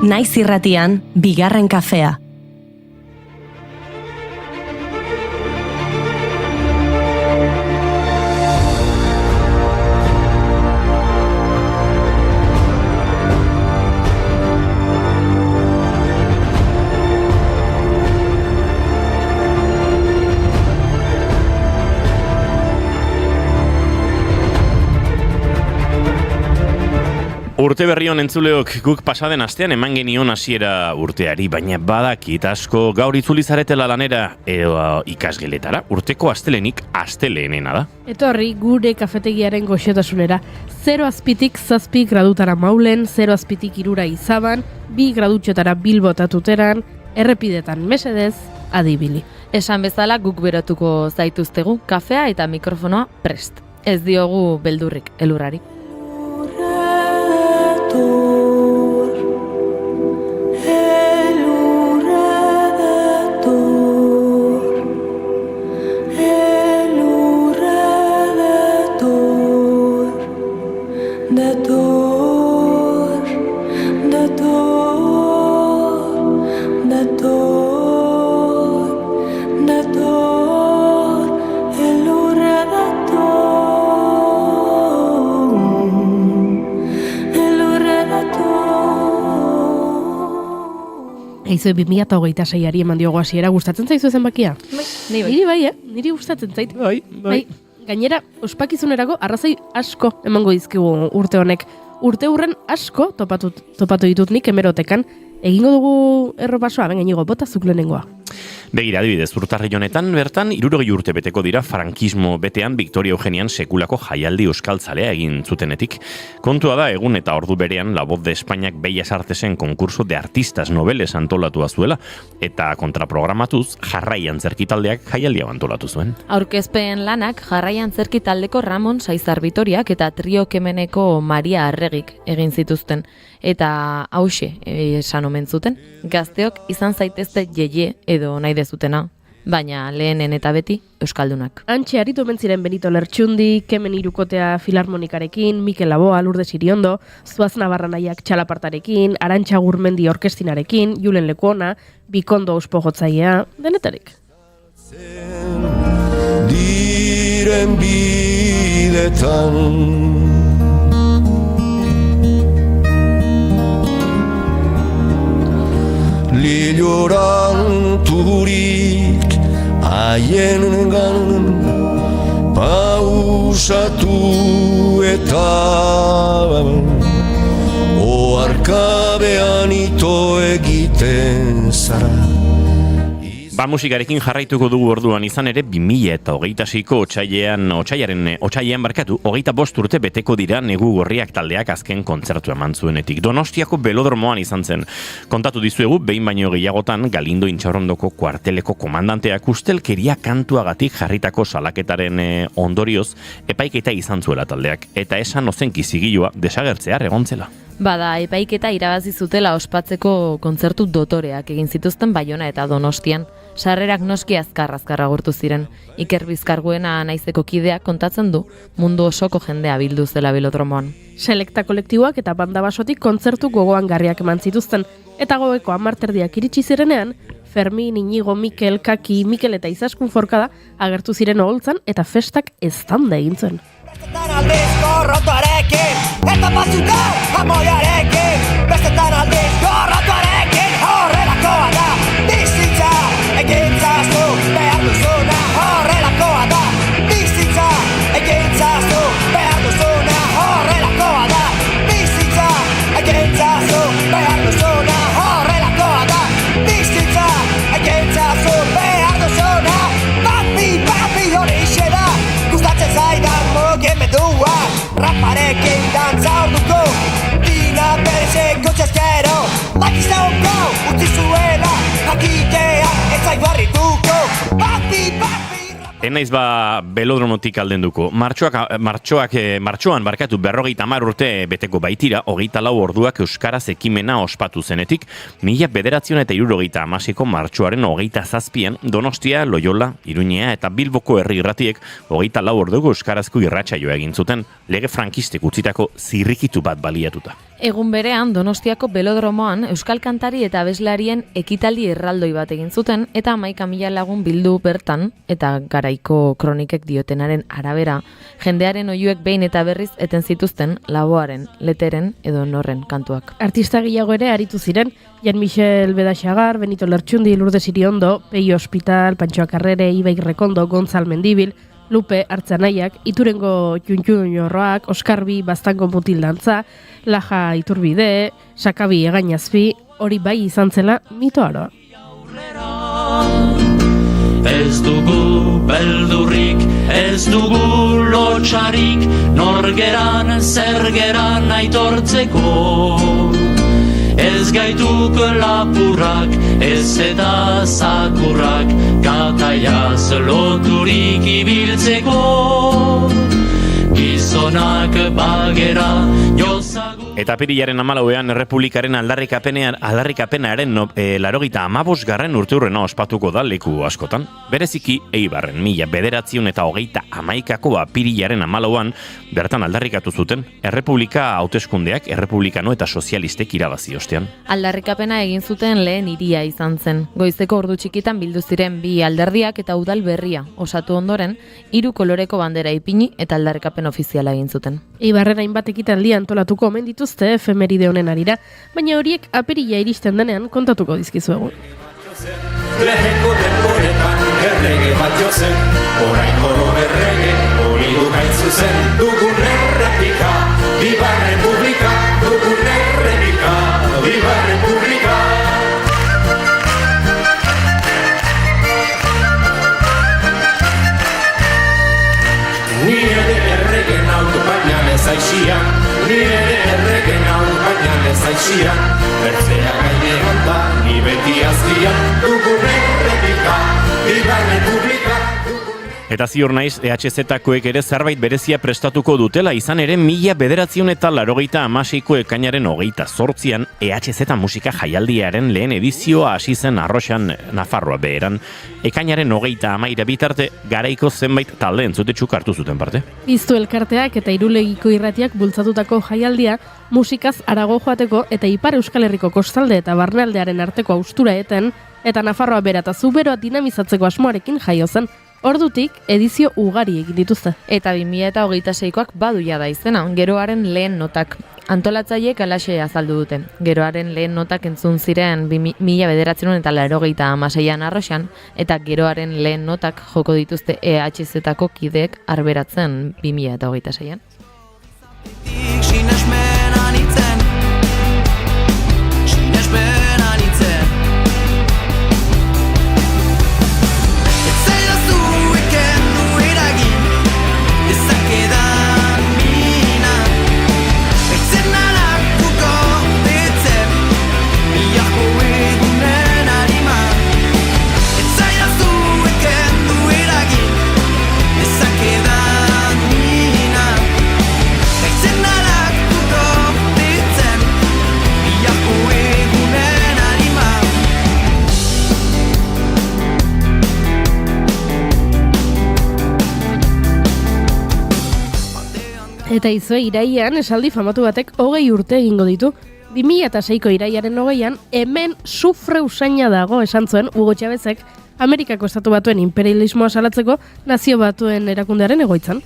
Naiz irratian, bigarren kafea. Urte berrion entzuleok, guk pasaden astean eman genion hasiera urteari, baina badakit asko gaur itzuli zaretela lanera edo ikasgeletara, urteko astelenik asteleenena da. Etorri gure kafetegiaren goxotasunera. 0 azpitik 7 gradutara Maulen, 0 azpitik 2 Izaban, 2 gradutxotara Bilbota Tuteran, errepidetan mesedez, adibili. Esan bezala guk berotuko zaituztegu, kafea eta mikrofonoa prest. Ez diogu beldurrik elurrari. Eizu 2026ari eman diogo hasiera, gustatzen zaizu zenbakia? Niri bai, niri gustatzen zait. Bai. Gainera, ospakizunerako arrazoi asko emango dizkigu urte honek. Urte hurren asko topatu ditut nik hemerotekan. Egingo dugu erropasoa, ben gainigo, bota zuk lehenengoa. Begira, adibidez, urtarri honetan bertan 60 urte beteko dira frankismo betean Victoria Eugenian sekulako jaialdi euskaltzalea egin zutenetik. Kontua da, egun eta ordu berean La Voz de Españak Bellas Artesen konkurso de artistas noveles antolatua zuela, eta kontraprogramatuz jarraian zerkitaldeak jaialdia antolatu zuen. Aurkezpen lanak jarraian zerkitaldeko Ramon Saizar Vitoriak eta Trio Kemeneko Maria Arregik egin zituzten. Eta hause esan omen zuten, gazteok izan zaitezte jeie edo nahi dezutena, baina lehenen eta beti euskaldunak. Antxe aritu omen ziren Benito Lertxundi, Kemen Irukotea Filarmonikarekin, Mikel Laboa, Lourdes Iriondo, Zuaz Navarranaiak Txalapartarekin, Arantxa Gurmendi Orkestinarekin, Julen Lekuona, Bikondo Auspojotzailea, denetarik. Diren bidetan Liloranturik haiengan pausatu eta oarkabean ito egiten zara. Ba, musikarekin jarraituko dugu orduan izan ere 2026ko otsailean 25 urte beteko dira Negu Gorriak taldeak azken kontzertu eman zuenetik. Donostiako Belodromoan izan zen. Kontatu dizuegu behin baino gehiagotan Galindo Intxaurrondoko kuarteleko komandanteak ustelkeria kantuagatik jarritako salaketaren ondorioz epaiketa izan zuela taldeak, eta esan ozenki zigilua desagertzear egontzela. Bada, epaiketa irabazi zutela ospatzeko kontzertu dotoreak egin zituzten Baiona eta Donostian. Sarrerak noski azkar agurtu ziren. Iker Bizkarguena naizeko kideak kontatzen du mundu osoko jendea bildu zela Belodromoan. Selekta kolektiboak eta banda basotik kontzertu gogoan garriak eman zituzten, eta gaueko 10 iritsi zirenean, Fermin, Inigo, Mikel, Kaki, Mikel eta Izaskun Forkada agertu ziren oholtzan eta festak eztanda egin zuen. Bestetan aldiz gorrotuarekin, eta batzuta amoiarekin. Bestetan aldiz gorrotuarekin, horrelakoa da, bizitza egintzazu behar duzuna. Horrelakoa da, bizitza egintzazu behar duzuna. Horrelakoa da, bizitza egintzazu behar duzuna. Horrelakoa da, bizitza egintzazu behar duzuna. Papi horixe da, gustatzen zaidan mugimendua, raparekin dantza orduko, Dina Perezeko txaskero, Enaiz belodromotik aldenduko. Martxoan barkatu 50 urte beteko baitira, 24 orduak euskaraz ekimena ospatu zenetik, 1976ko martxoaren 27an Donostia, Loiola, Iruñea eta Bilboko herri irratiek 24 orduko euskarazko irratsaioa egin zuten, lege frankistek utzitako zirrikitu bat baliatuta. Egun berean, Donostiako belodromoan euskal kantari eta abeslarien ekitaldi erraldoi bat egin zuten eta 11.000 lagun bildu bertan eta garaiko kronikek diotenaren arabera, jendearen oihuek behin eta berriz eten zituzten Laboaren, Leteren edo Norren kantuak. Artista gehiago ere aritu ziren, Jan-Michel Bedaxagar, Benito Lertxundi, Lourdes Iriondo, Peio Hospital, Pantxoa Carrere, Ibai Rekondo, Gonzal Mendibil, Lupe Artzanaiak, Iturengo Junjunorroak, Oskarbi Baztango Mutildantza, Laja Iturbide, Sakabi Egainazpi, hori bai izan zela mitoaroa. Ez dugu beldurrik, ez dugu lotxarik, norgeran zergeran aitortzeko. Ez gaituk lapurrak, ez eta zakurrak, kataiaz loturik ibiltzeko. Gizonak bagera jozagu. Eta apirilaren 14an Errepublikaren aldarrikapenaren 85. urteurrena ospatuko da leku askotan. Bereziki Eibarren 1991ko apirilaren 14an bertan aldarrikatu zuten Errepublika hauteskundeak errepublikano eta sozialistek irabazi ostean. Aldarrikapena egin zuten lehen hiria izan zen. Goizeko ordu txikitan bildu ziren bi alderdiak eta udal berria osatu ondoren 3 koloreko bandera ipini eta aldarrikapen ofiziala egin zuten. Eibarren hainbat ekitaldi antolatuko omen dituzte efemeride honen arira, baina horiek apirila iristen denean kontatuko dizkizuegu. Leheko denboretan errege bat jozen, orain oro errege hori dukain zuzen. Dugun errepika, Viva Republika, dugun errepika, Viva Republika. Ni ere erregen auto bainan ez aixian, ni ere erregen auto bainan ez aixian, bertzea gainean da, ni beti azkian, dugun errepika, Viva Republika. Eta ziur naiz, EHZ-koek ere zerbait berezia prestatuko dutela, izan ere 1986ko ekainaren 28an EHZ musika jaialdiaren lehen edizioa hasi zen Arroxan, Nafarroa beheran. Ekainaren 30 bitarte garaiko zenbait talde entzutetxuk hartu zuten parte. Iztu elkarteak eta Irulegiko irratiak bultzatutako jaialdia musikaz harago joateko eta Ipar Euskal Herriko kostalde eta barnealdearen arteko haustura eten eta Nafarroa bera eta Zuberoa dinamizatzeko asmoarekin jaio zen. Ordutik, edizio ugari egin dituzte. Eta 2026koak baduia da izena, geroaren lehen notak. Antolatzaileek alaxe azaldu dute. Geroaren lehen notak entzun ziren 1986an Arroxan, eta geroaren lehen notak joko dituzte EHZ-ko kideek arberatzen 2026an. Eta izue iraian esaldi famatu batek 20 urte egingo ditu. 2006ko iraiaren 20an hemen sufre usaina dago esan zuen Hugo Chávezek Amerikako estatu batuen imperialismoa salatzeko nazio batuen erakundearen egoitzan.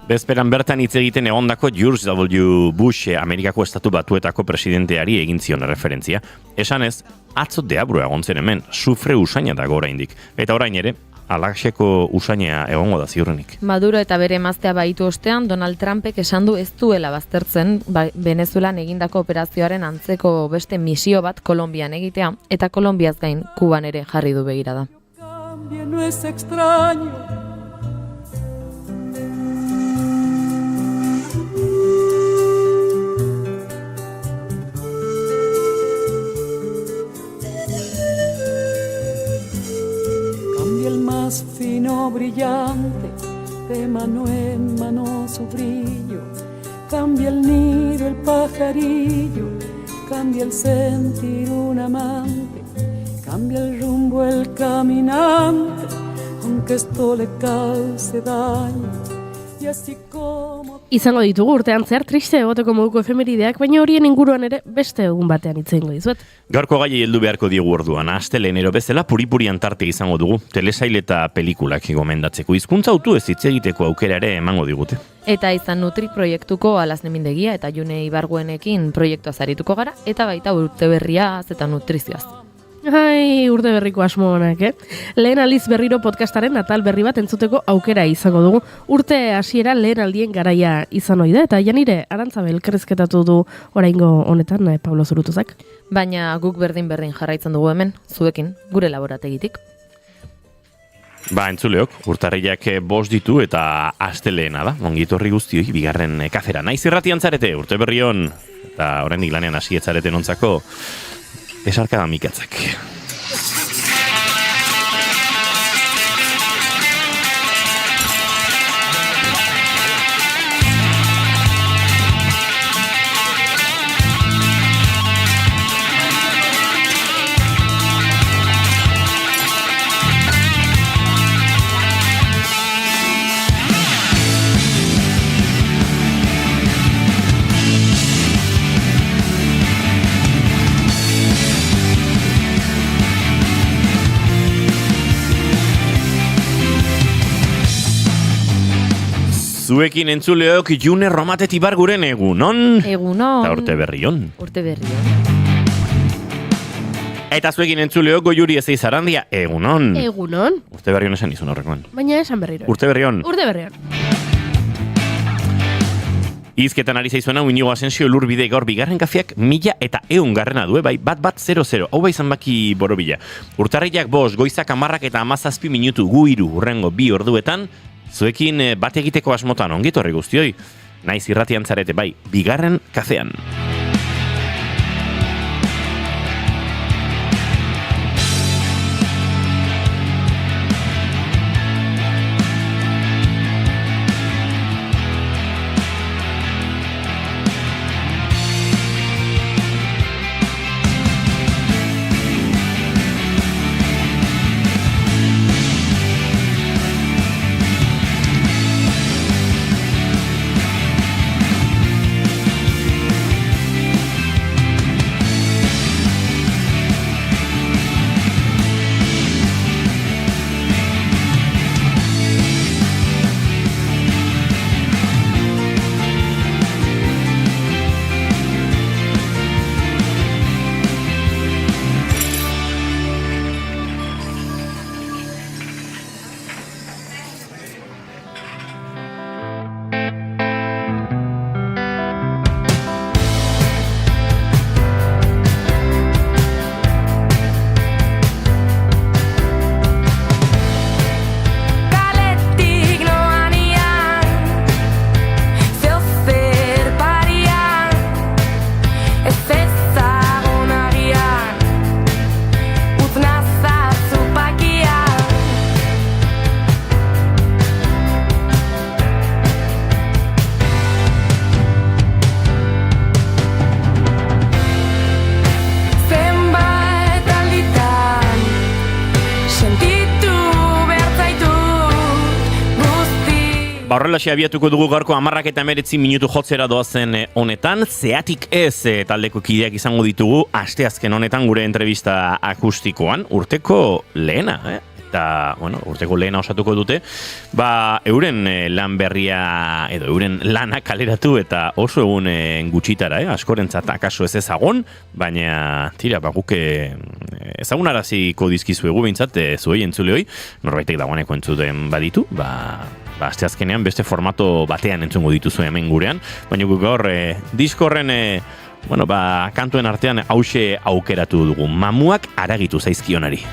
Bezperan bertan hitz egiten egondako George W. Bush Amerikako estatu batuetako presidenteari egin zion referentzia. Esanez, atzo deabrua egon zen hemen, sufre usaina dago oraindik. Eta orain ere, alaxeko usainea egongo da ziurrenik. Maduro eta bere emaztea baitu ostean, Donald Trumpek esan du ez duela baztertzen Venezuelan egindako operazioaren antzeko beste misio bat Kolonbian egitea, eta Kolonbiaz gain Kuban ere jarri du begirada. No es extraño. Cambia el más fino brillar de mano en mano su brillo, cambia el nido el pajarillo, cambia el sentir un amante, cambia el rumbo el caminante, aunque esto le cause daño. Y así como... Izango ditugu urtean zehar triste egoteko moduko efemerideak, baina horien inguruan ere beste egun batean hitz egingo dizuet. Gaurko gai heldu beharko diegu orduan, astelehenero bezala puri-purian tarte izango dugu, telesail eta pelikulak gomendatzeko, hizkuntza autu ez hitz egiteko aukera ere emango digute. Eta izan Nutri proiektuko Alaznemindegia eta June Ibarguenekin proiektua zarituko gara, eta baita urte berriaz eta nutrizioaz. Ai, urte berriko asmo honak, Lehen aldiz berriro podcastaren atal berri bat entzuteko aukera izango dugu. Urte hasiera lehen aldien garaia izan ohi da, eta Janire Arantzabel elkarrizketatu du oraingo honetan Pablo Zurutuzak. Baina guk berdin jarraitzen dugu hemen, zuekin, gure laborategitik. Entzuleok, urtarriak 5 ditu eta astelehena da, ongitorri guztioi, bigarren kafera. Naiz irratian zarete, urte berri on, eta oraindik lanean hasi etzareten ontzako, esarkada mikatzak. Zuekin entzuleok June Romatet Ibarguren egunon. Egunon. Eta urte berrion. Urte berrion. Eta zuekin entzuleok Goiuri Ezeiz Arandia egunon. Egunon. Urte berrion esan izun horrekoan. Baina esan berriro. Urte berrion. Urte berrion. Izketan ari zaizuena Inigo Asensio Lurbide gaur bigarren kafeak 1100 garrena du, bai, bat 00. Hau bai zanbaki borobila. Urtarriak 5, goizak 10 eta 17 minutu gu 3 urrengo 2 orduetan, zuekin bat egiteko asmotan ongitorri guztioi. Naiz irratian zarete, bai, bigarren kafean. Horrelaxe abiatuko dugu gaurko 10 eta 19 minutu jotzera doazen honetan, zeatik ez taldeko kideak izango ditugu asteazken honetan gure entrevista akustikoan, urteko lehena, Eta, urteko lehena osatuko dute, euren lan berria edo euren lana kaleratu eta oso egun gutxitara, askorentzat akaso ez ezagon, baina tira, guk ezagunaraziko dizkizuegu behintzat, zuei entzuleoi, norbaitek dagoeneko entzuten baditu, asteazkenean beste formato batean entzungo dituzu hemen gurean, baina guk gaur diskorren kantuen artean hause aukeratu dugu, mamuak haragitu zaizkionari.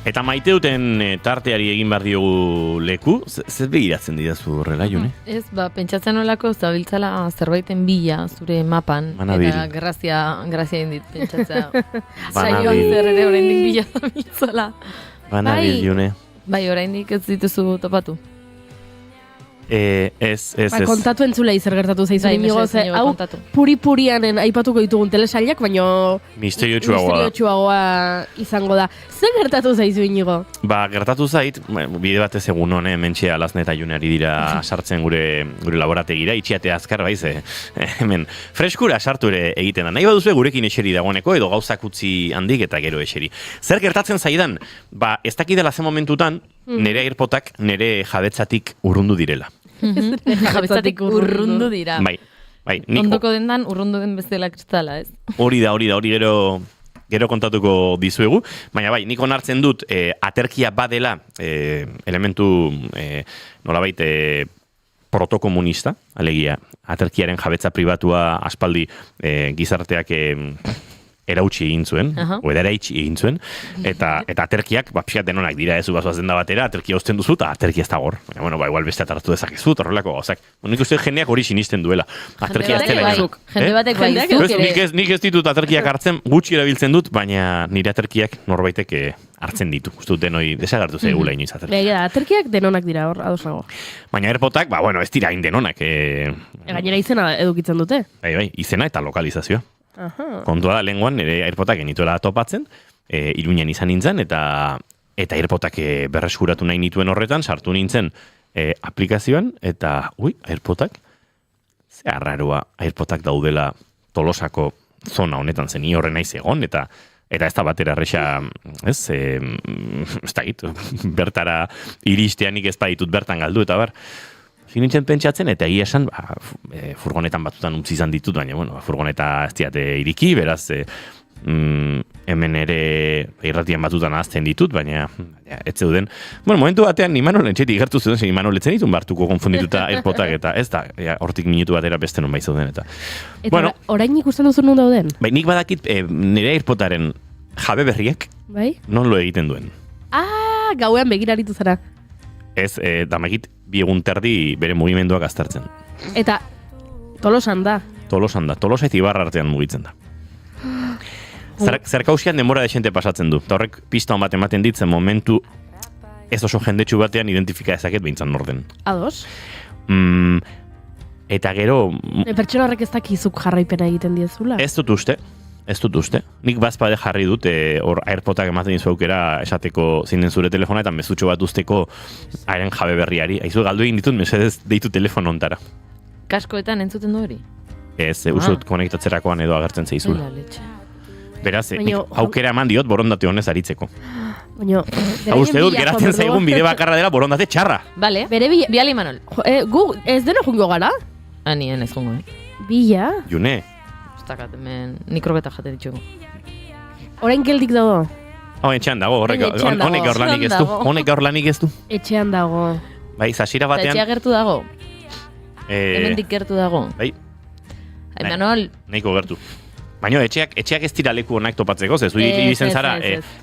Eta maite duten tarteari egin behar diogu leku. Zer begiratzen didazu horrela, June? Ez, pentsatzen olako zabiltzala zerbaiten bila zure mapan. Manabil. Eta grazia indit pentsatzea. Banabil. Saioan zer ere oraindik bila zabiltzala. Banabil, June. Bai, oraindik ez dituzu topatu. Ez. Kontatu entzulei zer gertatu zaizu Inigo, hau kontatu. puri-purianen aipatuko ditugun telesailak, baino misteriotsuagoa izango da. Zer gertatu zaizu Inigo? Gertatu zait, bide batez egun hone, mentxe Alazne eta Juneari dira sartzen gure laborategira, itxiate azkar baiz, hemen freskura sartu ere egiten da. Nahi baduzue gurekin eseri dagoeneko, edo gauzak utzi handik eta gero eseri. Zer gertatzen zaidan? Ez dakidela ze momentutan, nire airpotak nire jabetzatik urrundu direla. Jabetzatik urrundu dira. Bai. Ondoko dendan urrundu den bezala kristala, ez? Hori gero kontatuko dizuegu, baina bai, nik onartzen dut aterkia badela elementu nolabait protokomunista, alegia, aterkiaren jabetza pribatua aspaldi gizarteak erautsi egin zuen, eraitsi egin zuen, eta aterkiak, pixkat denonak dira ez ubazoaz denda batera, aterkia uzten duzu, eta aterkia ez da hor. Igual beste atartu dezakezu, horrelako gauzak. Nik uste jendeak hori sinisten duela. Aterkia ez dela. Jende batek bai zuk. Nik ez ditut aterkiak hartzen, gutxi erabiltzen dut, baina nire aterkiak norbaitek hartzen ditu. Uste dut denoi desagartu zeigula inoiz aterkiak. Aterkiak denonak dira hor, adosago. Baina airpotak, ez dira hain denonak. Gainera izena edukitzen dute. Bai, izena eta lokalizazioa. Kontua da, lenguan, nire airpotak genituela topatzen, Iruñan izan nintzen, eta airpotak berreskuratu nahi nituen horretan, sartu nintzen aplikazioan, eta, airpotak, ze arraroa, airpotak daudela Tolosako zona honetan zen, ni horren naiz egon, eta ez da batera erresa, ez da gitu, bertara iristeanik ez baditut bertan galdu, eta bar, Finintzen pentsatzen, eta egia esan, furgonetan batutan utzi izan ditut, baina, furgoneta ez diate iriki, beraz, hemen ere irratian batutan ahazten ditut, baina, ez zeuden. Momentu batean, Imanol entxetik gertu zeuden, Imanol etzen ditun bartuko konfundituta airpotak, eta ez da, hortik minutu batera beste non bai zeuden, eta. Eta orain ikusten duzu non dauden? Nik badakit, nire airpotaren jabe berriek, non lo egiten duen. Gauean begiraritu zara. Ez, damagit, bi egun terdi bere mugimenduak aztertzen. Eta Tolosan da. Tolosa ez Ibarra artean mugitzen da. Zerkausian denbora desente pasatzen du. Eta horrek pista bat ematen ditzen momentu ez oso jendetsu batean identifika ezaket behintzan norden. Ados? Eta gero... Pertsona horrek ez dakizuk jarraipena egiten diezula? Ez dut uste. Nik bazpade jarri dut, hor airpotak ematen dizu aukera esateko zinen zure telefona eta mezutxo bat usteko haren jabe berriari. Aizu galdu egin ditut, mesedez deitu telefono ontara. Kaskoetan entzuten du hori? Ez, usut konektatzerakoan edo agertzen zeizula. Beraz, aukera eman diot borondate honez aritzeko. Uste dut, geratzen zaigun bide bakarra dela borondate txarra. Bale, biali Manol. Gu ez dena jungo gara? Nien ez jungo, Bila? June. Ni kroketa jate ditugu. Orain geldik dago? Etxean dago, honek gaur lanik ez du. Etxean dago. Bai, zasira batean. Etxea gertu dago. Hemendik gertu dago. Bai. Manol. Nahiko gertu. Baina etxeak ez dira leku honak topatzeko, ez du izen zara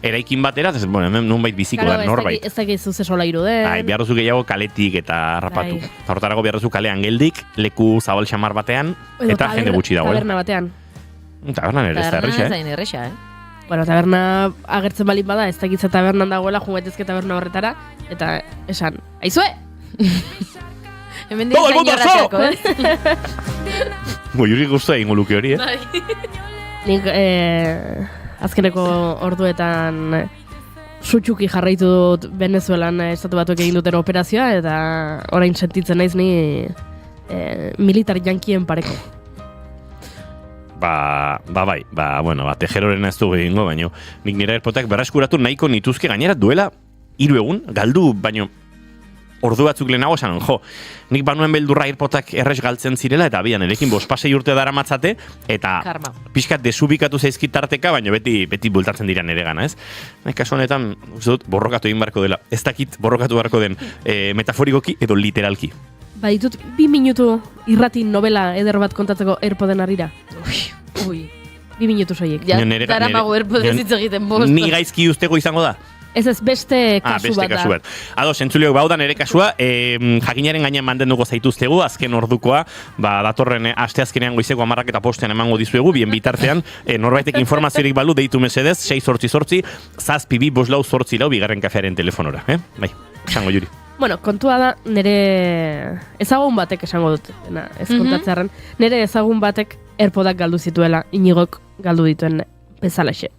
eraikin batera, hemen nunbait biziko da norbait. Ez dakit zuze sola iruden. Behar duzu gehiago kaletik eta harrapatu. Hortarago behar duzu kalean geldik, leku zabal xamar batean, eta jende gutxi dago. Taberna batean. Tabernan ere ez da erresa, Taberna erresa, Bueno, taberna agertzen balin bada, ez dakitza tabernan dagoela, jungaitezke taberna horretara, eta esan, aizue! Hemen dira inorrateko, Juri guztua egingo luke hori, Nik azkeneko orduetan sutxuki jarraitu dut Venezuelan estatu batuek egin duten operazioa, eta orain sentitzen naiz ni militar jankien pareko. Tejeroren ez dugu egingo, baina nik nire airpotak berreskuratu nahiko nituzke gainera duela 3 egun, galdu, baina ordu batzuk lehenago esan, nik banuen beldurra airpotak errez galtzen zirela, eta bian, erekin 5-6 urte dara matzate, eta pixkat desubikatu zaizkit tarteka, baina beti bultatzen dira nire gana, ez? Kasu honetan, uste dut, borrokatu egin barko dela. Ez dakit borrokatu barko den metaforikoki edo literalki. Baditut 2 minutu irrati novela eder bat kontatzeko airpoden harira. Ui. 2 minutu soiek. Daramago airpoden zitz egiten bost. Ni gaizki usteko izango da? Ez beste kasu beste bat da. kasu bat. Ados, entzuliok bauda nere kasua, jakinaren gainean mantenduko zaituztegu, azken ordukoa, datorren asteazkenean goizeko 10:00 emango dizuegu, bien bitartean, norbaitek informaziorik balu deitu mesedez, 688 722 bigarren kafearen telefonora, Bai, esango Juri. Bueno, kontua da, nire ezagun batek esango dut, ez kontatzearen, nire ezagun batek AirPodak galdu zituela, Inigok galdu dituen bezalaxe.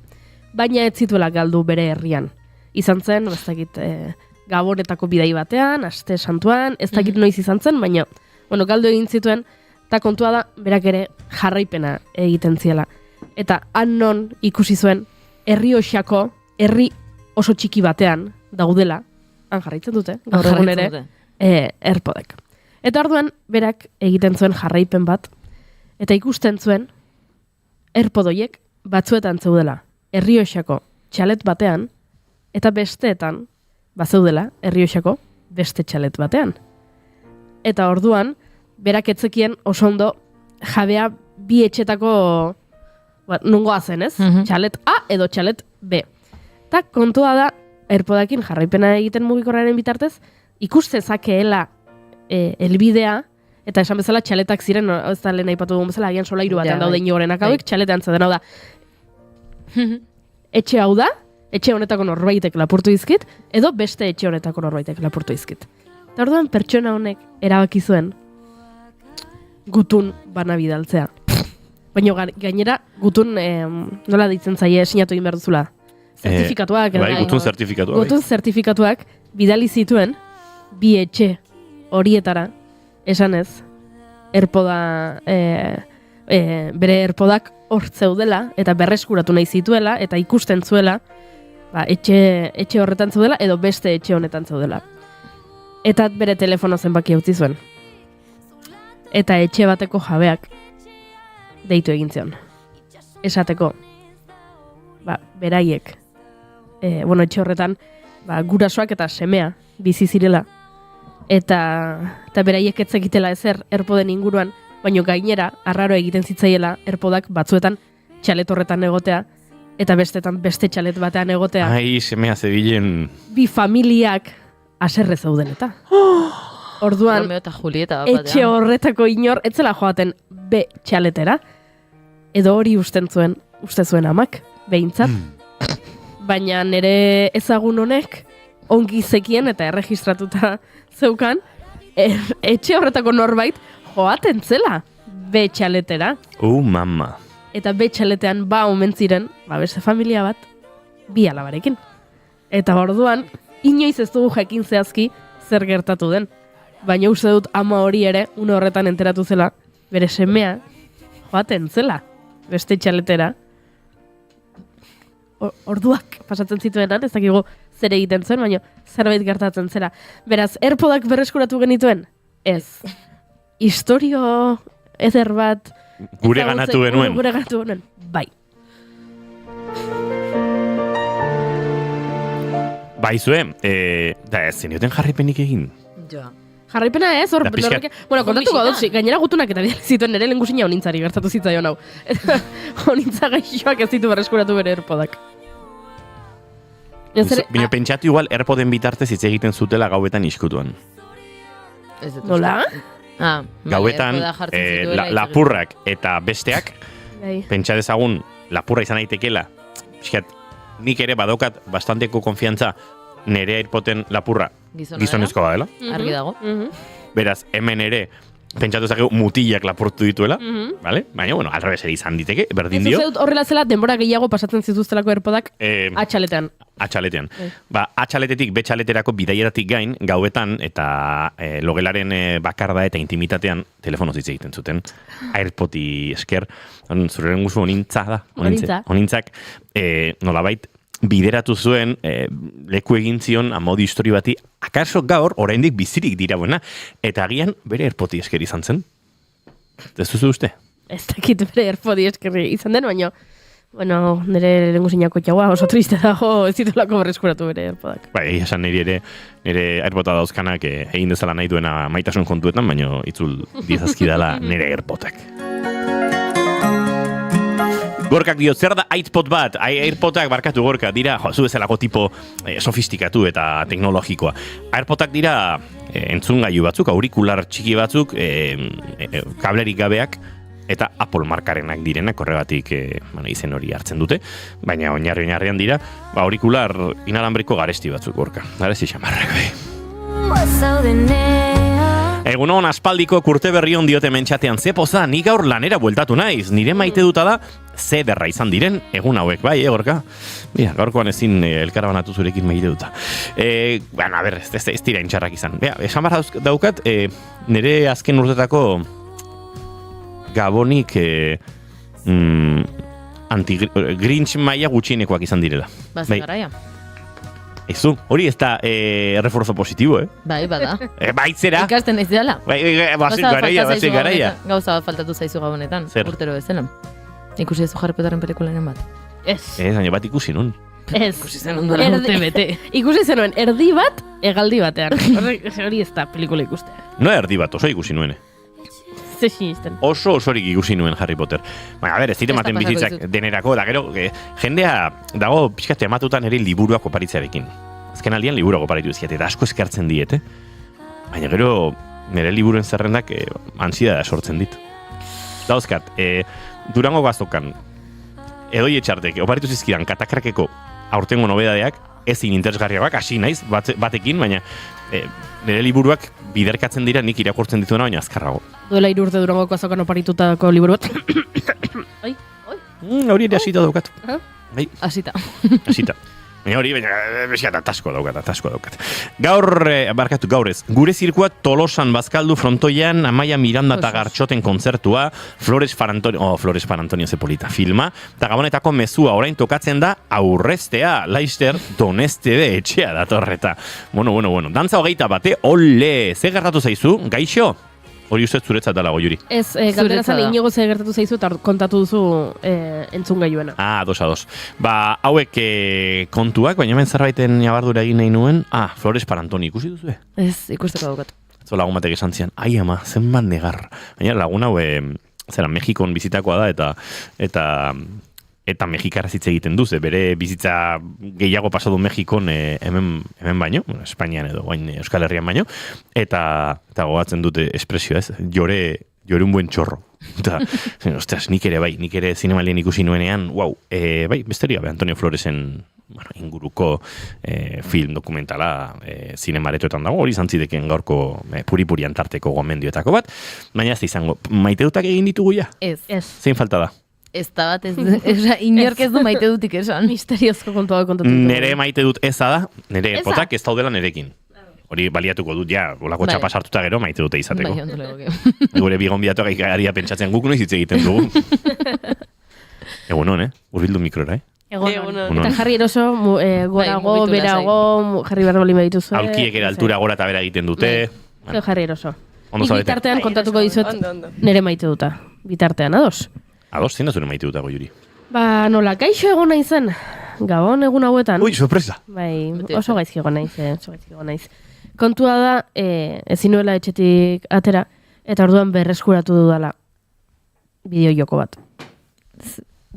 Baina ez zituela galdu bere herrian. Izan zen, ez dakit, Gabonetako bidai batean, aste santuan, ez dakit noiz izan zen, baina, galdu egin zituen, eta kontua da, berak ere jarraipena egiten ziela. Eta han non ikusi zuen, Errioxako, herri oso txiki batean daudela, han jarraitzen dute, gaur egun ere, AirPodek. Eta orduan, berak egiten zuen jarraipen bat, eta ikusten zuen, AirPodoiek batzuetan zeudela, Errioxako txalet batean, eta besteetan, bazeudela, Errioxako beste txalet batean. Eta orduan, berak etzekien oso ondo jabea bi etxetako nungoa zen, ez? Txalet A edo txalet B. Eta kontua da, AirPodekin jarraipena egiten mugikorraren bitartez, ikustezakeela elbidea, eta esan bezala txaletak ziren, ez da lehen aipatu dugun bezala, agian solairu batean daude inogorenak hauek, txaletean zaten hau da. Etxe hau da, etxe honetako norbaitek lapurtu izkit, edo beste etxe honetako norbaitek lapurtu izkit. Eta orduan pertsona honek erabaki zuen gutun bana bidaltzea. Baina gainera gutun nola ditzen zaie sinatu egin behar duzula. Zertifikatuak. Gutun zertifikatuak. Gutun zertifikatuak bidali zituen bi etxe horietara esanez AirPoda bere AirPodak hor zeudela eta berreskuratu nahi zituela eta ikusten zuela etxe horretan zeudela edo beste etxe honetan zeudela. Eta bere telefono zenbaki utzi zuen. Eta etxe bateko jabeak deitu egin zion. Esateko, beraiek, etxe horretan, gurasoak eta semea bizi zirela. Eta beraiek ez egitela ezer AirPoden inguruan, baina gainera, arraro egiten zitzaiela AirPodak batzuetan txalet horretan egotea, eta bestetan beste txalet batean egotea. Ai, semea zebilen. Bi familiak aserre zeuden eta. Orduan, Romeo eta Julieta bat etxe horretako inor, etzela joaten B txaletera, edo hori uste zuen amak, behintzat. Baina nire ezagun honek, ongi zekien eta erregistratuta zeukan, etxe horretako norbait joaten zela B txaletera. Mama. Eta B txaletean omen ziren, beste familia bat, bi alabarekin. Eta orduan, inoiz ez dugu jakin zehazki zer gertatu den. Baina uste dut ama hori ere, une horretan enteratu zela, bere semea joaten zela beste txaletera. Orduak pasatzen zituenan, ez dakigu zer egiten zuen, baina zerbait gertatzen zela. Beraz, AirPodak berreskuratu genituen? Ez. Historio eder bat Gure ganatu genuen. Gure ganatu genuen, bai. Baizue, da ez zenioten jarripenik egin. Ja. Jarraipena ez, hor... kontatuko dut, gainera gutunak eta bidali zituen nire lehengusina honintzari gertatu zitzaion hau. Honintza gaixoak ez ditu berreskuratu bere AirPodak. Bino pentsatu igual AirPoden bitartez hitz egiten zutela gauetan iskutuan. Nola? Gauetan lapurrak eta besteak, pentsa dezagun lapurra izan aitekela, nik ere badokat bastanteko konfiantza nire AirPoden lapurra gizonezko badela. Argi dago. Beraz, hemen ere pentsatu ezakegu mutilak lapurtu dituela, vale? Baina, alrebes ere izan diteke, berdin dio. Ez horrela zela, denbora gehiago pasatzen zituztelako AirPodak atxaletean. Atxaletean. Atxaletetik, betxaleterako bidaietatik gain, gauetan eta logelaren bakarda eta intimitatean telefonoz hitz egiten zuten. AirPodi esker, zureren guzu honintza da, honintzak, nolabait, bideratu zuen leku egin zion amodi histori bati, akaso gaur oraindik bizirik dira buena, eta agian bere AirPodi esker izan zen. Ez duzu uste? Ez dakit bere AirPodi esker izan den, baina nire lehengusinako txaua oso triste dago ez ditulako berreskuratu bere AirPodak. Esan nire AirPoda dauzkanak egin dezala nahi duena maitasun kontuetan, baina itzul diezazki dela nire AirPodak. Gorkak dio, zer da iPod bat? AirPodak barkatu Gorka, dira, zu bezalako tipo sofistikatu eta teknologikoa. AirPodak dira entzungailu batzuk, aurikular txiki batzuk, kablerik gabeak, eta Apple markarenak direnak, horregatik izen hori hartzen dute, baina oinarrian dira, aurikular inalambriko garesti batzuk Gorka. Garesti xamarrak bai. Egun hon aspaldiko kurte berri hon diote mentxatean ze poza, ni gaur lanera bueltatu naiz, nire maite duta da, ze derra izan diren, egun hauek, bai, Gorka? Mira, gaurkoan ezin elkarabanatu zurekin maite duta. Bueno, a ber, ez dira intxarrak izan. Esan barra daukat, nire azken urtetako gabonik anti-Grinch maila gutxienekoak izan direla. Bazen garaia. Ezu, hori ez da refuerzo positibo, Bai, bada. Baitzera. Ikasten ez dela. Bazen garaia. Gauza bat faltatu zaizu gabonetan, urtero bezala. Ikusi ez Harry Potteren pelikularen bat. Ez. Baina bat ikusi nun. Ez. Ikusi zenuen duela urte bete. Ikusi zenuen erdi bat, egaldi batean. Hori ez da pelikula ikustea. No erdi bat, oso ikusi nuen. Ze sinisten. Osorik ikusi nuen Harry Potter. Baina, a ber, ez dirematen bizitzak denerako, da gero, jendea dago pixkat ematutan ere liburuak oparitzearekin. Azken aldian liburuak oparitu izkiat, eta asko eskartzen diet, Baina gero, nire liburuen zerrendak ansiedada sortzen dit. Dauzkat, Durango gaztokan, edoi etxartek, oparitu zizkidan katakrakeko aurtengo nobedadeak, ezin interesgarriagoak, hasi naiz, batekin, baina nire liburuak biderkatzen dira nik irakurtzen dituena, baina azkarrago. Duela 3 urte Durangoko azokan oparitutako liburu bat. Hori ere hasita daukat. Hasita. Baina hori, baina tasko daukat. Gaur ez, gure zirkua Tolosan bazkaldu frontoian Amaia Miranda eta Gartxoten kontzertua, Flores Parantonio Zepolita filma, eta gabonetako mezua orain tokatzen da aurreztea, Laister Donestede etxea datorreta. Bueno, dantza hogeita bate, ole, ze gertatu zaizu, gaixo? Hori uste zuretzat dala Goiuri. Ez, galdera zan inigo ze gertatu zaizu eta kontatu duzu entzun gaioena. Ados. Hauek kontuak, baina hemen zerbaiten jabardura egin nahi nuen. Flores Parantoni, ikusi duzu? Ez, ikusteko daukat. Zo lagun batek esan zian, ai ama, zenbat negar. Baina lagun hau, Mexikon bizitakoa da, eta mexikaraz hitz egiten duz, bere bizitza gehiago pasadu Mexikon hemen baino, Espainian edo Euskal Herrian baino, eta gogatzen dute espresio ez, jore un buen txorro. Eta, ostras, nik ere zinemalien ikusi nuenean, bai, besteria, Antonio Floresen inguruko film dokumentala zinemaretoetan dago, hori zantzideken gaurko puri-puri antarteko gomendioetako bat, baina ez da izango, maiteutak egin ditugu ja? Ez. Zein falta da? Ez da bat, inork ez du maite dutik esan. Misteriozko kontua kontatu. Nere maite dut eza da, nere potak ez daudela nerekin. Hori baliatuko dut, olako txapa sartuta gero maite dute izateko. Gure bigon biatuak aria pentsatzen guk noiz hitz egiten dugu. Egunon, urbildu mikrora, Egunon. Eta jarri eroso, gorago, berago, jarri behar bali medituzu. Aulkiek ere altura gora eta bera egiten dute. Jarri eroso. Bitartean kontatuko dizuet nere maite duta. Bitartean, ados? Ados, zein da zure maite dutago Juri? Nola, gaixo egon naizen. Gabon egun hauetan. Ui, sorpresa! Bai, oso gaizki egon naiz, Kontua da, ezin nuela etxetik atera, eta orduan berreskuratu dudala bideo joko bat.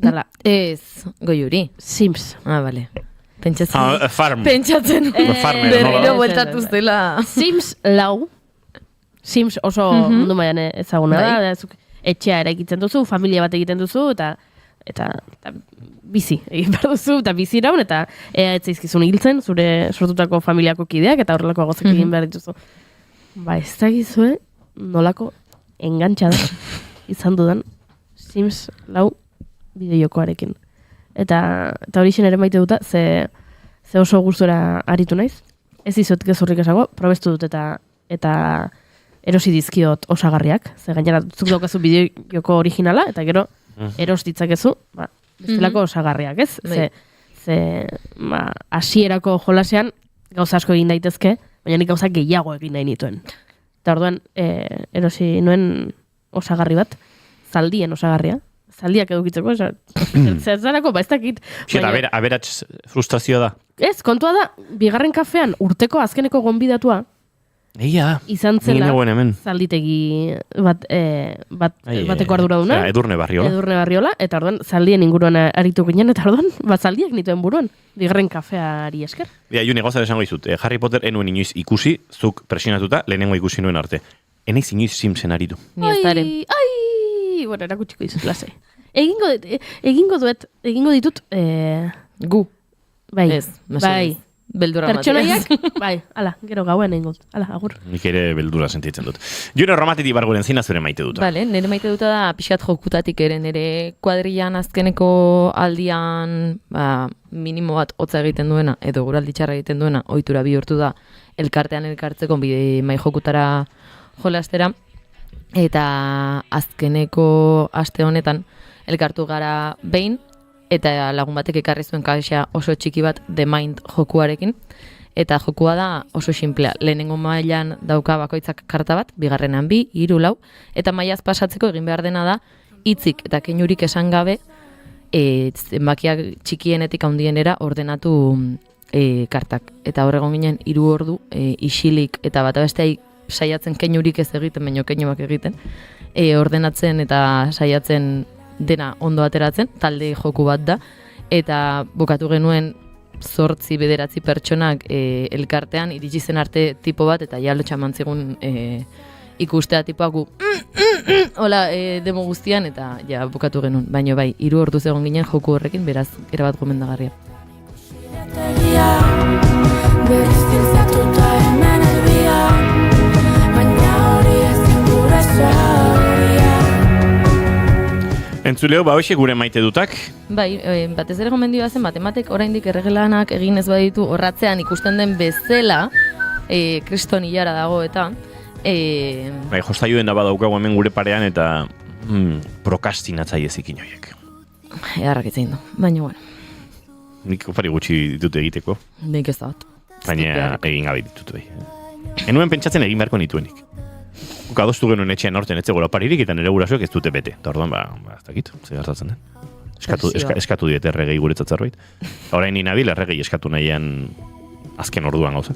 Dala. Ez, Goiuri. Sims. Bale. Pentsatzen. Farm. Pentsatzen. Berriro bueltatuz dela. Sims 4. Sims oso mundu mailan ezaguna da. Etxea eraikitzen duzu, familia bat egiten duzu, eta bizi egin behar duzu, eta bizi iraun, eta ez zaizkizun hiltzen, zure sortutako familiako kideak, eta horrelako gozak egin behar dituzu. Ez dakizue, nolako engantxada izan dudan Sims 4 bideojokoarekin. Eta hori ere maite duta, ze oso gustora aritu naiz. Ez izot gezurrik esango, probestu dut eta erosi dizkiot osagarriak, ze gainera zuk daukazu bideojoko originala, eta gero eros ditzakezu, bestelako osagarriak, ez? Ze hasierako jolasean gauza asko egin daitezke, baina nik gauza gehiago egin nahi nituen. Eta orduan, erosi nuen osagarri bat, zaldien osagarria, zaldiak edukitzeko, zertzarako, ez dakit. Aberats frustrazioa da? Ez, kontua da, bigarren kafean urteko azkeneko gonbidatua, izan zela zalditegi bateko arduraduna. Edurne Barriola, eta orduan zaldien inguruan aritu ginen, eta orduan zaldiak nituen buruan, bigarren kafeari esker. June, gauza esango izut, Harry Potter enuen inoiz ikusi, zuk presionatuta, lehenengo ikusi nuen arte. Enaiz inoiz Simpson aritu. Ni ez daren. Bueno, erakutsiko dizut lase. Egingo ditut, gu. Bai. Bai. Beldura pertsonaiak, bai, ala, gero gauen egingo dut. Ala, agur. Nik ere beldura sentitzen dut. June, Romatiti barguren zina zure maite dut. Bale, nire maite dut da pixkat jokutatik ere, nire kuadrilan azkeneko aldian minimo bat hotza egiten duena, edo guraldi txarra egiten duena, ohitura bihurtu da elkartean elkartzeko mai jokutara jolastera, eta azkeneko aste honetan elkartu gara behin, eta lagun batek ekarri zuen kaxa oso txiki bat The Mind jokuarekin, eta jokua da oso sinplea. Lehenengo mailan dauka bakoitzak karta bat, bigarrenan 2, 3, 4, eta mailaz pasatzeko egin behar dena da hitzik eta keinurik esan gabe zenbakiak txikienetik handienera ordenatu kartak. Eta horregon ginen 3 ordu isilik eta bata besteai saiatzen keinurik ez egiten, baino keinuak egiten, ordenatzen eta saiatzen dena ondo ateratzen, talde joku bat da, eta bukatu genuen 8-9 pertsonak elkartean, iritsi zen arte tipo bat, eta ja lotxaman zigun ikustea tipoak hola demo guztian, eta ja bukatu genuen, baino bai, 3 orduz egon ginen joku horrekin, beraz, erabat gomendagarria. Entzuleo, hoxe gure maite dutak? Bai, batez ere gomendioa zen, matematek oraindik erregelanak egin ez baditu horratzean ikusten den bezala, kriston hilara dago eta... Bai, jostaioen da badaukagu hemen gure parean eta prokastinatzaile zikin horiek. Arrakitzen du, baina bueno. Nik opari gutxi ditut egiteko. Nik ez da bat. Baina egin gabe ditut bai. Enuen pentsatzen egin beharko nituenik. Adostu genuen etxean aurten etzegoela paririk eta nire gurasoek ez dute bete. Eta orduan, ez dakit, ze gertatzen den. Eskatu diete erregei guretzat zerbait. Orain ni nabil erregei eskatu nahian azken orduan gauzak.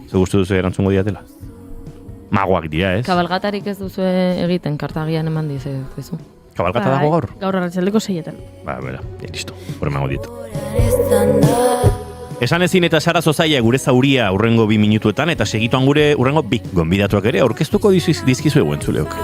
Ze gustu duzu erantzungo diatela? Magoak dira, ez? Kabalgatarik ez duzu egiten, kartagian eman dizu. Kabalgata dago gaur? Gaur arratsaldeko 6etan. Bera, listo. Horremango dietu. Esan ezin eta Sara Zozaia gure zauria urrengo 2 minutuetan eta segituan gure urrengo 2 gonbidatuak ere aurkeztuko dizkizu eguen zuleok.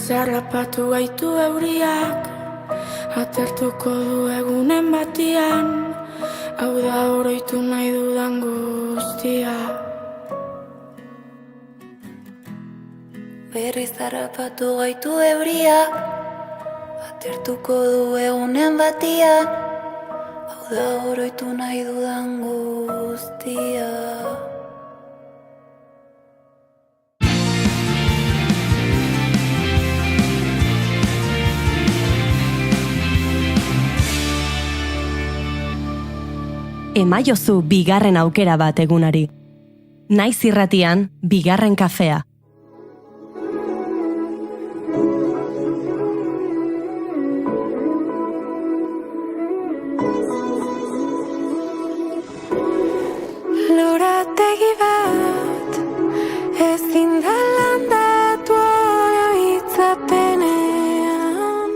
Harrapatu gaitu euriak, atertuko du egunen batian, hau da oroitu nahi dudan guztia. Berriz harrapatu gaitu euriak, atertuko du egunen batian, hau da oroitu nahi dudan guztia. Emaiozu bigarren aukera bat egunari. Naiz irratian, bigarren kafea. Lorategi bat, ezin da landatu oroitzapenean.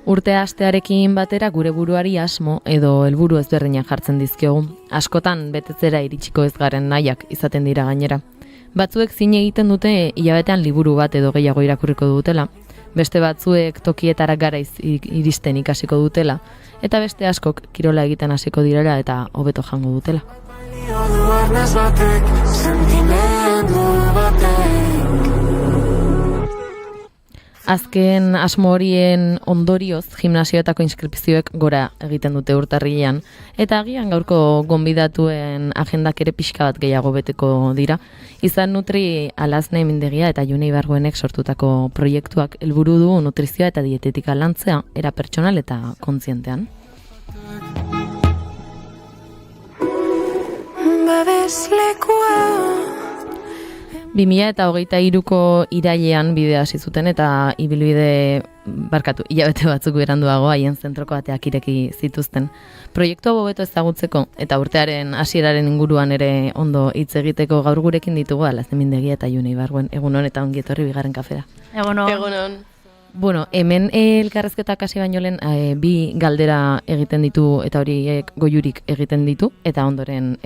Urtea hastearekin batera gure buruari asmo edo helburu ezberdinak jartzen dizkiogu. Askotan betetzera iritsiko ez garen nahiak izaten dira gainera. Batzuek zine egiten dute hilabetean liburu bat edo gehiago irakurriko dutela. Beste batzuek tokietara garaiz iristen ikasiko dutela. Eta beste askok kirola egiten hasiko direla eta hobeto jango dutela. Azken asmo horien ondorioz gimnasioetako inskripzioek gora egiten dute urtarrilean eta agian gaurko gonbidatuen agendak ere pixka bat gehiago beteko dira. Izan Nutri Alazne Mindegia eta June Ibargoenek sortutako proiektuak helburu du nutrizioa eta dietetika lantzea era pertsonal eta kontzientean. Babeslekua 2023ko irailean bidea hasi zuten eta hilabete batzuk beranduago haien zentroko ateak ireki zituzten. Proiektua hobeto ezagutzeko eta urtearen hasieraren inguruan ere ondo hitz egiteko gaur gurekin ditugu Alazne Mindegia eta June Ibarguen. Egunon eta ongi etorri bigarren kafera. Egunon. Bueno, hemen elkarrezketak hasi baino lehen bi galdera egiten ditu eta horiek goiurik egiten ditu eta ondoren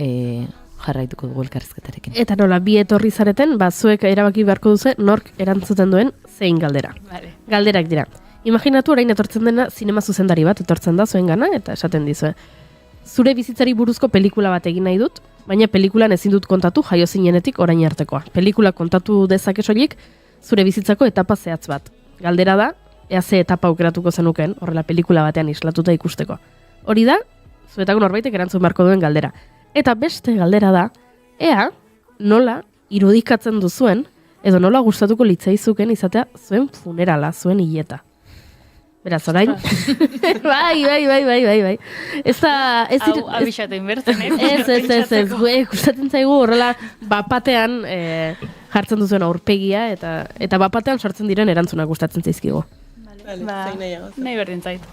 jarraituko dugu elkarrizketarekin. Eta nola, bi etorri zareten, zuek erabaki beharko duze nork erantzuten duen zein galdera. Vale. Galderak dira. Imaginatu orain etortzen dena zinema zuzendari bat etortzen da zuen gana eta esaten dizue. Zure bizitzari buruzko pelikula bat egin nahi dut, baina pelikulan ezin dut kontatu jaio zinenetik orain artekoa. Pelikula kontatu dezake soilik zure bizitzako etapa zehatz bat. Galdera da, ea ze etapa aukeratuko zenuken, horrela pelikula batean islatuta ikusteko. Hori da, zuetako norbaitek erantzun beharko duen galdera. Eta beste galdera da, ea nola irudikatzen duzuen, edo nola gustatuko litzaizuken izatea zuen funerala, zuen hileta. Beraz, orain? Bai. Hau abixatu inbertzen, Ez. Gustatzen zaigu horrela bapatean jartzen duzuen aurpegia eta bapatean sortzen diren erantzunak gustatzen zaizkigu. Nahi berdin zait.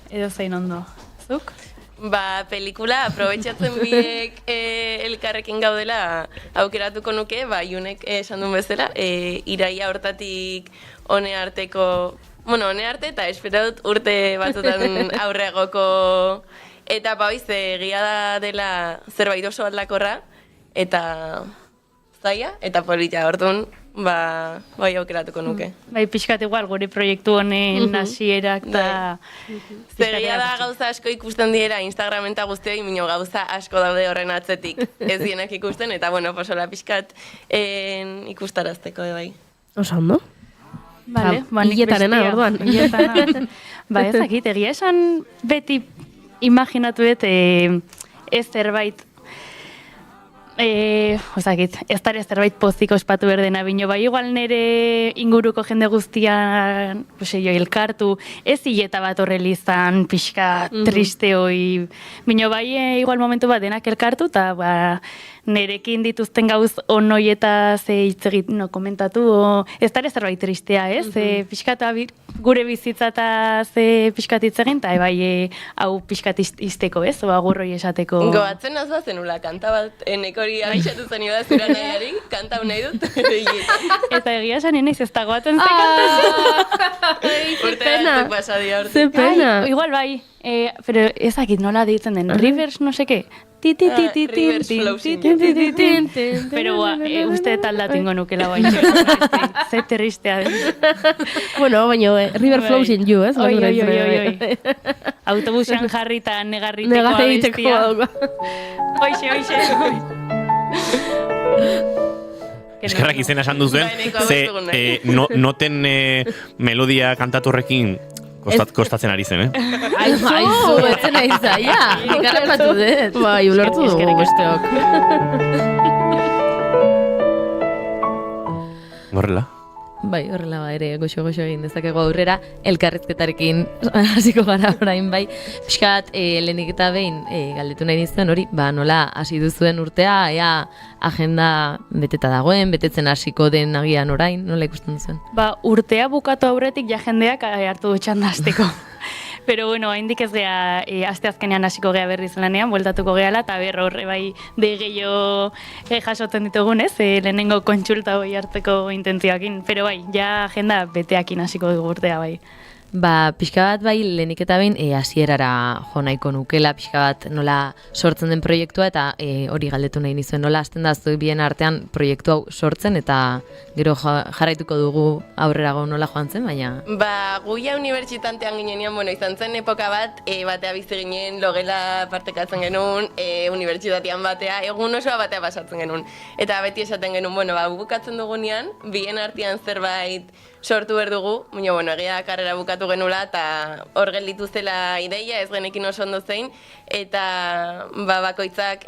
Edo zein ondo. Zuk? Pelikula aprobetxatzen biek elkarrekin gaudela aukeratuko nuke, Junek esan duen bezala, iraia hortatik hone arte eta espero dut urte batzutan aurreagoko etapa hoiz egia da dela zerbait oso aldakorra eta zaila eta polita orduan bai aukeratuko nuke. Bai, pixkat igual gure proiektu honen hasierak eta zegia da gauza asko ikusten diera Instagramen eta guztioi, minio gauza asko daude horren atzetik ez dienak ikusten eta posola pixkat ikustarazteko bai. Oso ondo? Vale, hiletarena orduan. Ez dakit, egia esan beti imaginatu dut ez zerbait ez dara zerbait poziko espatu berdena bino, bai igual nire inguruko jende guztian elkartu, ez hileta bat horrela izan pixka triste hoi, bino bai igual momentu bat denak elkartu eta nerekin dituzten gauz onoi eta ze hitz egin komentatu, ez dara zerbait tristea, ez? Pixkat gure bizitza eta ze pixkat hitz egin, eta bai hau pixkat izteko, ez? Agurroi esateko. Goatzen az bazenula, kanta bat nekori abixatu zen da zura nahiari, kanta hau nahi dut. Eta egia esan eneiz ez da goatzen ze kanta. Urte batzuk pasadia hortu. Ze pena. Igual bai, pero ezakit nola ditzen den, Rivers no seke, Rivers Flowsing. Pero uste taldatu ingo nukela bai. Ze terristea den. Bueno, baina River Flows in You, ez? Oi. Autobusean jarri eta negarriteko abestia. Hoixe. Eskerrak izena esan duzuen, ze noten melodia kantaturrekin kostatzen ari zen, Aizu, etzen ari zaila. Ikarrapatu dut. Bai, ulertu dugu besteok. Horrela? Bai, horrela ere goxo egin dezakegu aurrera, elkarrizketarekin hasiko gara orain bai. Piskat, lehenik eta behin galdetu nahi nizuen hori, nola hasi duzuen urtea, ea agenda beteta dagoen, betetzen hasiko den agian orain, nola ikusten duzuen? Urtea bukatu aurretik ja jendeak hartu du txanda hasteko. Pero bueno, haindik ez gea, aste azkenean hasiko gea berriz lanean, bueltatuko gehala, eta horre bai de gehiago jasotzen ditugun, ez? Lehenengo kontsulta hoi hartzeko intentzioakin. Pero bai, ja agenda beteakin hasiko dugu urtea bai. Pixka bat bai lehenik eta behin hasierara jo nahiko nukela, pixka bat nola sortzen den proiektua eta hori galdetu nahi nizuen, nola hasten da zu bien artean proiektu hau sortzen eta gero jarraituko dugu aurrerago nola joan zen, baina... Guia unibertsitantean ginenean, izan zen epoka bat, batea bizi ginen, logela partekatzen genuen, unibertsitatean batea, egun osoa batea pasatzen genuen. Eta beti esaten genuen, bukatzen dugunean, bien artean zerbait sortu behar dugu, egia karrera bukatu genula eta hor gelditu zela ideia, ez genekin oso ondo zein, eta bakoitzak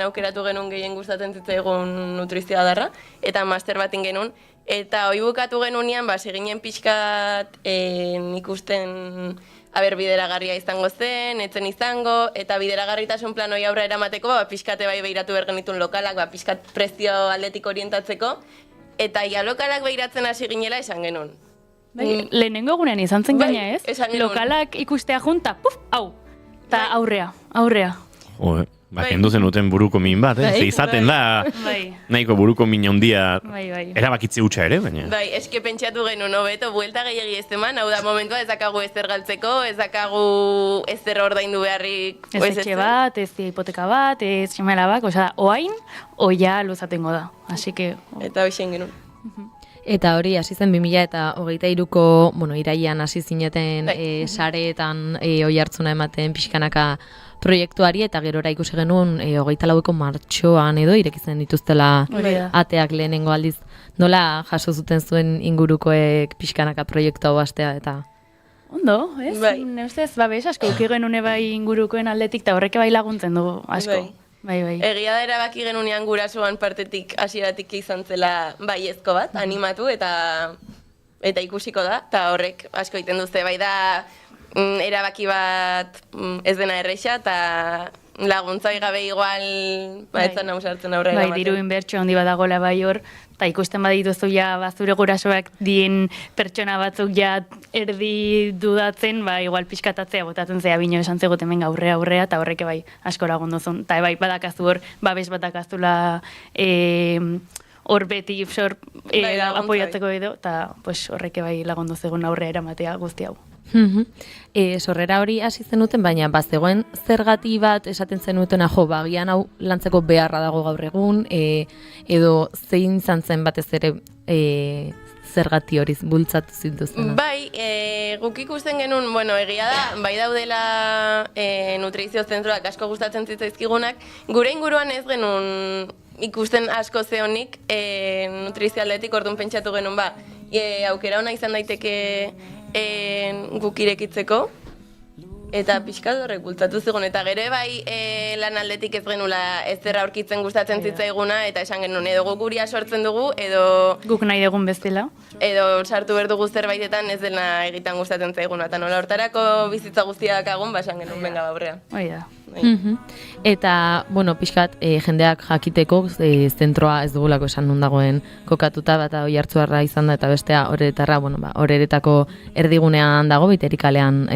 aukeratu genuen gehien gustatzen zitzaigun nutrizioa darra, eta master batin genuen, eta hoi bukatu genunean, seginen pixkat ikusten bideragarria izango zen, etzen izango, eta bideragarritasun plan hori aurra eramateko, pixkate bai behiratu behar genitun lokalak, pixkat prezio aldetik orientatzeko, eta lokalak behiratzen hasi ginela esan genuen. Lehenengo egunean izan zen gaina, ez? Lokalak ikustea junta, puf, hau, eta aurrea. Kendu zenuten buruko min bat, izaten da, nahiko buruko min handia erabakitze hutsa ere, baina... Eske pentsatu genuen, hobeto, buelta gehiagi ez eman, hau da momentua ez dakagu ezer galtzeko, ez dakagu ezer ordaindu beharrik... Ez etxe bat, ez hipoteka bat, ez xemela bak, oain, oia luzatengo da, así que... Eta hoxen genuen. Eta hori, hasi zen 2023ko, iraian hasi zineten sareetan oi hartzuna ematen pixkanaka proiektuari, eta gerora ikusi genuen 24ko martxoan edo irekitzen dituztela ateak lehenengo aldiz. Nola jaso zuten zuen ingurukoek pixkanaka proiektu hau hastea eta... Ondo, ez? Ne ustez, babes asko uki genune bai ingurukoen aldetik, eta horreke bai laguntzen du asko. Bai. Egia da erabaki genunean gurasoan partetik hasieratik izan zela baiezko bat, animatu eta ikusiko da, eta horrek asko egiten duzte, bai da erabaki bat ez dena erreixa, eta laguntzai gabe igual etzan nausartzen aurrera. Diru inbertsio handi badagola bai hor, eta ikusten badituzu zure gurasoak dien pertsona batzuk erdi dudatzen, igual pixkatatzea botatzen zea bino esan zeguten menga aurrea, eta horreke bai asko lagunduzun. Eta bai badakazu hor, babes batakazula hor beti apoiatzeko edo, eta horreke bai lagunduzegun aurrea eramatea guzti hau. Sorrera hori hasi zenuten, baina bazegoen zergati bat esaten zenuten, bagian hau lantzeko beharra dago gaur egun, edo zein izan zen batez ere zergati hori bultzatu zintuzena? Bai, guk ikusten genuen, egia da, bai daudela nutrizio zentroak asko gustatzen zitzaizkigunak, gure inguruan ez genuen ikusten asko zehonik nutrizio aldetik, orduan pentsatu genuen, aukera ona izan daiteke guk irekitzeko, eta pixkat horrek bultzatu zigun, eta gero bai lan aldetik ez genula ez zerra aurkitzen gustatzen zitzaiguna, eta esan genuen edo guk guria sortzen dugu, edo... Guk nahi dugun bezala. Edo sartu behar dugu zerbaitetan ez dena egitan gustatzen zaiguna, eta nola hortarako bizitza guztiak agun, esan genuen benga baurrea. Eta, pixkat, jendeak jakiteko, zentroa ez dugulako esan nun dagoen kokatuta, bat oi hartzuarra izan da, eta bestea horetarra, horeretako erdigunean dago, biterikalean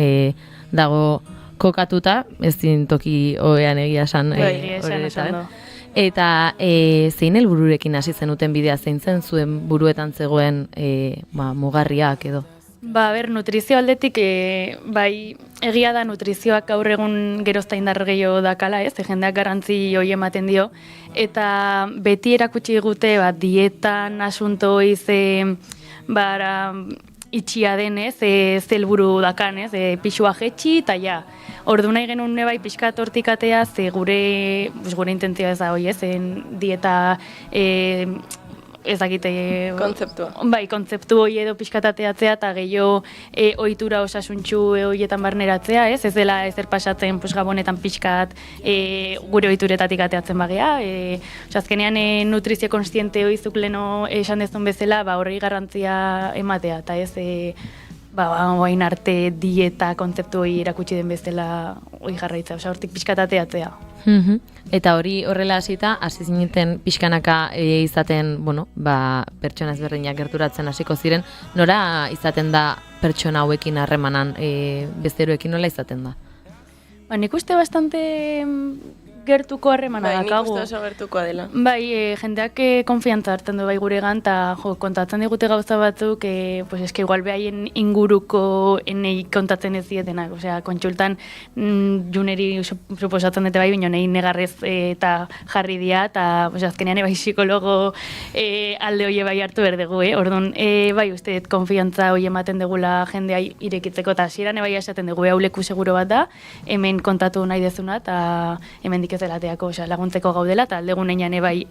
dago kokatuta, ez toki oean egia esan horeretan. Eta zein helbururekin hasi zenuten bidea, zein zen zuen buruetan zegoen mugarriak edo? Nutrizio aldetik, bai, egia da nutrizioak gaur egun gerozta indar gehiago dakala, ez? Jendeak garrantzi hori ematen dio. Eta beti erakutsi gute, dietan, asunto itxia denez, zelburu dakan, ez? Pixua jetxi, eta ja. Ordu nahi genuen bai pixka tortikatea, ze gure intentzioa ez da hori, ez? Dieta... ez dakite... Kontzeptua. Bai, kontzeptu hori edo pixkatateatzea eta gehiago ohitura osasuntxu horietan barneratzea, ez? Ez dela ezer pasatzen gabonetan pixkat gure ohituretatik ateatzen bagea. Azkenean nutrizio konstiente hoizuk leno esan dezun bezala, horri garrantzia ematea, eta ez... Oain arte dieta kontzeptu hori erakutsi den bezala hori jarraitza, hortik pixkatateatzea. Eta hori horrela hasita, hasi zineten pixkanaka izaten, pertsona ezberdinak gerturatzen hasiko ziren, nora izaten da pertsona hauekin harremanan, bezeroekin nola izaten da? Nik uste bastante gertuko harremana Bai, nik dakagu. uste oso gertukoa dela. Bai, jendeak konfiantza hartzen du bai guregan, eta kontatzen digute gauza batzuk, pues eske igual behaien inguruko enei kontatzen ez dietenak, osea, kontsultan juneri suposatzen dute bai, baina nahi negarrez eta jarri dia, eta pues, azkenean bai psikologo alde hoie bai hartu berdegu, Orduan, bai, uste konfiantza hoi ematen degula jendea irekitzeko, eta hasieran bai esaten dugu, hau leku seguro bat da, hemen kontatu nahi dezuna, eta hemen ez delateako, osea, laguntzeko gaudela, eta aldegun einan bai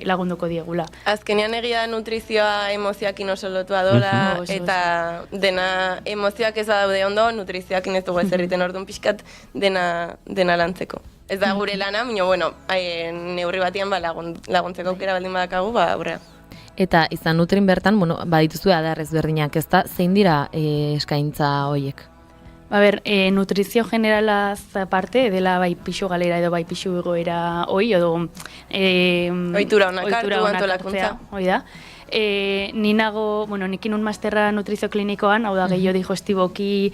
lagunduko diegula. Azkenean egia da nutrizioa emozioakin oso lotua dola, eta dena emozioak ez daude ondo, nutrizioakin ez dugu ez erriten orduan pixkat dena lantzeko. Ez da gure lana, baina, bueno, neurri batian laguntzeko aukera baldin badakagu, aurrea. Eta izan nutrin bertan, bueno, badituzue adar ezberdinak, ezta, zein dira eskaintza hoiek? Nutrizio generalaz aparte, dela bai pixu galera edo bai pixu egoera hoi, edo ohitura onak hartu antolakuntza. Hoi da. Ni nago, nik inun masterra nutrizio klinikoan, hau da gehiago digostiboki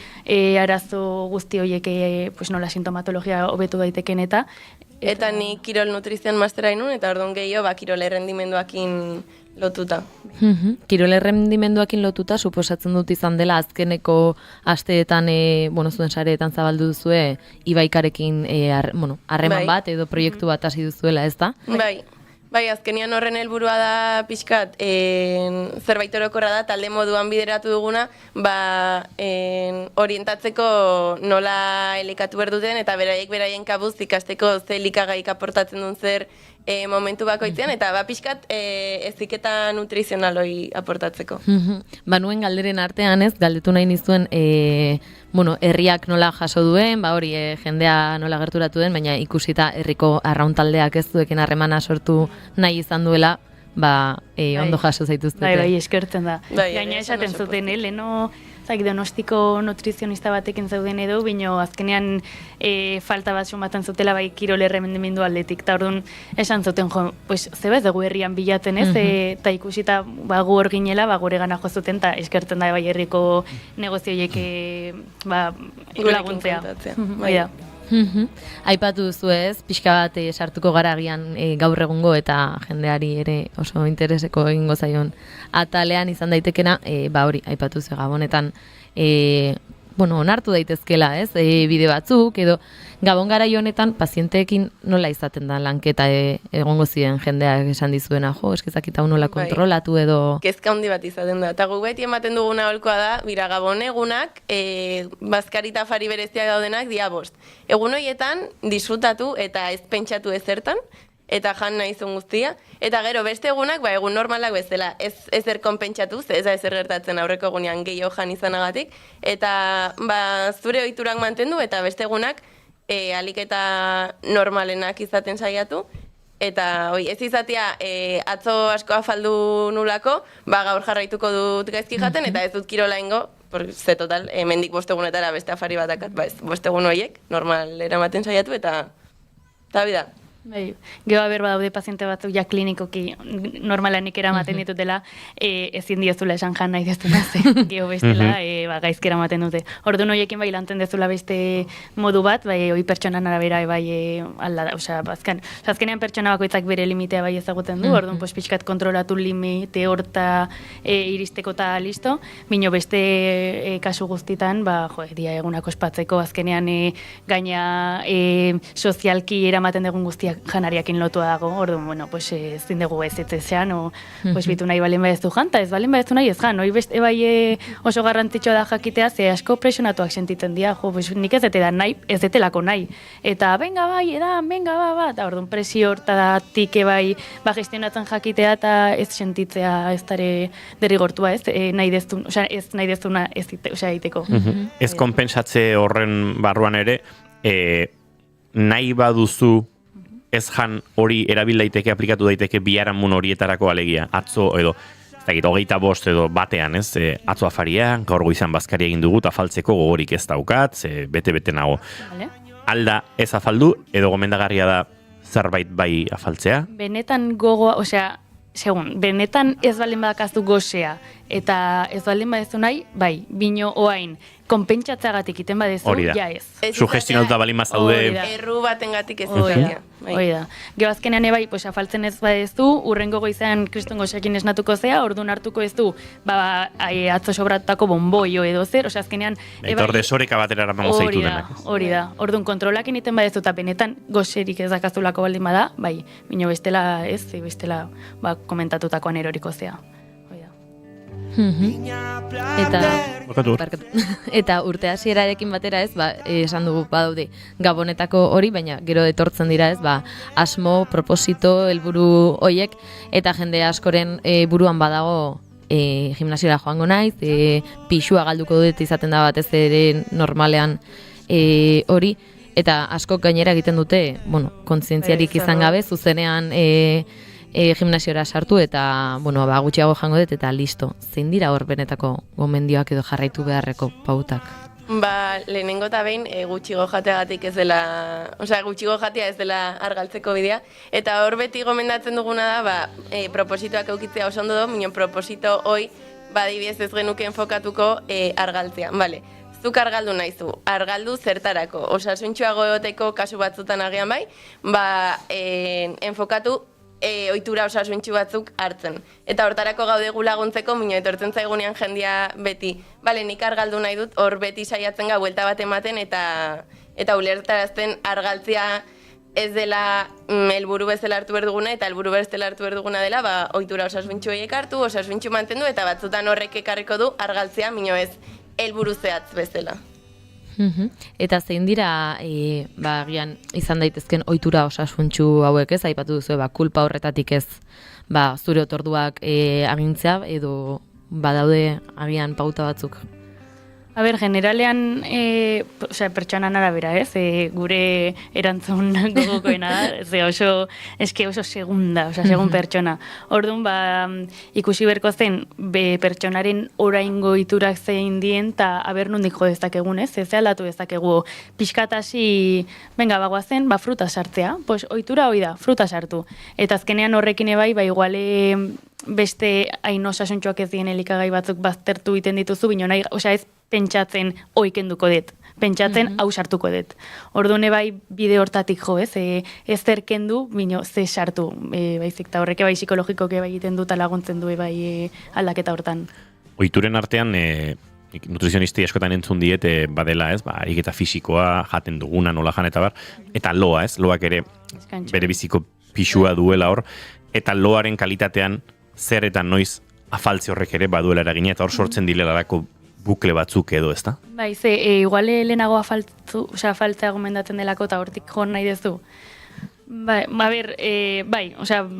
arazo guzti horiek pues nola sintomatologia hobetu daiteken Eta ni kirol nutrizion mastera inun, eta orduan gehiago kirol errendimenduakin lotuta. Kirol errendimenduakin lotuta, suposatzen dut izan dela azkeneko asteetan, zuen sareetan zabaldu duzue, Ibaikarekin harreman bat edo proiektu bat hasi duzuela, ez da? Bai, azkenian horren helburua da pixkat, zerbait orokorra da, talde moduan bideratu duguna, orientatzeko nola elikatu berduten, eta beraien kabuz ikasteko ze elikagaik aportatzen duen zer momentu bakoitzean, eta pixkat heziketa nutrizional hori aportatzeko. Nuen galderen artean ez, galdetu nahi nizuen, herriak nola jaso duen, jendea nola gerturatu den, baina ikusita herriko arrauntaldeak ez duekin harremana sortu nahi izan duela, ondo jaso zaituztete. Bai, eskertzen da. Gaina esaten zuten, leheno Donostiko nutrizionista batekin zauden edo, bino azkenean falta bat sumatzen zutela bai kirol erremendimendu aldetik, eta orduan esan zuten, zebez dugu herrian bilaten ez, eta ikusita gu hor ginela, gure gana jo zuten, eta eskertzen da bai herriko negozioiek laguntzea. Aipatu duzu ez, pixka bat sartuko gara agian gaur egungo eta jendeari ere oso intereseko egingo zaion atalean izan daitekena, aipatu zu Gabonetan, onartu daitezkela ez, bide batzuk, edo Gabon garai honetan pazienteekin nola izaten da lanketa egongo ziren jendeak esan dizuena, eskizakita nola kontrolatu edo... Kezka handi bat izaten da, eta gu beti ematen duguna holkoa da, Gabon egunak, bazkarita fari bereziak daudenak dia 5. Egun horietan disfrutatu eta ez pentsatu ezertan, eta jan nahi zuen guztia, eta gero beste egunak, egun normalak bezala, ez ezer konpentsatu, ez da ezer gertatzen aurreko egunean gehiago jan izanagatik, eta zure ohiturak mantendu, eta beste egunak alik eta normalenak izaten saiatu, eta ez izatea atzo asko afaldu nulako, gaur jarraituko dut gaizki jaten, eta ez dut kirola ingo, ze total, mendik 5 egunetara beste afari batakat, 5 egun horiek, normal eramaten saiatu, eta bida. Gero badaude paziente batzuk ja klinikoki normalanik eramaten ditutela, ezin diozula esan jan nahi dezuna, gero bestela gaizki eramaten dute. Orduan horiekin lantzen dezula beste modu bat, hoi pertsonan arabera alda da, azkenean pertsona bakoitzak bere limitea ezagutzen du, orduan pixkat kontrolatu limite horta iristeko eta listo, bino beste kasu guztitan, dia egunako espatzeko, azkenean gaina sozialki eramaten dugun guztia janariakin lotua dago, orduan, ezin dugu ez etzean, bitu nahi balen badezu jan, eta ez balen badezu nahi ez jan, hoi beste oso garrantzitsua da jakitea, ze asko presionatuak sentitzen dira, nik ez dute da nahi, ez detelako nahi, eta benga bai, eta orduan presio hortatik gestionatzen jakitea, eta ez sentitzea ez dare derrigortua ez, nahi dezuna ez egiteko. Ez konpentsatze horren barruan ere, nahi baduzu ez jan hori erabil daiteke, aplikatu daiteke biharamun horietarako alegia, atzo edo, ez dakit, 25 edo batean, ez, atzo afaria, gaur goizan bazkari egin dugu, afaltzeko gogorik ez daukat, bete-bete nago. Alda ez afaldu, edo gomendagarria da zerbait bai afaltzea? Benetan gogoa, benetan ez balen badakaztu gozea, eta ez balen badezu nahi, bino oain, konpentsatzeagatik iten badezu, Hori da. ja ez. Sugestionatuta balin bazaude. Erru batengatik ez Hori izatea. da, hori da. Gero azkenean bai, pues, afaltzen ez badezu, urrengo goizean kriston goxekin esnatuko zea, orduan hartuko ez du, atzo sobratutako bonboio edo zer, osea azkenean... Eta hor desoreka batera eramango zaitu denak. Hori da, orduan kontrolakin iten badezu eta benetan goxerik ez dakazulako baldin bada, bai, bino bestela ez, bestela komentatutakoan eroriko zea. Eta urte hasierarekin batera ez, esan dugu badaude Gabonetako hori, baina gero etortzen dira ez, asmo, proposito, helburu hoiek, eta jende askoren buruan badago gimnasiora joango naiz, pixua galduko dut izaten da batez ere normalean hori, eta askok gainera egiten dute, kontzientziarik izan gabe, zuzenean gimnasiora sartu eta, gutxiago jango dut eta listo. Zein dira hor benetako gomendioak edo jarraitu beharreko pautak? Lehenengo eta behin gutxigo jateagatik ez dela, gutxigo jatea ez dela argaltzeko bidea, eta hor beti gomendatzen duguna da, propositoak eukitzea oso ondo do, minon proposito hoi, adibidez ez genuke enfokatuko argaltzea, bale. Zuk argaldu nahizu, argaldu zertarako, osasuntxoago egoteko kasu batzutan agian bai, enfokatu ohitura osasuntxu batzuk hartzen. Eta hortarako gaude gu laguntzeko, mino etortzen zaigunean jendia beti, bale, nik argaldu nahi dut, hor beti saiatzen ga buelta bat ematen eta ulertarazten argaltzea ez dela helburu bezala hartu behar duguna, eta helburu bezala hartu behar duguna dela, ohitura osasuntxu horiek hartu, osasuntxu mantendu, eta batzutan horrek ekarriko du argaltzea, mino ez helburu zehatz bezala. Eta zein dira, agian izan daitezken ohitura osasuntxu hauek ez, aipatu duzu, kulpa horretatik ez, zure otorduak agintzea, edo badaude agian pauta batzuk? Generalean, pertsonan arabera, ez? Gure erantzun gogokoena da, oso segunda, segun pertsona. Orduan, ikusi berko zen, pertsonaren oraingo iturak zein dien, eta nondik jo dezakegun, ez? Ez aldatu dezakegu pixkatasi, bagoazen, fruta sartzea. Ohitura hoi da, fruta sartu. Eta azkenean horrekin ebai, iguale beste hain osasuntxoak ez dien elikagai batzuk baztertu iten dituzu, bino ez pentsatzen oikenduko dut, pentsatzen hau sartuko dut. Orduan bai bide hortatik jo, ez zerkendu, bino ze sartu, baizik, eta horreke bai psikologikoke bai egiten dut laguntzen du bai aldaketa hortan. Ohituren artean, nutrizionisti askotan entzun diet, badela ez, ariketa fisikoa, jaten duguna, nola jan eta bar, eta loa ez, loak ere bere biziko pixua duela hor, eta loaren kalitatean zer eta noiz afaltze horrek ere baduela eragina, eta hor sortzen dilelarako bukle batzuk edo, ezta? Bai, iguale lehenago afaltzea gomendatzen delako eta hortik joan nahi dezu. Bai,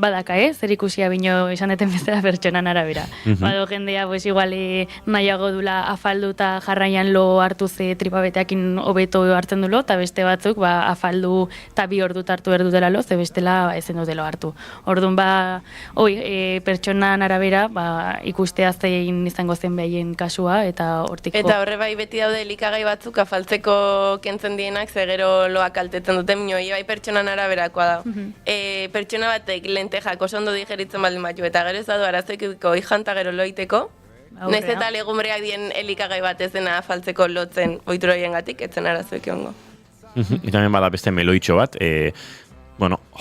badaka, zer ikusia bino esaneten bezala pertsonan arabera. Bado jendea, iguale nahiago dula afaldu eta jarraian lo hartu ze tripabeteakin hobeto hartzen dulo, eta beste batzuk afaldu eta 2 ordut hartu berdutela lo, ze bestela ezen dutelo hartu. Orduan, pertsonan arabera ikustea zein izango zen behaien kasua, eta hortiko... Eta horre bai beti daude elikagai batzuk afaltzeko kentzen dienak, ze gero loak kaltetzen dute, mino bai pertsonan araberako da. Pertsona batek lentejak oso ondo digeritzen baldin batu, eta gero ez da du arazoikiko ijanta gero loiteko, nez eta legumbreak dien elikagai bat ez dena afaltzeko lotzen ohituroien gatik, etzen arazoik ongo. Eta hemen bada beste meloitxo bat,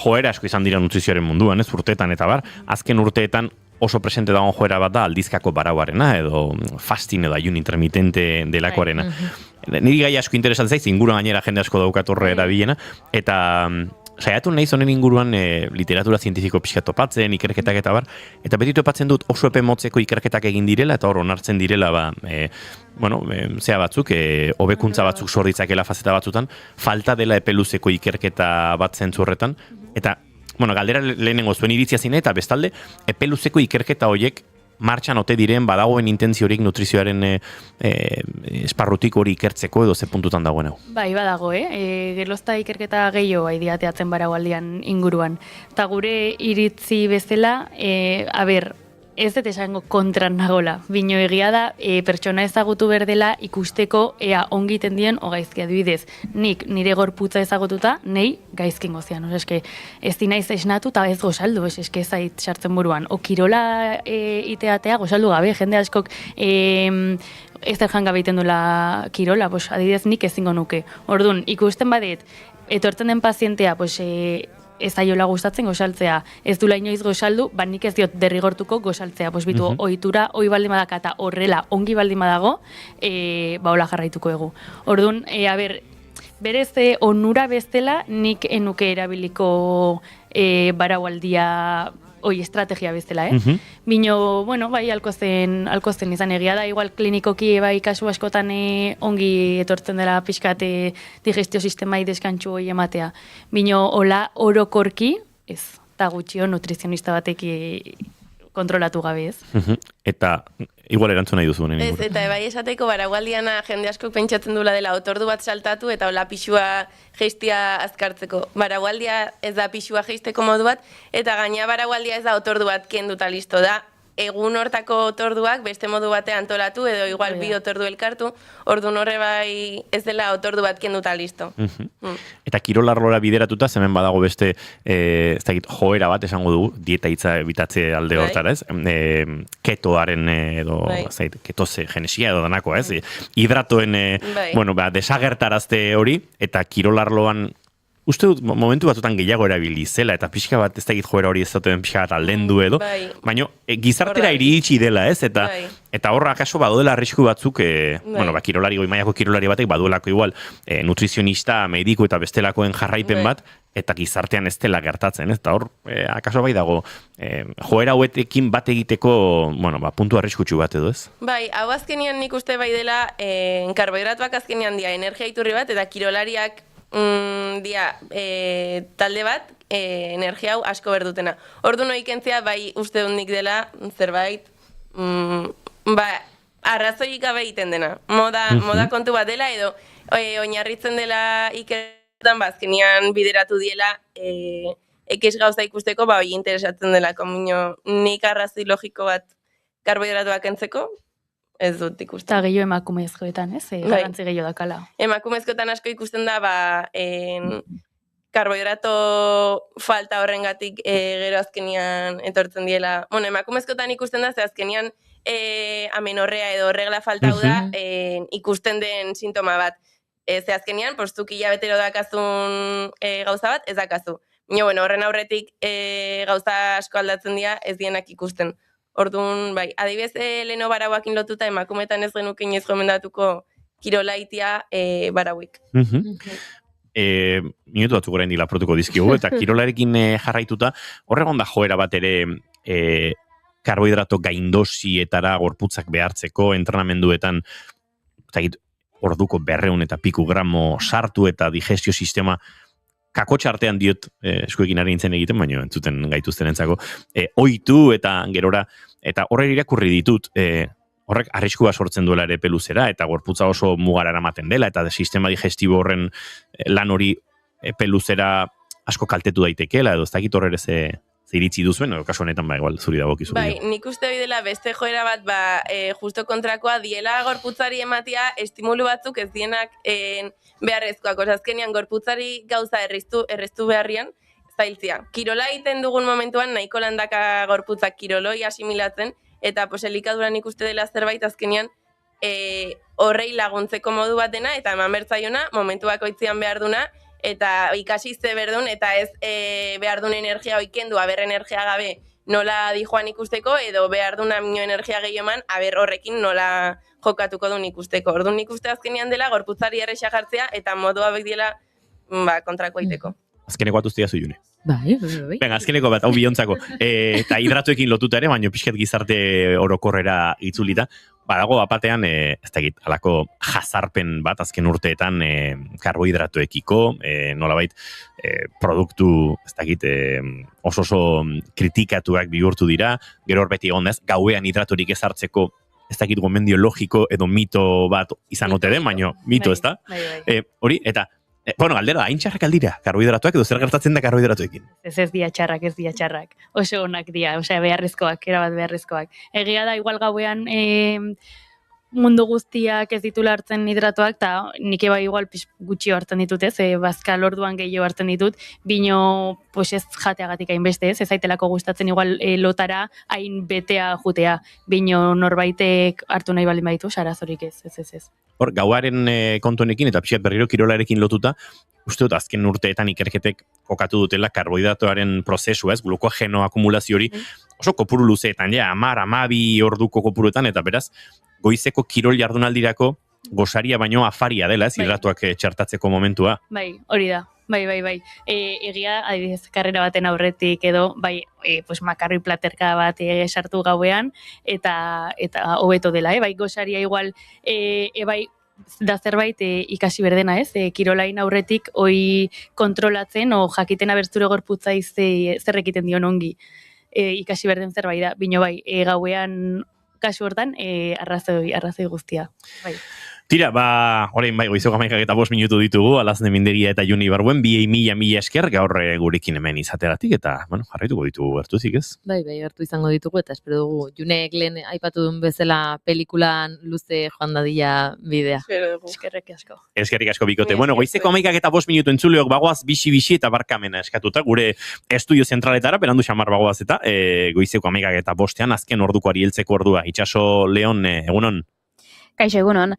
joera asko izan dira nutrizioaren munduan, ez urteetan eta bar, azken urteetan oso presente dagoen joera bat da aldizkako barauarena, edo fasting edo ayun intermitente delakoarena. Niri gai asko interesatzen zaiz, inguruan gainera jende asko daukat horre erabilena, eta saiatu nahi zonen inguruan literatura zientifiko pixka topatzen, ikerketak eta bar, eta beti topatzen dut oso epe motzeko ikerketak egin direla, eta hor onartzen direla, zea batzuk, hobekuntza batzuk sorditzakela fazeta batzutan, falta dela epe luzeko ikerketa bat zentzu horretan, eta galdera lehenengo zuen iritzia zine, eta bestalde, epe luzeko ikerketa horiek martxan ote diren badagoen intentziorik nutrizioaren esparrutik hori ikertzeko edo ze puntutan dagoen hau? Bai, badago, gerozta ikerketa gehiago diateatzen barau aldian inguruan. Eta gure iritzi bezala, ez dut esango kontran nagola. Bino egia da, pertsona ezagutu berdela ikusteko ea ongiten dien o gaizki adibidez. Nik nire gorputza ezagututa, nei gaizkin gozian. Eske, ez dinaiz esnatu eta ez gozaldu, eske ez zait sartzen buruan. O kirola iteatea gozaldu gabe, jende askok ez der jangabe iten duela kirola, adibidez nik ezingo nuke. Orduan, ikusten badet, etortzen den pazientea, ez aiola gustatzen gozaltzea, ez dula inoiz gozaldu, nik ez diot derrigortuko gozaltzea. Bitu, ohitura, ohi baldin badaka eta horrela ongi baldin badago, hola jarraituko egu. Orduan, berez onura bestela nik enuke erabiliko baraualdia estrategia bezala, Bino, bai, alko zen izan egia da, igual klinikoki bai kasu askotan ongi etortzen dela pixkate digestio sistemai deskantxu hori ematea. Bino, hola orokorki, ez, eta gutxio nutrizionista batek kontrolatu gabe, ez? Eta igual erantzun nahi duzu. Ez, eta bai esateko baragualdiana jende asko pentsatzen dula dela otordu bat saltatu eta hola pixua geistia azkartzeko. Baragualdia ez da pixua geisteko modu bat, eta gaina baragualdia ez da otordu bat kenduta listo da. Egun hortako otorduak beste modu batean antolatu edo igual bi otordu elkartu, orduan horre bai ez dela otordu bat kenduta listo. Eta kirolarlora bideratuta, hemen badago beste joera bat esango dugu, dieta hitza bitatze alde hortara, ez? Ketoaren edo ketose genesia edo danako, ez? Hidratoen desagertarazte hori, eta kirolarloan uste dut, momentu batutan gehiago erabili zela, eta pixka bat ez da joera hori ez duten pixka bat aldendu edo, baina gizartera iritsi dela, ez? Eta horra akaso baduela arrisku batzuk, kirolari, goi mailako kirolari batek baduelako igual nutrizionista, mediku eta bestelakoen jarraipen bat, eta gizartean ez dela gertatzen, ez? Eta hor, akaso bai dago, joera hauetekin bat egiteko, puntu arriskutsu bat edo, ez? Bai, hau azkenian nik uste bai dela, karbohidratuak azkenian dia energia iturri bat, eta kirolariak talde bat energia hau asko berdutena. Ordu noikentzia bai uste dut nik dela zerbait arrazoik gabe egiten dena. Moda kontu bat dela edo oinarritzen dela ikertan azkenean bideratu diela ekes gauza ikusteko hori interesatzen dela. Nik arrazoi logiko bat karbohidratuak entzeko ez dut ikusten. Eta gehiago emakumezkoetan, ez? Garrantzi gehiago dakala. Emakumezkoetan asko ikusten da, karbohidrato falta horrengatik gero azkenian etortzen diela. Emakumezkoetan ikusten da, ze azkenian amenorrea edo regla falta hau da ikusten den sintoma bat. Ze azkenian, zuk hilabetero dakazun gauza bat, ez dakazu. Horren aurretik gauza asko aldatzen dira, ez dienak ikusten. Orduan, bai, adibidez leno barauakin lotuta emakumetan ez genuke inoiz gomendatuko kirolaitia barauik. Minutu batzuk oraindik lapurtuko dizkigu, eta kirolarekin jarraituta, horregon da joera bat ere karbohidrato gaindosietara gorputzak behartzeko, entrenamenduetan, orduko 200 eta piku gramo sartu eta digestio sistema kakotxa artean diot, eskuekin ari nintzen egiten, baina entzuten gaituzten entzako, ohitu eta gerora, eta horre irakurri ditut, horrek arriskua sortzen duela ere peluzera, eta gorputza oso mugara eramaten dela, eta sistema digestibo horren lan hori peluzera asko kaltetu daitekeela, edo ez dakit horre ze iritzi duzuen, edo kasu honetan igual zuri dagokizu. Bai, nik uste hori dela beste joera bat, justo kontrakoa diela gorputzari ematia estimulu batzuk ez dienak beharrezkoak. Azkenean gorputzari gauza erreztu beharrian, zailtzia. Kirola egiten dugun momentuan nahiko landaka gorputzak kiroloi asimilatzen, eta elikaduran ikuste dela zerbait azkenean horrei laguntzeko modu bat dena, eta eman bertzaiona momentu bakoitzean behar duna, eta ikasi ze berdun, eta ez behar duen energia oikendu, energia gabe nola dijoan ikusteko, edo behar duna minio energia gehioman, horrekin nola jokatuko duen ikusteko. Orduan ikuste azkenean dela, gorputzari erresa jartzea, eta modu hauek diela kontrako aiteko. Azkeneko bat ustia zuiune. Bai. Venga, azkeneko bat, hau biontzako. Eta hidratuekin lotuta ere, baina pixket gizarte orokorrera itzulita. Badago bapatean, ez dakit, alako jazarpen bat azken urteetan karbohidratoekiko, nolabait produktu, ez dakit, oso kritikatuak bihurtu dira, gero horbeti egon dez, gauean hidratorik ezartzeko, ez dakit gomendio logiko edo mito bat izan ote den, baina mito ez da. Hori, eta Bueno, galdera, hain txarrak aldira, karbohidratuak edo zer gertatzen da karbohidratuekin? Ez dia txarrak. Oso onak dira, beharrezkoak, erabat beharrezkoak. Egia da, igual gauean mundu guztiak ez ditula hartzen hidratoak, eta nik eba igual gutxio hartzen ditut, ez? Bazkal orduan gehiago hartzen ditut, bino ez jateagatik hainbeste, ez? Ez aitelako gustatzen igual lotara hain betea jutea, bino norbaitek hartu nahi baldin baditu, sarazorik ez. Hor, gauaren kontuenekin eta pixat berriro kirolarekin lotuta, uste dut azken urteetan ikerketek kokatu dutela karbohidratoaren prozesu, ez? Glukogeno akumulazio hori oso kopuru luzeetan, 10-12 orduko kopuruetan, eta beraz, goizeko kirol jardunaldirako gosaria baino afaria dela, ez? Hidratuak txertatzeko momentua. Bai, hori da. Bai. Egia, adibidez, karrera baten aurretik edo, makarri platerka bat sartu gauean, eta hobeto dela, bai, gosaria igual, da zerbait ikasi berdena, ez? Kirolain aurretik hoi kontrolatzen, o jakiten abertzure gorputza zer ekiten dion ongi. Ikasi berden zerbait da, bino bai, gauean kasu hortan, arrazoi guztia. Bai. Tira, orain goizeko 11:05 minutu ditugu, Alazne Mindegia eta Juni Barbuen, mila esker gaur gurekin hemen izateratik, eta, jarraituko ditugu gertuzik, ez? Bai, gertu izango ditugu, eta espero dugu, Junek lehen aipatu duen bezala pelikulan luze joan dadila bidea. Eskerrik asko. Eskerrik asko bikote. Bueno, goizeko 11:05 minutu entzuleok bagoaz bixi eta barkamena eskatuta, gure estudio zentraletara, berandu xamar bagoaz eta goizeko 11:05 azken ordukoari heltzeko ordua. Itxaso Leon, egunon? Kaixo, egunon.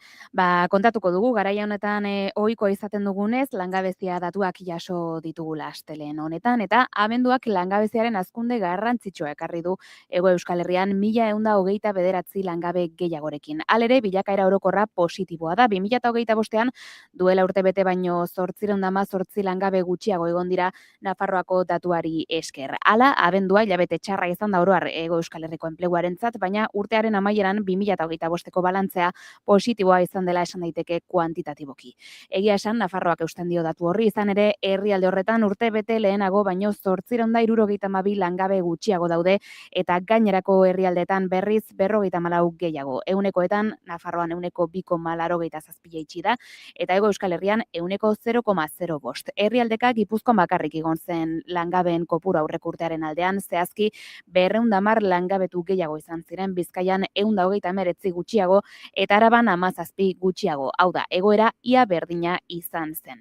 Kontatuko dugu, garaia honetan ohikoa izaten dugunez, langabezia datuak jaso ditugula astelen honetan, eta abenduak langabeziaren hazkunde garrantzitsua ekarri du Hego Euskal Herrian 1129 langabe gehiagorekin. Halere, bilakaera orokorra positiboa da. 2025ean duela urtebete baino 818 langabe gutxiago egon dira Nafarroako datuari esker. Hala, abendua hilabete txarra izan da oro har Hego Euskal Herriko enpleguarentzat, baina urtearen amaieran 2025eko balantzea positiboa izan dela esan daiteke kuantitatiboki. Egia esan, Nafarroak eusten dio datu horri, izan ere, herrialde horretan urte bete lehenago baino 872 langabe gutxiago daude, eta gainerako herrialdeetan berriz 54 gehiago. Ehunekoetan, Nafarroan 2,87 jaitsi da, eta Hego Euskal Herrian 0,05. Herrialdeka Gipuzkoan bakarrik igon zen langabeen kopuru aurreko urtearen aldean, zehazki 210 langabetu gehiago izan ziren, Bizkaian 139 gutxiago, eta Araban 17 gutxiago, hau da, egoera ia berdina izan zen.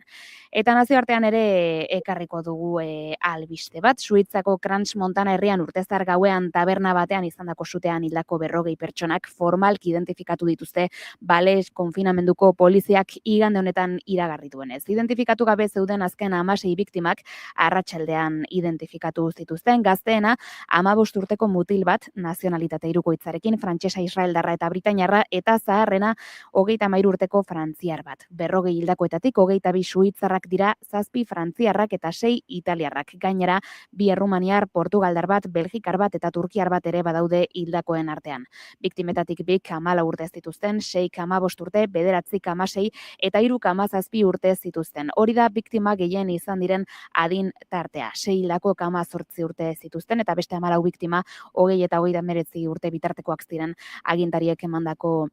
Eta nazioartean ere ekarriko dugu albiste bat, Suitzako Crans Montana herrian urtezar gauean taberna batean izandako sutean hildako 40 pertsonak formalki identifikatu dituzte bale konfinamenduko poliziak igande honetan iragarri duenez. Identifikatu gabe zeuden azken 16 biktimak arratsaldean identifikatu zituzten, gazteena 15 urteko mutil bat nazionalitate hirukoitzarekin, frantsesa, israeldarra eta britainiarra, eta zaharrena 33 urteko frantziar bat. 40 hildakoetatik 22 suitzarrak dira, 7 frantziarrak eta 6 italiarrak. Gainera, 2 errumaniar, portugaldar bat, belgikar bat eta turkiar bat ere badaude hildakoen artean. Biktimetatik 2 14 urte zituzten, 6 15 urte, 9 16 eta 3 17 urte zituzten. Hori da biktima gehien izan diren adin tartea. 6 hildako 18 urte zituzten eta beste 14 biktima 20 eta 29 urte bitartekoak ziren agintariek emandako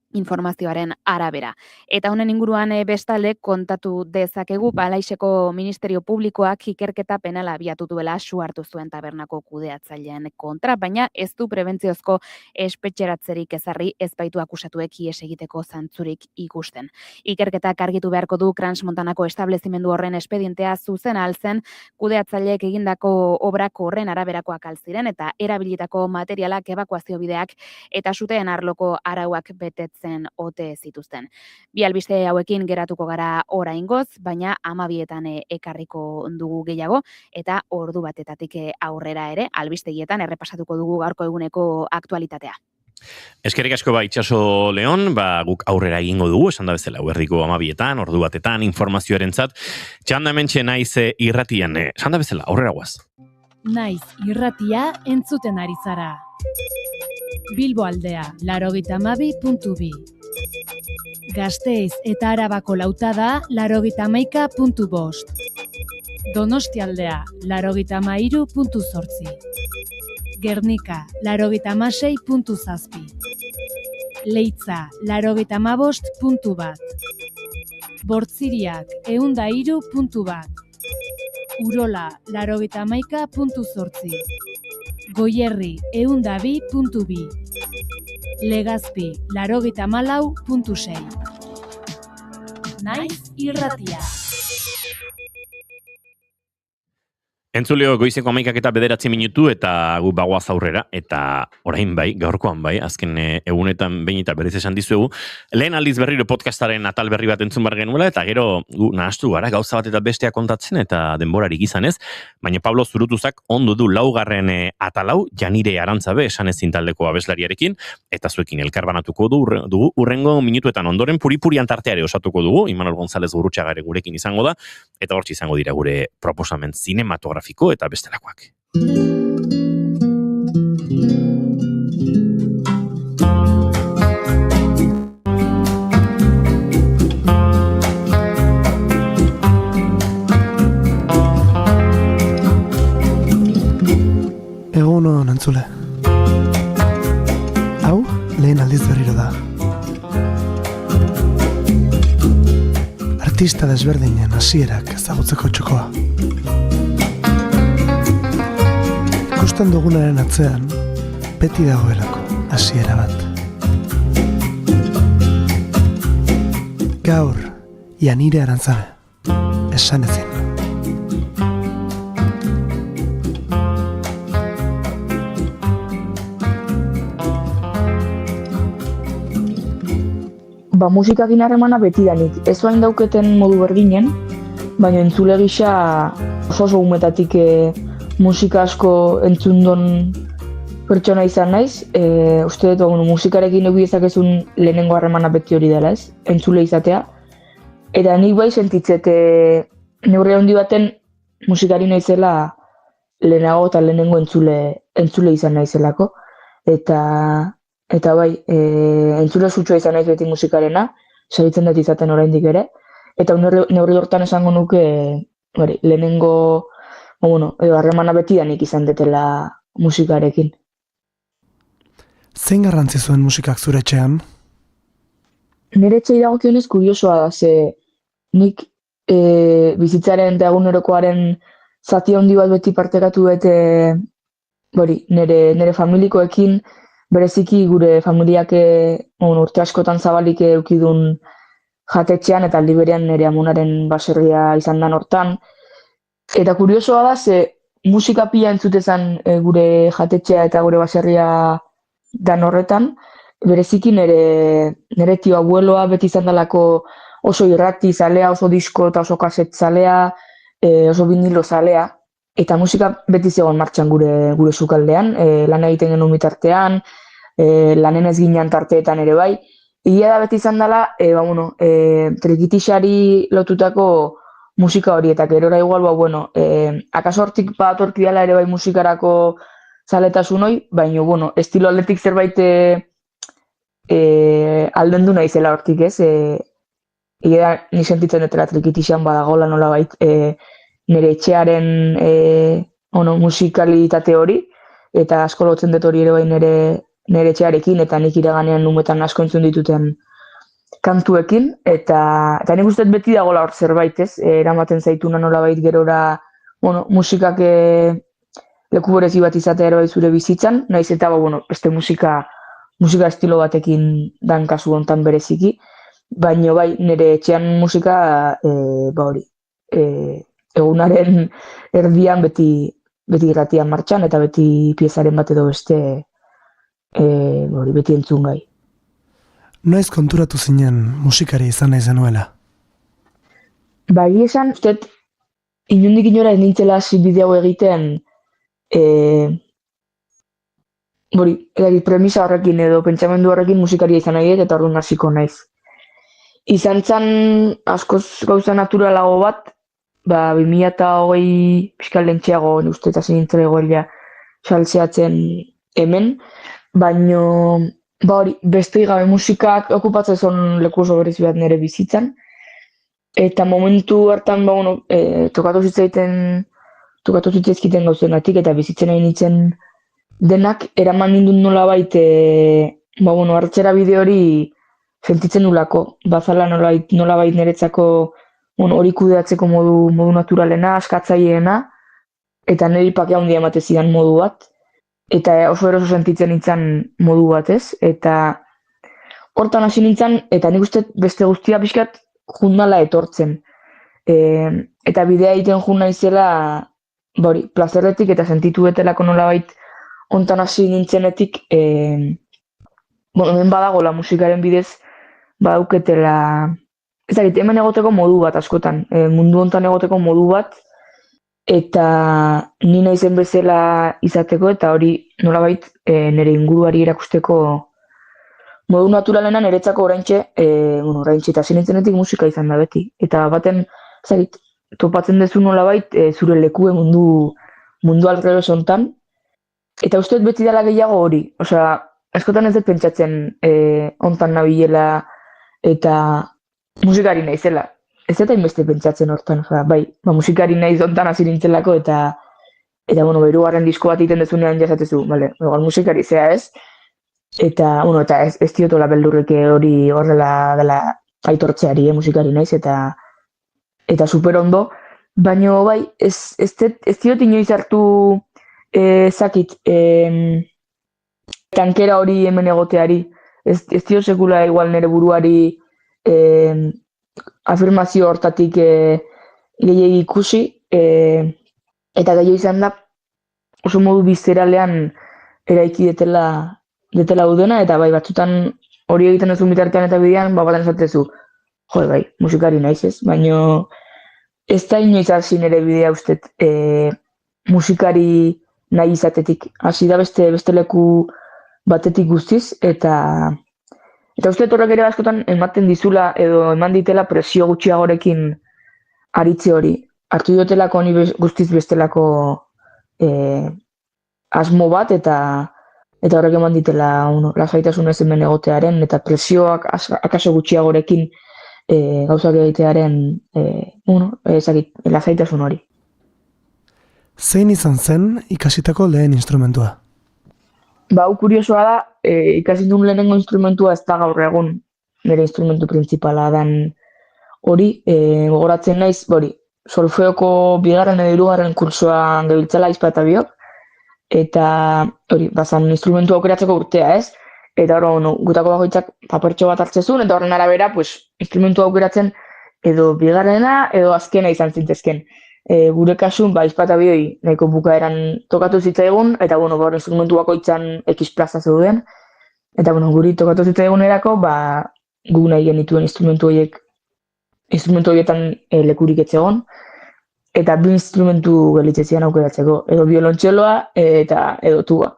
informazioaren arabera. Eta honen inguruan bestalde kontatu dezakegu Balaiseko Ministerio Publikoak ikerketa penala abiatu duela su hartu zuen tabernako kudeatzaileen kontra, baina ez du prebentziozko espetxeratzerik ezarri, ez baitu akusatuek ihes egiteko zantzurik ikusten. Ikerketak argitu beharko du Crans Montanako establezimendu horren espedientea zuzena alzen, kudeatzaileek egindako obrak horren araberakoak alziren eta erabilitako materialak, ebakuazio bideak eta suteen arloko arauak betetzen ote zituzten. Bi albiste hauekin geratuko gara oraingoz, baina 12etan ekarriko dugu gehiago, eta ordu batetatik aurrera ere, albistegietan errepasatuko dugu gaurko eguneko aktualitatea. Eskerrik asko Itxaso Leon, guk aurrera egingo dugu, esan da bezala, erdiko 12etan, ordu batetan, informazioarentzat. Txanda hementxe naiz irratian, esan da bezala, aurrera guaz. Naiz irratia entzuten ari zara. Bilbo aldea, 92.2. Gasteiz eta Arabako lautada, 91.5. Donostia aldea, 93.8. Gernika, 96.7. Leitza, 95.1. Bortziriak 103.1, Urola 91.8, Goierri 102.2, Legazpi 94.6. Naiz irratia. Entzuleo goizeko 11:09 eta gu bagoaz aurrera, eta orain bai, gaurkoan bai, azken egunetan behin eta berriz esan dizuegu, lehen aldiz berriro podcastaren atal berri bat entzun bar genuela, eta gero gu nahastu gara, gauza bat eta bestea kontatzen, eta denborarik izanez, baina Pablo Zurutuzak ondo du laugarren atalau, Janire Arantzabe esanezin taldeko abeslariarekin, eta zuekin elkarbanatuko dugu urrengo minutuetan ondoren puri-purian tarteare osatuko dugu, Imanol González Gurrutxagare gurekin izango da, eta hortzi izango dira gure proposamen zinematografiko eta bestelakoak. Egun hon entzule. Hau, lehen aldiz berriro da. Artista desberdinen hasierak ezagutzeko txokoa. Ikusten dugunaren atzean, beti dagoelako hasiera bat. Gaur, Janire Arantzabe, esanezin. Musikakin harremana betidanik, ez bain dauketen modu berdinen, baina entzule gisa oso umetatik musika asko entzundon pertsona izan naiz. Uste dut, musikarekin eduki ezakezun lehenengo harremana beti hori dela, ez? Entzule izatea. Eta nik bai sentitzet neurri handi baten musikari naizela lehenago eta lehenengo entzule izan naizelako. Eta bai, entzule zutsua izan naiz beti musikarena, segitzen dut izaten oraindik ere. Eta neurri hortan esango nuke lehenengo harremana betidanik izan detela musikarekin. Zein garrantzi zuen musikak zure etxean? Nire etxei dagokionez kuriosoa da, ze nik bizitzaren eta egunerokoaren zati handi bat beti partekatu dut nire familikoekin, bereziki gure familiak urte askotan zabalik eukidun jatetxean eta aldi berean nire amonaren baserria izan dan hortan. Eta kuriosoa da, ze musika pila entzutezan gure jatetxea eta gure baserria dan horretan, bereziki nire tio abueloa beti izan dalako oso irrati zalea, oso disko eta oso kaset zalea, oso vinilo zalea, eta musika beti zegoen martxan gure sukaldean, lan egiten genuen bitartean, lanen ez ginen tarteetan ere bai. Egia da beti izan dela, trikitixari lotutako musika hori, eta gerora igual, akaso hortik bat horki dela ere bai musikarako zaletasun hoi, baina, estilo aldetik zerbait aldendu nahi zela hortik, ez? Egia da, ni sentitzen dutela trikitixan badagola nola bait nire etxearen musikalitate hori, eta asko lotzen dut hori ere bai nire etxearekin, eta nik iraganean numetan asko entzun dituten kantuekin, eta nik uste beti dagoela hor zerbait, ez? Eramaten zaituna nola bait gerora musikak leku berezi bat izatea ere bai zure bizitzan, nahiz eta beste musika estilo batekin dan kasu hontan bereziki, baina bai nire etxean musika egunaren erdian beti irratian martxan, eta beti piezaren bat edo beste beti entzun gai. Noiz konturatu zinen musikari izan nahi zenuela? Bai esan, uste, inondik inora ez nintzela hasi bideo egiten premisa horrekin edo pentsamendu horrekin musikaria izan nahi eta orduan hasiko naiz. Izan zen askoz gauza naturalago bat, 2020 pixka lentxeago uste eta zinintzela egoela saltzeatzen hemen, baino beste gabe musikak okupatzen zon leku oso berezi bat nire bizitzan, eta momentu hartan tokatu zitzaizkiten gauzengatik eta bizitzen nahi nintzen denak eraman nindun nola bait hartzera bide hori sentitzen dulako, bazala nolabait niretzako hori kudeatzeko modu naturalena, askatzaileena, eta niri pake handia emate zidan modu bat, eta oso eroso sentitzen nintzen modu bat, ez? Eta hortan hasi nintzen, eta nik uste beste guztia pixkat jundala etortzen. Eta bidea egiten jun naizela, plazerretik eta sentitu betelako nolabait hontan hasi nintzenetik, hemen badagola musikaren bidez, badauketela, hemen egoteko modu bat askotan, mundu hontan egoteko modu bat, eta ni naizen bezala izateko, eta hori nolabait nire inguruari erakusteko modu naturalena niretzako oraintxe eta hasi nintzenetik musika izan da beti. Eta baten, topatzen dezu nolabait zure lekue mundu alrededor hontan, eta uste beti dela gehiago hori. Osea, askotan ez dut pentsatzen hontan nabilela eta musikari naizela. Ez eta inbeste pentsatzen hortan, musikari naiz hontan hasi nintzelako eta hirugarren disko bat egiten dezunean jasatezu, igual musikari zea ez, eta ez diotola beldurrek hori horrela dela aitortzeari, musikari naiz, eta super ondo, baina ez diot inoiz hartu tankera hori hemen egoteari, ez diot sekula igual nire buruari afirmazio hortatik gehiagi ikusi, eta gehiago izan da oso modu bizeralean eraiki detela udena, eta batzutan hori egiten duzu bitartean eta bidean, baten esatezu, musikari naiz ez, baina ez da inoiz hasi nire bidea ustet musikari nahi izatetik. Hasi da beste leku batetik guztiz, eta uste horrek ere askotan ematen dizula edo eman ditela presio gutxiagorekin aritze hori. Hartu diotelako honi guztiz bestelako asmo bat eta horrek eman ditela lasaitasun ez hemen egotearen eta presioak akaso gutxiagorekin gauzak egitearen lasaitasun hori. Zein izan zen ikasitako lehen instrumentua? Hau kuriosoa da, ikasi duen lehenengo instrumentua ez da gaur egun nire instrumentu printzipala dan hori, gogoratzen naiz, solfeoko bigarren edo hirugarren kursoan gebiltzala aizpa eta biok, eta hori, bazan instrumentua aukeratzeko urtea ez, eta gutako bakoitzak papertxo bat hartzezun, eta horren arabera, instrumentua aukeratzen edo bigarrena edo azkena izan zintezken. Gure kasun, aizpa eta bioi nahiko bukaeran tokatu zitzaigun, eta instrumentu bakoitzan X plaza zeuden, eta guri tokatu zitzaigun erako, gu nahi genituen instrumentu horietan lekurik etzegon, eta bi instrumentu gelitzezian aukeratzeko, edo biolontxeloa eta edo tuba.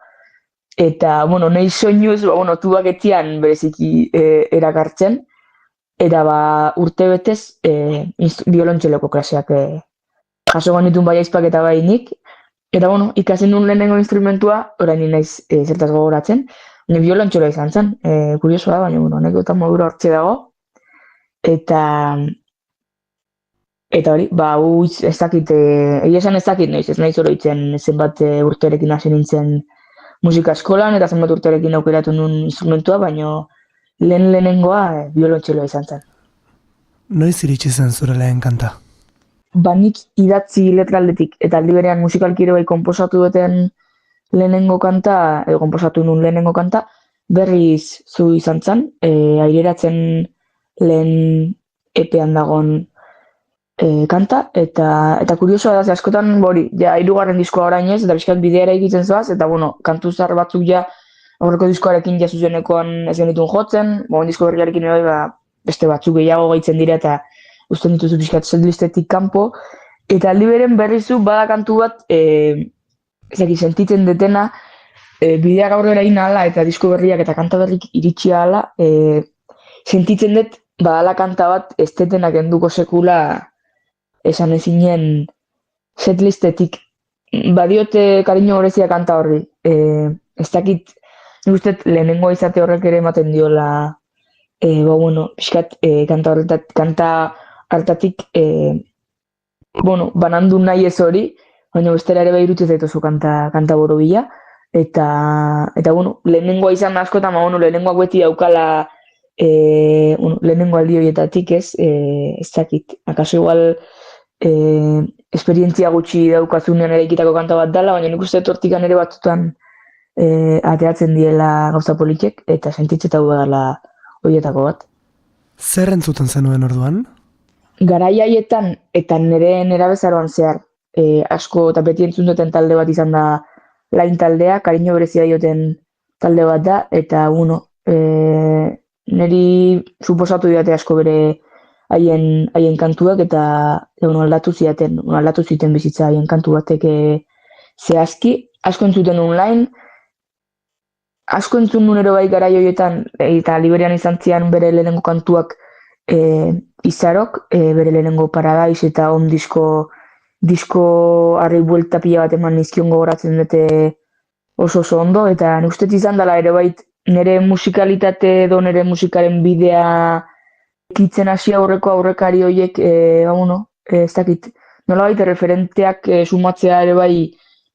Eta, nahi soinuz, tubak etian bereziki erakartzen, eta urte betez biolontxeloko klaseak jaso ganitun bai aizpak eta bai nik, eta ikasen duen lehenengo instrumentua, orain naiz zertaz gogoratzen, biolontxeloa izan zen, kuriosoa da, baina anekdota modura hortze dago, eta hori, ez dakit, egia esan ez dakit noiz, ez nahi zoroitzen zenbat urterekin hasi nintzen musika eskolan, eta zenbat urterekin aukeratu nuen instrumentua, baina lehenengoa biolontxeloa izan zen. Noiz iritsi zen zure lehen kanta? Nik idatzi letraldetik, eta aldi berean musikalkiro konposatu duten lehenengo kanta, edo konposatu nuen lehenengo kanta, berriz zu izan zen, aireratzen lehen epean dagon kanta, eta kuriosoa da, askotan, hirugarren diskoa orain ez, eta bizkat bideara egiten zoaz, eta kantu zahar batzuk aurreko diskoarekin zuzenekoan ez genituen jotzen, disko berriarekin beste batzuk gehiago gehitzen dira, eta usten dituzu bizkat setlistetik kanpo, eta aldi beren berrizu bada kantu bat, sentitzen detena, bideak aurrera egin ahala, eta disko berriak eta kanta berrik iritsi ahala, sentitzen dut, badala kanta bat, ez detenak enduko sekula, esan ezinen setlistetik. Badiote kariño horrezia kanta horri. Ez dakit, nik uste lehenengo izate horrek ere ematen diola, pixkat kanta hartatik, banandu nahi ez hori, baina bestera ere behirutze zaituzu kanta borobila, eta lehenengoa izan askotan, lehenengoak beti daukala lehenengo aldi horietatik ez dakit, akaso igual esperientzia gutxi daukazunean eraikitako kanta bat dela, baina nik uste hortikan ere batzutan ateatzen diela gauza politek, eta sentitzeta dela horietako bat. Zer entzuten zenuen orduan? Garai haietan eta nire nerabezaroan zehar asko eta beti entzun duten talde bat izan da Lain taldea, kariño berezia dioten talde bat da, eta niri suposatu didate asko bere haien kantuak, eta aldatu ziten bizitza haien kantu batek zehazki. Asko entzuten online, asko entzun nun ere bai garai horietan, eta Liberian izan zian bere lehenengo kantuak izarok, bere lehenengo Paradise eta on disko harri buelta pila bat eman nizkion gogoratzen dute oso ondo, eta nik uste izan dela ere bait nire musikalitate edo nire musikaren bidea kitzen hasi aurrekari horiek, ez dakit, nolabait referenteak sumatzea ere bai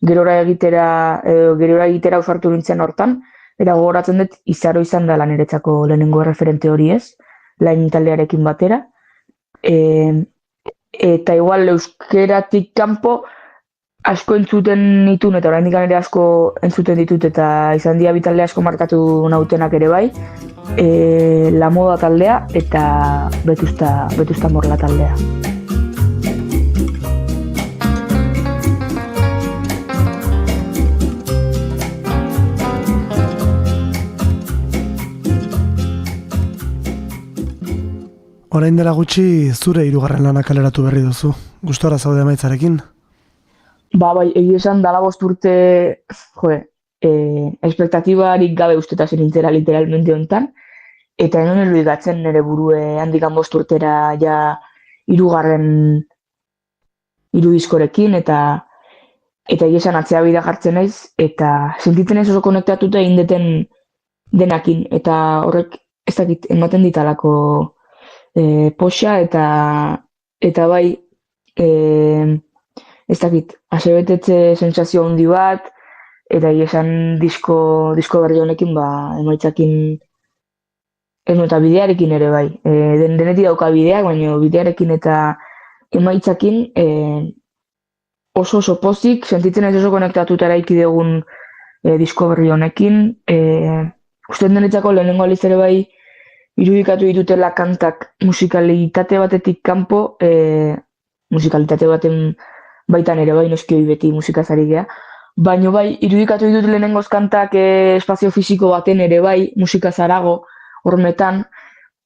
gerora egitera ausartu nintzen hortan, eta gogoratzen dut izaro izan dela niretzako lehenengo referente hori ez, Lain taldearekin batera. Eta igual euskeratik kanpo asko entzuten nituen, eta oraindik ere asko entzuten ditut, eta izan dira bitalde asko markatu nautenak ere bai, La Moda taldea eta Vetusta Morla taldea. Orain dela gutxi zure 3. lana kaleratu berri duzu. Gustora zaude emaitzarekin? Bai, egia esan dala 5 urte, espektatibarik gabe usteta zen nintzera literalmente hontan, eta enoen eluigatzen nire burue handikan 5 urtera ja 3. diskorekin, eta egia esan atzea bida jartzen naiz, eta sentitzen ez oso konektatuta egin deten denakin, eta horrek ez dakit ematen ditalako poxa eta bai ez dakit, asebetetze sentsazio handi bat, eta esan disko berri honekin emaitzakin eta bidearekin ere bai. Denetik dauka bideak, baina bidearekin eta emaitzakin oso pozik, sentitzen ez oso konektatuta eraiki dugun disko berri honekin. Uste denetzako lehenengo aliz ere bai irudikatu ditutela kantak musikalitate batetik kanpo, musikalitate baten baitan ere bai noski beti musikazari gea, baina bai irudikatu ditut lehenengoz kantak espazio fisiko baten ere bai musikazarago hormetan,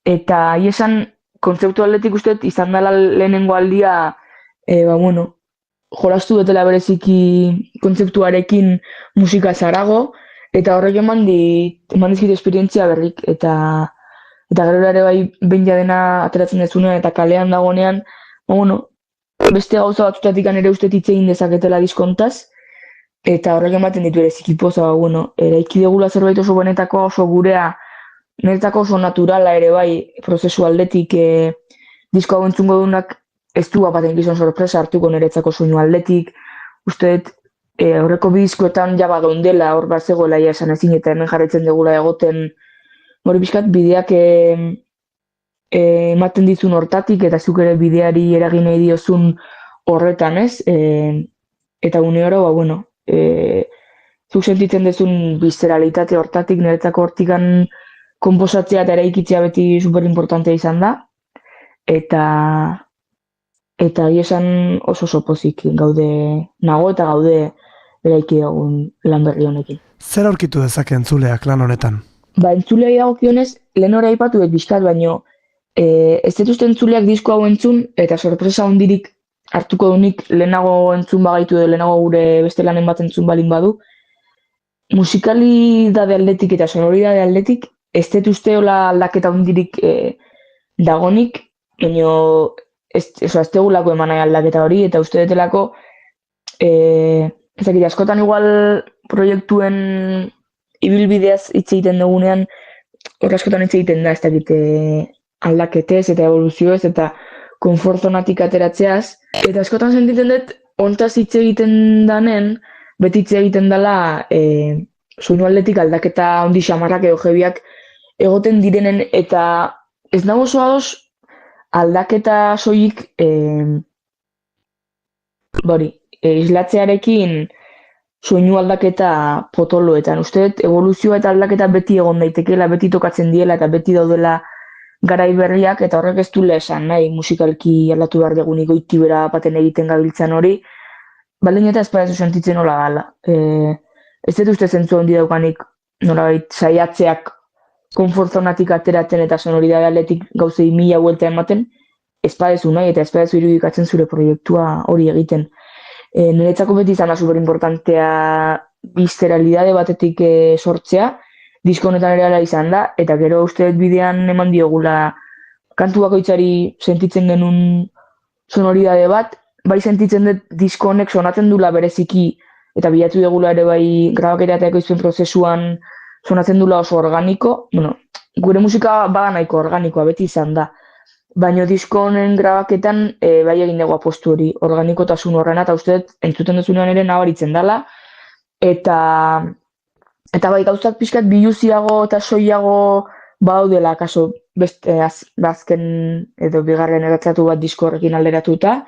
eta esan kontzeptu aldetik uste izan dela lehenengo aldia jolastu dutela bereziki kontzeptuarekin musikazarago, eta horrek eman dizkit esperientzia berrik, eta gero ere bai behin jadena ateratzen dezunean eta kalean dagonean, beste gauza batzutatik ere uste hitz egin dezaketela diskontaz, eta horrek ematen ditu ere zikipoza, eraiki degula zerbait oso benetako, oso gurea, niretzako oso naturala ere bai prozesu aldetik disko hau entzungo dunak ez du baten gizon sorpresa hartuko niretzako soinu aldetik, uste horreko bi diskoetan jaba geundela, hor bat zegoela esan ezin eta hemen jarraitzen degula egoten hori pixkat bideak ematen dizun hortatik, eta zuk ere bideari eragin nahi diozun horretan ez, eta une oro, zuk sentitzen dezun bizeralitate hortatik, niretzako hortikan konposatzea eta eraikitzea beti superimportantea izan da, eta esan oso pozik nago eta gaude eraiki dugun lan berri honekin. Zer aurkitu dezake entzuleak lan honetan? Entzuleai dagokionez, lehen hori aipatu dut bizkat, baino ez dituzte entzuleak disko hau entzun, eta sorpresa hondirik hartuko dunik lehenago entzun bagaitu edo lehenago gure beste lanen bat entzun balin badu. Musikalidade aldetik eta sonoridade aldetik, ez dituzte hola aldaketa hondirik dagonik, baino ez tegulako eman nahi aldaketa hori, eta uste detelako ezakit, askotan igual proiektuen ibilbideaz hitz egiten dugunean, hor askotan hitz egiten da, ez dakit aldaketez eta evoluzioez eta konfortzonatik ateratzeaz. Eta askotan sentitzen dut, hontaz hitz egiten danen, beti hitz egiten dela soinu aldetik aldaketa handi xamarrak edo jebiak egoten direnen, eta ez nago oso ados aldaketa soilik islatzearekin soinu aldaketa potoloetan. Uste dut evoluzioa eta aldaketa beti egon daitekeela, beti tokatzen diela eta beti daudela garai berriak, eta horrek ez duela esan nahi musikalki aldatu behar dugunik goitibera baten egiten gabiltzan hori, baldin eta ez parezu sentitzen nola gala. Ez dut uste zentzu handi daukanik nolabait saiatzeak konfortzonatik ateratzen eta sonoridade aldetik gauzei 1000 buelta ematen, ez parezu nahi eta ez parezu irudikatzen zure proiektua hori egiten. Niretzako beti izan da superimportantea visceralidade batetik sortzea, disko honetan ere ala izan da, eta gero uste bidean eman diogula kantu bakoitzari sentitzen genuen sonoridade bat, bai sentitzen dut disko honek sonatzen dula bereziki, eta bilatu dugula ere bai grabaketa eta ekoizpen prozesuan sonatzen dula oso organiko, gure musika bada nahiko organikoa, beti izan da. Baina disko honen grabaketan bai egin dugu apostu hori, organikotasun horrena, eta uste entzuten duzunean ere nabaritzen dela, eta bai gauzak pixkat biluziago eta soilago badaudela, kaso beste azken edo bigarren eratzatu bat disko horrekin alderatuta,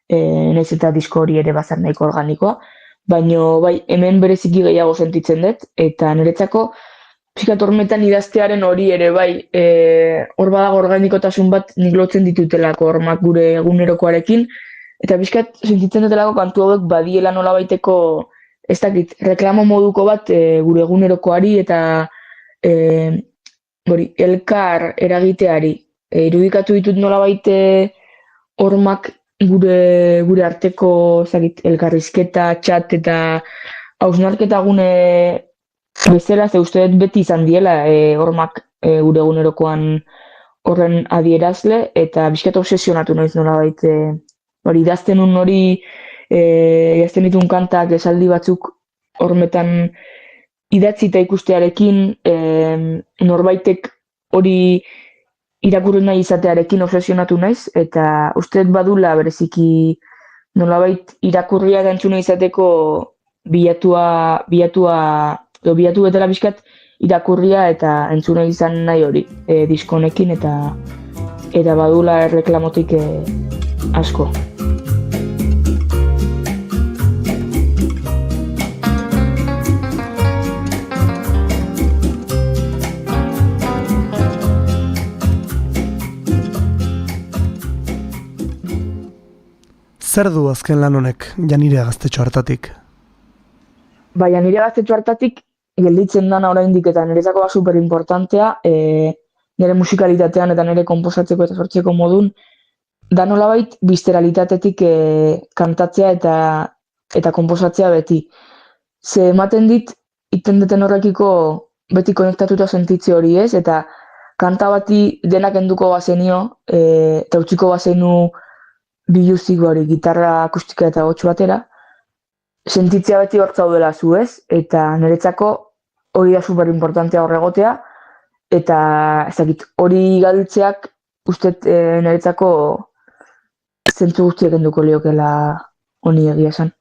nahiz eta disko hori ere bazar nahiko organikoa, baina bai hemen bereziki gehiago sentitzen dut, eta niretzako pixkat hormetan idaztearen hori ere bai, hor badago organikotasun bat nik lotzen ditutelako hormak gure egunerokoarekin, eta pixkat sentitzen dutelako kantu hauek badiela nola baiteko, ez dakit, reklamo moduko bat gure egunerokoari eta elkar eragiteari. Irudikatu ditut nola baite hormak gure arteko elkarrizketa, txat eta hausnarketa gune bezala, ze uste dut beti izan diela hormak gure egunerokoan horren adierazle, eta bizkat obsesionatu noiz nola baite idazten un hori, idazten ditun kantak esaldi batzuk hormetan idatzi eta ikustearekin, norbaitek hori irakurri nahi izatearekin obsesionatu naiz, eta uste dut badula bereziki nolabait irakurria gantzuna izateko bilatu betela bizkat irakurria eta entzuna izan nahi hori diskonekin, eta badula erreklamotik asko. Zer du azken lan honek, Janire Gaztetxo hartatik? Ba, Janire Gaztetxo hartatik gelditzen dana oraindik eta niretzako da superimportantea, nire musikalitatean eta nire konposatzeko eta sortzeko modun, da nolabait visceralitatetik kantatzea eta konposatzea beti. Ze ematen dit, iten deten horrekiko beti konektatuta sentitze hori ez, eta kanta bati denak enduko bazenio, eta utziko bazenu biluzik hori, gitarra akustika eta gotxu batera, sentitzea beti hor zaudela zu ez, eta niretzako hori da superimportantea horregotea, eta ezakit, hori galtzeak ustet niretzako zentzu guztiak enduko liokela honi egia esan.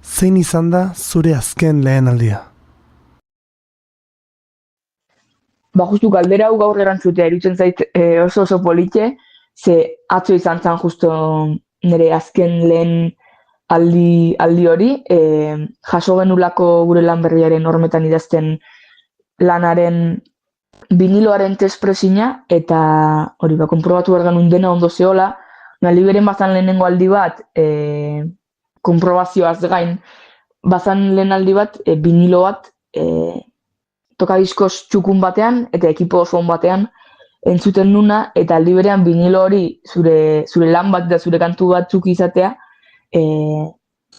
Zein izan da zure azken lehen aldia? Ba, justu galdera hau gaur erantzutea irutzen zait oso politxe, ze atzo izan zen justo nire azken lehen aldi hori, jaso genulako gure lan berriaren hormetan idazten lanaren viniloaren testpresina, eta hori konprobatu behar genuen dena ondo zehola, nali beren bazan lehenengo aldi bat, konprobazioaz gain, bazan lehen aldi bat, vinilo bat, tokadiskoz txukun batean, eta ekipo oso on batean, entzuten nuna, eta aldi berean vinilo hori zure lan bat eta zure kantu batzuk izatea,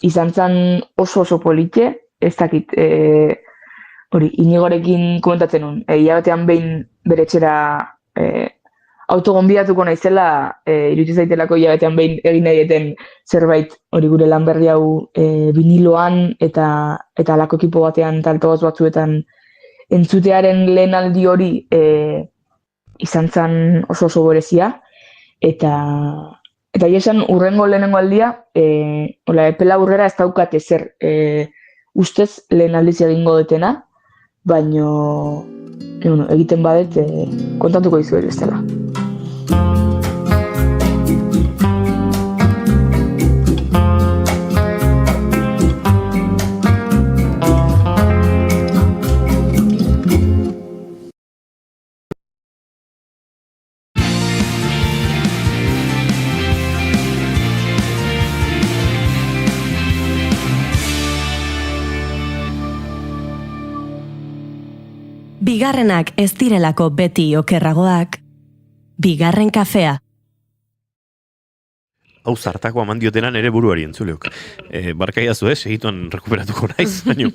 izan zen oso politxe, ez dakit, hori, Inigorekin komentatzen nun, hilabetean behin bere etxera autogonbidatuko naizela, iruditzen zaitelako hilabetean behin egin nahi eten zerbait hori gure lan berri hau viniloan eta alako ekipo batean eta altavoz batzuetan entzutearen lehen aldi hori izan zen oso berezia, eta esan urrengo lehenengo aldia, epela aurrera ez daukat ezer ustez lehen aldiz egingo detena, baino egiten badet kontatuko dizuet bestela. Bigarrenak ez direlako beti okerragoak, bigarren kafea. Hau zartako aman diotenan ere buruari entzuleok. Barkaiazu segituan rekuperatuko naiz, baina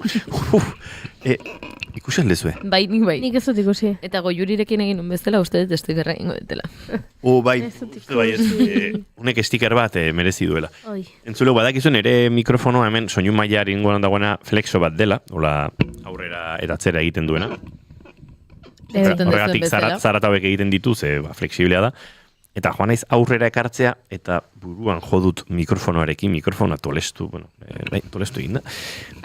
ikusen lezue. Bai, nik bai. Nik ez dut ikusi. Eta goiurirekin egin bezala, uste dut estikerra egingo detela. Bai, unek stiker bat merezi duela. Oi. Entzuleu, badakizuen ere mikrofonoa hemen soinu maila ingoan dagoena flexo bat dela, hola aurrera eratzera egiten duena. Horregatik zaratauek egiten ditu, ze flexiblea da. Eta joan naiz aurrera ekartzea, eta buruan jodut mikrofonoa tolestu, tolestu egin da.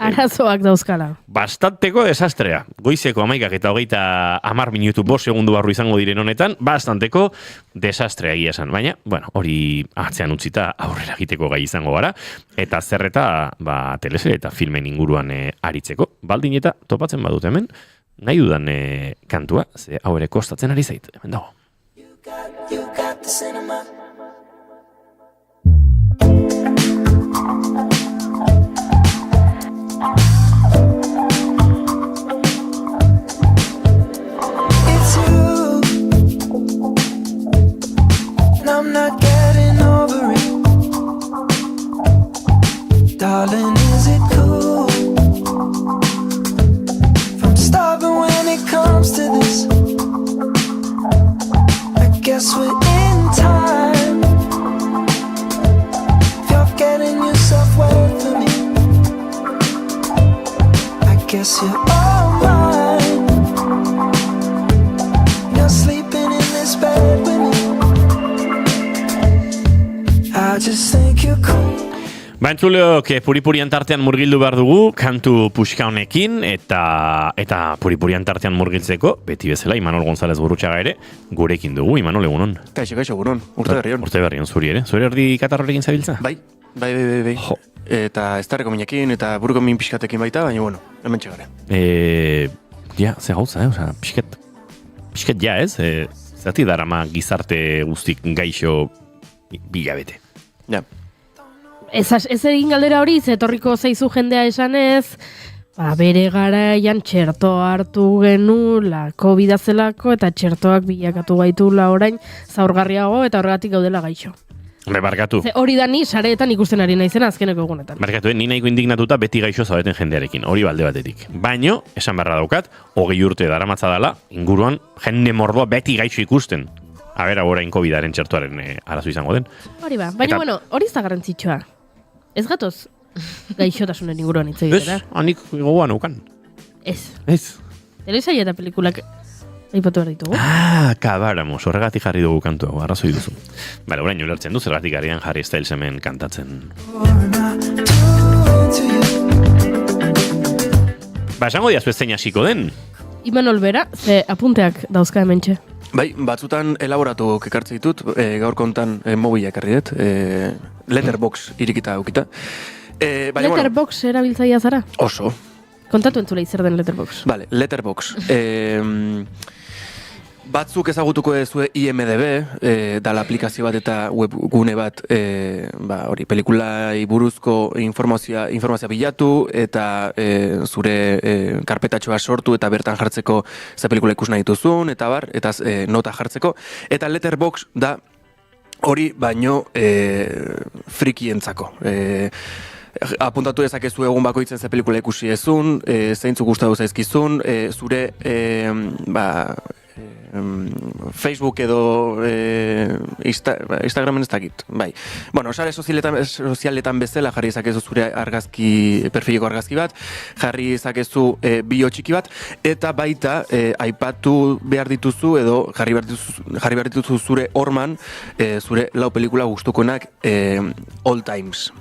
Arazoak dauzkala. Bastanteko desastrea. Goizeko 11 eta 30 minutu 5 segundu barru izango diren honetan, bastanteko desastrea egia esan. Baina, hori atzean utzita aurrera egiteko gai izango gara, eta zerreta telesere eta filmen inguruan aritzeko. Baldin eta topatzen badut hemen, nahi dudan kantua, ze hau ere kostatzen ari zait, hemen dago. You got the cinema. It's you, and I'm not getting over it. Darling, is it cool? If I'm stubborn when it comes to this, guess we're in time. If you're getting yourself wet for me, I guess you're all mine. You're sleeping in this bed with me. I just think you're cool. Entzuleok, puripurian tartean murgildu behar dugu, kantu puxka honekin, eta puripurian tartean murgiltzeko, beti bezala, Imanol González Gurrutxaga ere, gurekin dugu, Imanol, egunon. Kaixo, egunon, urte berrion. Urte berrion, zuri ere. Zuri erdi katarrorekin zabiltza? Bai. Eta estarreko minekin, eta buruko min pixkatekin baita, baina, hemen txegare. Ze gauza, pixket ja, ez? Zati darama gizarte guztik gaixo bilabete. Ja. Ez egin galdera hori, zetorriko zaizu jendea esanez, bere garaian txerto hartu genula COVID zelako, eta txertoak bilakatu gaitula orain zaurgarriago eta horregatik gaudela gaixo. Barkatu. Hori da ni sareetan ikusten ari naizena azkeneko egunetan. Barkatu, ni nahiko indignatuta beti gaixo zaudeten jendearekin, hori balde batetik. Baino, esan beharra daukat, 20 urte daramatza dela, inguruan jende mordoa beti gaixo ikusten. Orain COVID-aren txertoaren arazo izango den. Hori ba, baina hori ez da garrantzitsua. Ez gatoz gaixotasunen inguruan hitz egitera. Ez, hanik gogoan aukan. Ez. Telesaia eta pelikulak aipatu behar ditugu. Kabaramos, horregatik jarri dugu kantu hau, arrazoi duzu. Bale, orain ulertzen du, zergatik arian Harry Styles hemen kantatzen. Esango diazu ez zein hasiko den? Imanol bera, ze apunteak dauzka hementxe. Bai, batzutan elaboratu ekartze ditut, gaur kontan mobila ekarri dut, Letterbox irikita aukita. Letterbox erabiltzaia zara? Oso. Kontatu entzulei zer den Letterbox. Vale, Letterbox. Batzuk ezagutuko dezue IMDB, dala aplikazio bat eta webgune bat, hori, pelikulai buruzko informazioa bilatu, eta zure karpetatxoa sortu eta bertan jartzeko ze pelikula ikus nahi dituzun, eta nota jartzeko. Eta Letterbox da hori baino frikientzako. Apuntatu dezakezu egun bakoitzen ze pelikula ikusi ezun, zeintzuk gustatu zaizkizun, zure Facebook edo Instagramen ez dakit, bai. Bueno, sare sozialetan bezala jarri ezakezu zure perfileko argazki bat, jarri ezakezu bio txiki bat, eta baita aipatu behar dituzu edo jarri behar dituzu zure horman, zure lau pelikula gustukoenak all times.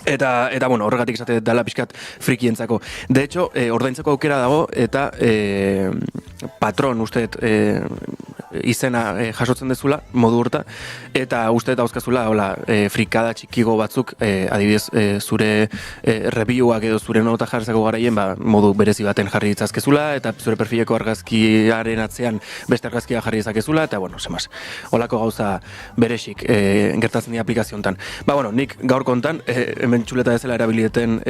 Eta bueno, horregatik esate dela pixkat frikientzako. De hecho, ordaintzeko aukera dago eta patron usteet izena jasotzen dezula, modu horta, eta usteet dauzkazula frikada txikigo batzuk, adibidez, zure reviewak edo zure nota jarrizako garaien, modu berezi baten jarri ditzazkezula, eta zure perfileko argazkiaren atzean beste argazkia jarri ditzakezula, eta bueno, semaz, holako gauza berexik gertatzen dira aplikazio hontan. Nik gaur kontan, hemen txuleta ezela erabilieten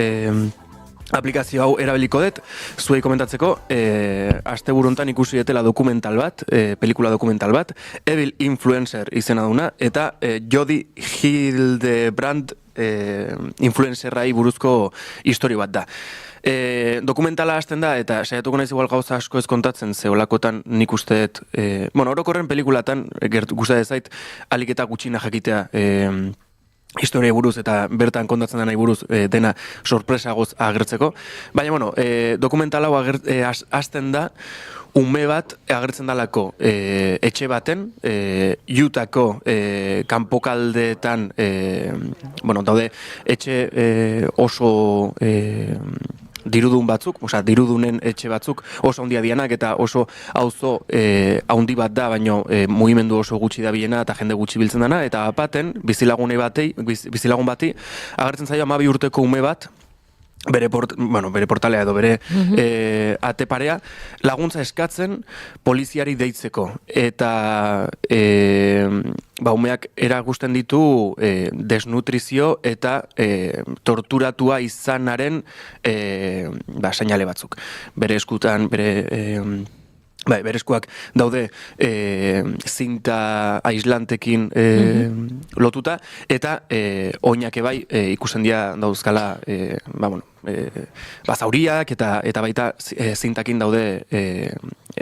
aplikazio hau erabiliko dut, zuei komentatzeko, asteburu hontan ikusi detela dokumental bat, pelikula dokumental bat, Evil Influencer izena duna, eta Jodi Hildebrandt influencerrai buruzko historio bat da. Dokumentala hasten da, eta saiatuko naiz igual gauza asko ez kontatzen, ze holakotan nik usteet, orokorren pelikulatan, gustatzen zait, alik eta gutxina jakitea, historia buruz eta bertan kontatzen denai buruz dena sorpresagoz agertzeko. Baina, dokumental hau hasten da, ume bat agertzen dalako etxe baten, Utahko kanpokaldeetan, daude etxe oso dirudun batzuk, dirudunen etxe batzuk oso handia dianak eta oso auzo handi bat da, baino mugimendu oso gutxi da biena eta jende gutxi biltzen dana, eta apaten bizilagun bati agertzen zaio 12 urteko ume bat, bere portalea edo bere ateparea laguntza eskatzen poliziari deitzeko, eta umeak erakusten ditu desnutrizio eta torturatua izanaren seinale batzuk. Bere eskutan, bere eskuak daude zinta aislantekin lotuta, eta oinak ebai ikusten dira dauzkala zauriak eta baita zintakin daude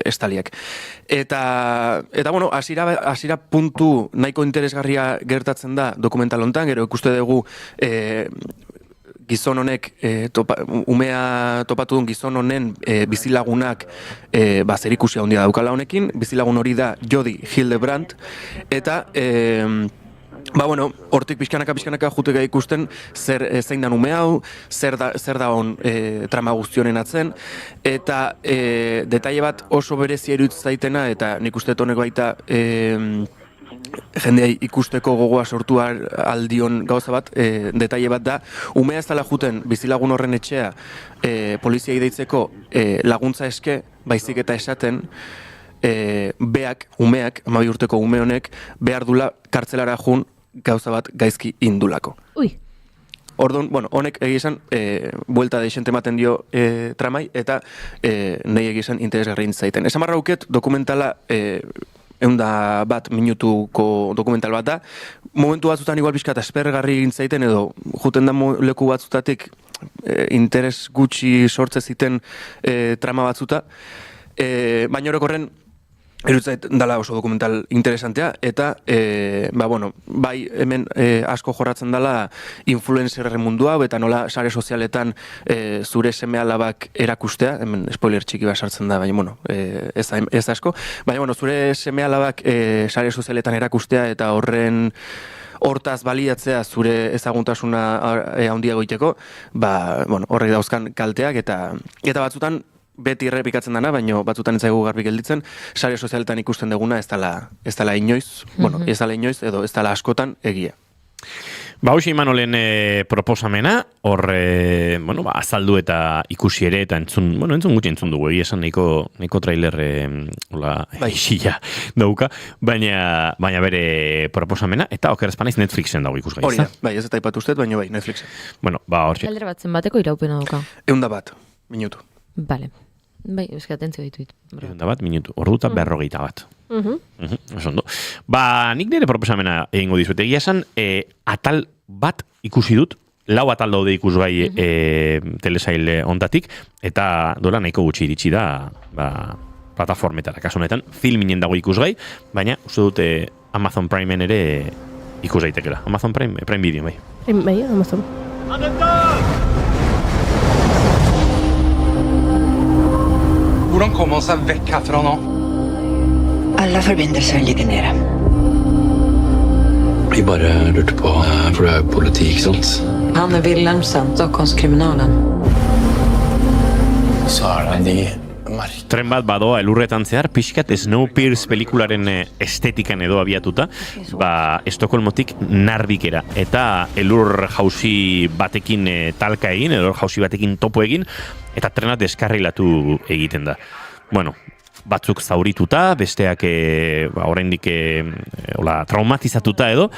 estaliak. Eta hasiera puntu nahiko interesgarria gertatzen da dokumental hontan, gero ikuste dugu gizon honek, umea topatu duen gizon honen bizilagunak zerikusia handia daukala honekin, bizilagun hori da Jodi Hildebrandt, eta hortik pixkanaka jutega ikusten zein dan ume hau, zer da hon trama guztionen atzen, eta detaile bat oso berezia iruditzen zaitena, eta nik uste honek baita jendea ikusteko gogoa sortu aldion gauza bat, detaile bat da, umea ez dela juten bizilagun horren etxea poliziai deitzeko laguntza eske, baizik eta esaten, umeak, 12 urteko ume honek, behar dula kartzelara jun gauza bat gaizki indulako. Orduan, honek egizan, buelta deixente ematen dio tramai, eta nahi egizan interesgarri intzaiten. Esan marra uket, dokumentala 101 minutuko dokumental bat da. Momentu batzutan igual pixka eta espergarri gintzaiten edo juten da leku batzutatik interes gutxi sortze ziten trama batzuta. Baina orokorren erutzait dala oso dokumental interesantea, eta bai hemen asko jorratzen dala influencerren mundua, eta nola sare sozialetan zure seme-alabak erakustea, hemen spoiler txiki bat sartzen da, baina ez asko, baina zure seme-alabak sare sozialetan erakustea eta hortaz baliatzea zure ezaguntasuna handiago iteko, horrek dauzkan kalteak, eta batzutan beti errepikatzen dana, baina batzutan ez zaigu garbi gelditzen, sare sozialetan ikusten duguna ez dela inoiz, edo ez dela askotan egia. Hoxe Imanolen proposamena, hor azaldu eta ikusi ere, eta entzun gutxi entzun dugu, esan nahiko trailer isila dauka, baina bere proposamena, eta oker espanaiz Netflixen dago ikusgai. Hori da, ez eta ipatu ustez, baina Netflixen. Horxe. Galdera batzen bateko iraupena dauka. 101 minutu. Bale. Atentzio ditut. 101 minutu, orduta 41. Osondo. Nik nire proposamena egingo dizuet. Egia esan, atal bat ikusi dut, 4 atal daude ikusgai telesail ontatik, eta dola nahiko gutxi iritsi da plataformetara. Kasu honetan, filminen dago ikusgai, baina uste dute Amazon Primeen ere ikus daitekela. Amazon Prime Video, bai. Bai, Amazon. Hvordan kommer man seg vekk herfra nå? Alla forbindelser ligger nede. Vi bare lurte på, for du er jo politi, ikke sant? Han är Wilhelmsen, Stockholmskriminalen. Sara, tren bat badoa elurretan zehar, pixkat Snowpiercer pelikularen estetikan edo abiatuta, Estokolmotik Narvikera, eta elur jauzi batekin talka egin, elur jauzi batekin topo egin, eta trena deskarrilatu egiten da. Bueno, batzuk zaurituta, besteak oraindik traumatizatuta edo,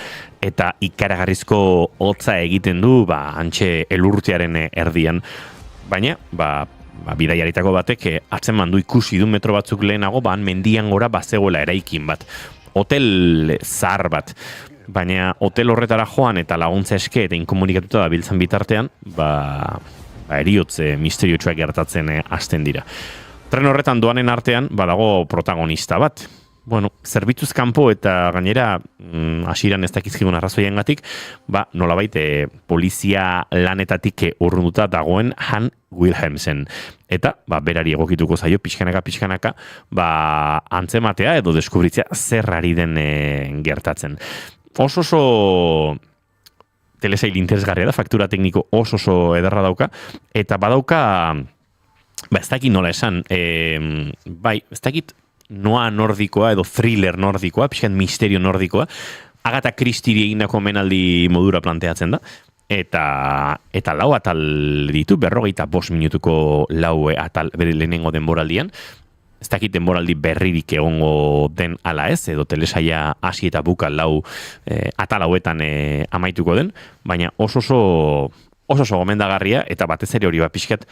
eta ikaragarrizko hotza egiten du, hantxe elurtearen erdian. Baina, bidaiaritako batek atzeman du ikusi du metro batzuk lehenago, han mendian gora bazegoela eraikin bat. Hotel zahar bat. Baina hotel horretara joan eta laguntza eske eta inkomunikatuta da biltzen bitartean, eriotze misteriotsuak gertatzen hasten dira. Tren horretan doanen artean, badago protagonista bat. Bueno, zerbitzuz kanpo eta gainera hasieran ez dakizkigun arrazoiengatik, nolabait polizia lanetatik urrunduta dagoen Han Wilhelmsen. Eta, berari egokituko zaio pixkanaka, antzematea edo deskubritzea zer ari den gertatzen. Oso telesail interesgarria da, faktura tekniko oso ederra dauka, eta badauka, ez dakit nola esan, ez dakit noa nordikoa edo thriller nordikoa, pixkan misterio nordikoa, Agatha Christie egindako menaldi modura planteatzen da, eta lau atal ditu, 45 minutuko lau atal bere lehenengo denboraldian, ez dakit denboraldi berririk egongo den ala ez, edo telesaia hasi eta buka lau atal hauetan amaituko den, baina oso gomendagarria, eta batez ere hori pixkat,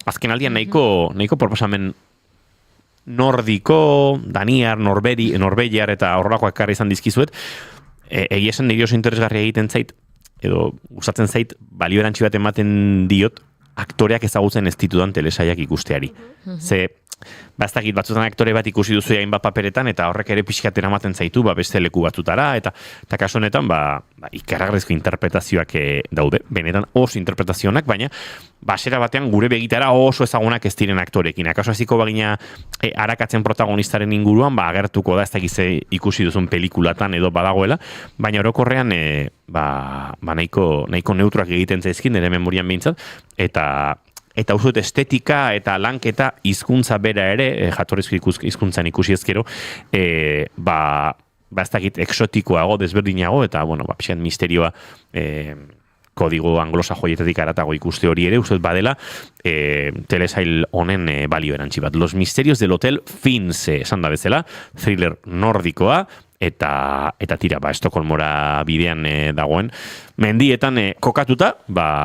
azken aldian nahiko proposamen nordiko, daniar, norbegiar eta horrelakoak ekarri izan dizkizuet, egia esan nire oso interesgarria egiten zait, edo gustatzen zait, balio erantzi bat ematen diot, aktoreak ezagutzen ez ditudan telesaiak ikusteari. Ze, ez dakit batzutan aktore bat ikusi duzu hainbat paperetan, eta horrek ere pixkat eramaten zaitu, beste leku batzutara, eta kasu honetan, ikaragarrizko interpretazioak daude, benetan oso interpretazioak, baina basera batean gure begitara oso ezagunak ez diren aktorekin. Akaso hasiko bagina arakatzen protagonistaren inguruan, agertuko da ez dakize ikusi duzun pelikulatan edo badagoela, baina orokorrean nahiko neutrak egiten zaizkin, nire memorian behintzat, eta uste estetika eta lanketa hizkuntza bera ere, jatorrizko hizkuntzan ikusi ezkero, ez dakit exotikoago, desberdinago, eta, pixan misterioa kodigo anglosa joietatik aratago ikuste hori ere, uste badela, telesail honen balio erantzi bat. Los misterios del hotel Finse, esan da bezala, thriller nordikoa, eta tira, Estokolmora bidean dagoen. Mendietan kokatuta,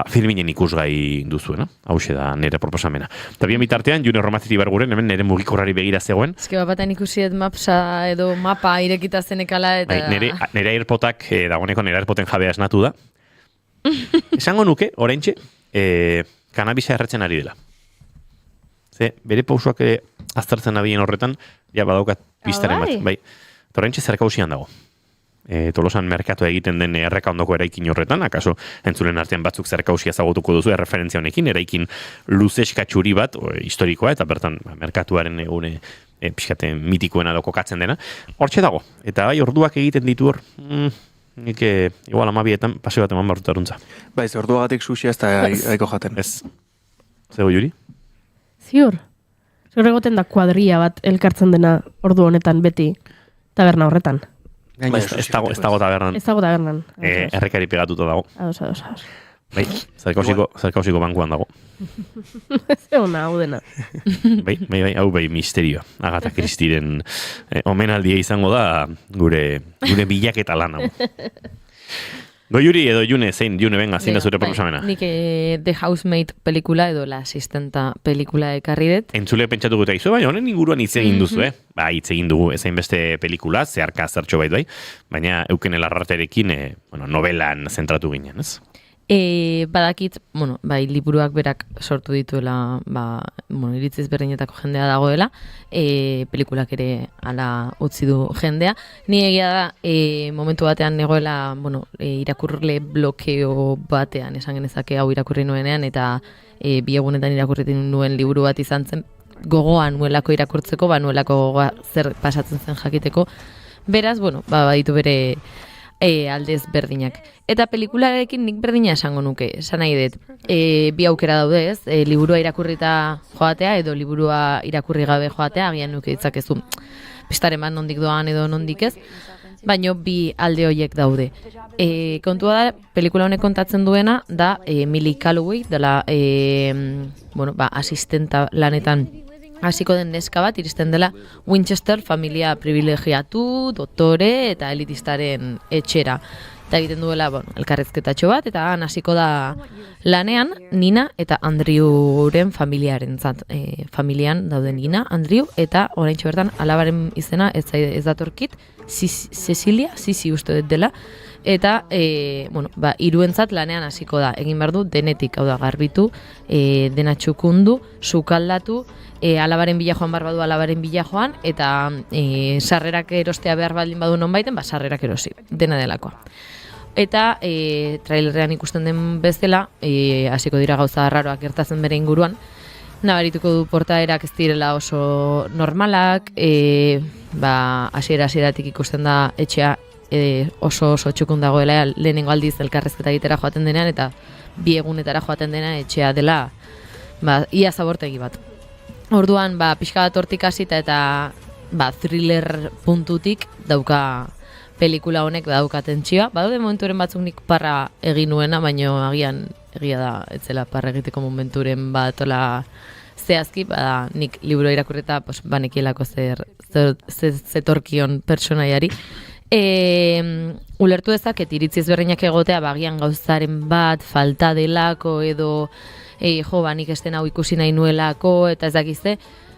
filminen ikusgai duzuena. Hauxe da nire proposamena. Eta bien bitartean, Junior Romaziti barguren, hemen nire mugikorrari begira zegoen. Eske batean ikusiet mapsa edo mapa irekita zenekala, eta... Nire airpotak, dagoeneko nire airpoten jabea esnatu da. Esango nuke, oraintxe, kanabisa erretzen ari dela. Ze, bere pausoak aztertzen abien horretan, badaukat pistaren bat. Bai. Torrentxe zerkausian dago. Tolosan merkatua egiten den erreka ondoko eraikin horretan, akaso entzulen artean batzuk zerkausia zagotuko duzu erreferentzia honekin, eraikin luzeska txuri bat, historikoa, eta bertan merkatuaren egune pixkate mitikoena edo kokatzen dena. Hortxe dago. Eta orduak egiten ditu hor, nik igual amabietan paseo bat eman barrutaruntza. Baiz, orduagatik sushi ez da aiko jaten. Ez. Zego, Juri? Ziur. Ziur egoten da kuadria bat elkartzen dena ordu honetan beti. Taberna horretan. Ez dago tabernan. Ez dago tabernan. Errekari pegatuta dago. Ados. Bai, zerkausiko bankuan dago. Ez egon hau dena. Bai, hau misterioa. Agatha Christieren omenaldia izango da gure bilaketa lan hau. Juri edo June, zein venga, zein da zure proposamena. Nik The Housemaid pelikula edo La Asistenta pelikula ekarri dut. Entzule pentsatu gute izu, baina honen inguruan hitz egin duzu, hitz egin dugu ezain beste pelikula, zeharka zertxo bai, baina euken elarraterekin novelan zentratu ginen, ez? Badakit, liburuak berak sortu dituela, iritziz berdinetako jendea dagoela, pelikulak ere ala utzi du jendea. Ni egia da, momentu batean negoela, irakurle blokeo batean, esan genezake hau irakurri nuenean, eta bi egunetan irakurretin nuen liburu bat izan zen, gogoan nuelako irakurtzeko, nuelako zer pasatzen zen jakiteko. Beraz, baditu bere aldez berdinak. Eta pelikularekin nik berdina esango nuke, esan nahi dut. Bi aukera daude ez, liburua irakurrita joatea edo liburua irakurri gabe joatea, agian nuke ditzakezu pistaren bat nondik doan edo nondik ez, baino bi alde horiek daude. Kontua da, pelikula honek kontatzen duena, da Millie Calloway, dela asistenta lanetan hasiko den neska bat, iristen dela Winchester familia privilegiatu, doktore eta elitistaren etxera. Eta egiten duela, elkarrezketatxo bat, eta han hasiko da lanean Nina eta Andrewren familiarentzat. Familian daude Nina, Andrew, eta oraintxe bertan alabaren izena ez datorkit, Cecilia, Sisi uste dut dela, eta hiruentzat lanean hasiko da. Egin behar du denetik, hau da, garbitu, dena txukundu, sukaldatu, alabaren bila joan behar badu alabaren bila joan, eta sarrerak erostea behar baldin badu nonbaiten, sarrerak erosi, dena delakoa. Eta trailerrean ikusten den bezala, hasiko dira gauza arraroak gertatzen bere inguruan, nabarituko du portaerak ez direla oso normalak, hasieratik ikusten da etxea oso txukun dagoela, lehenengo aldiz elkarrezketa egitera joaten denean, eta bi egunetara joaten dena etxea dela ia zabortegi bat. Orduan, pixka bat hortik hasita eta thriller puntutik dauka pelikula honek dauka tentsioa. Badaude momenturen batzuk nik parra egin nuena, baino agian egia da, etzela parra egiteko momenturen bat ola zehazki, nik liburu irakurreta banekielako zetorkion personaiari. Ulertu dezaket iritzi ezberdinak egotea, bagian gauzaren bat falta delako edo nik esten hau ikusi nahi nuelako, eta ez dakizte,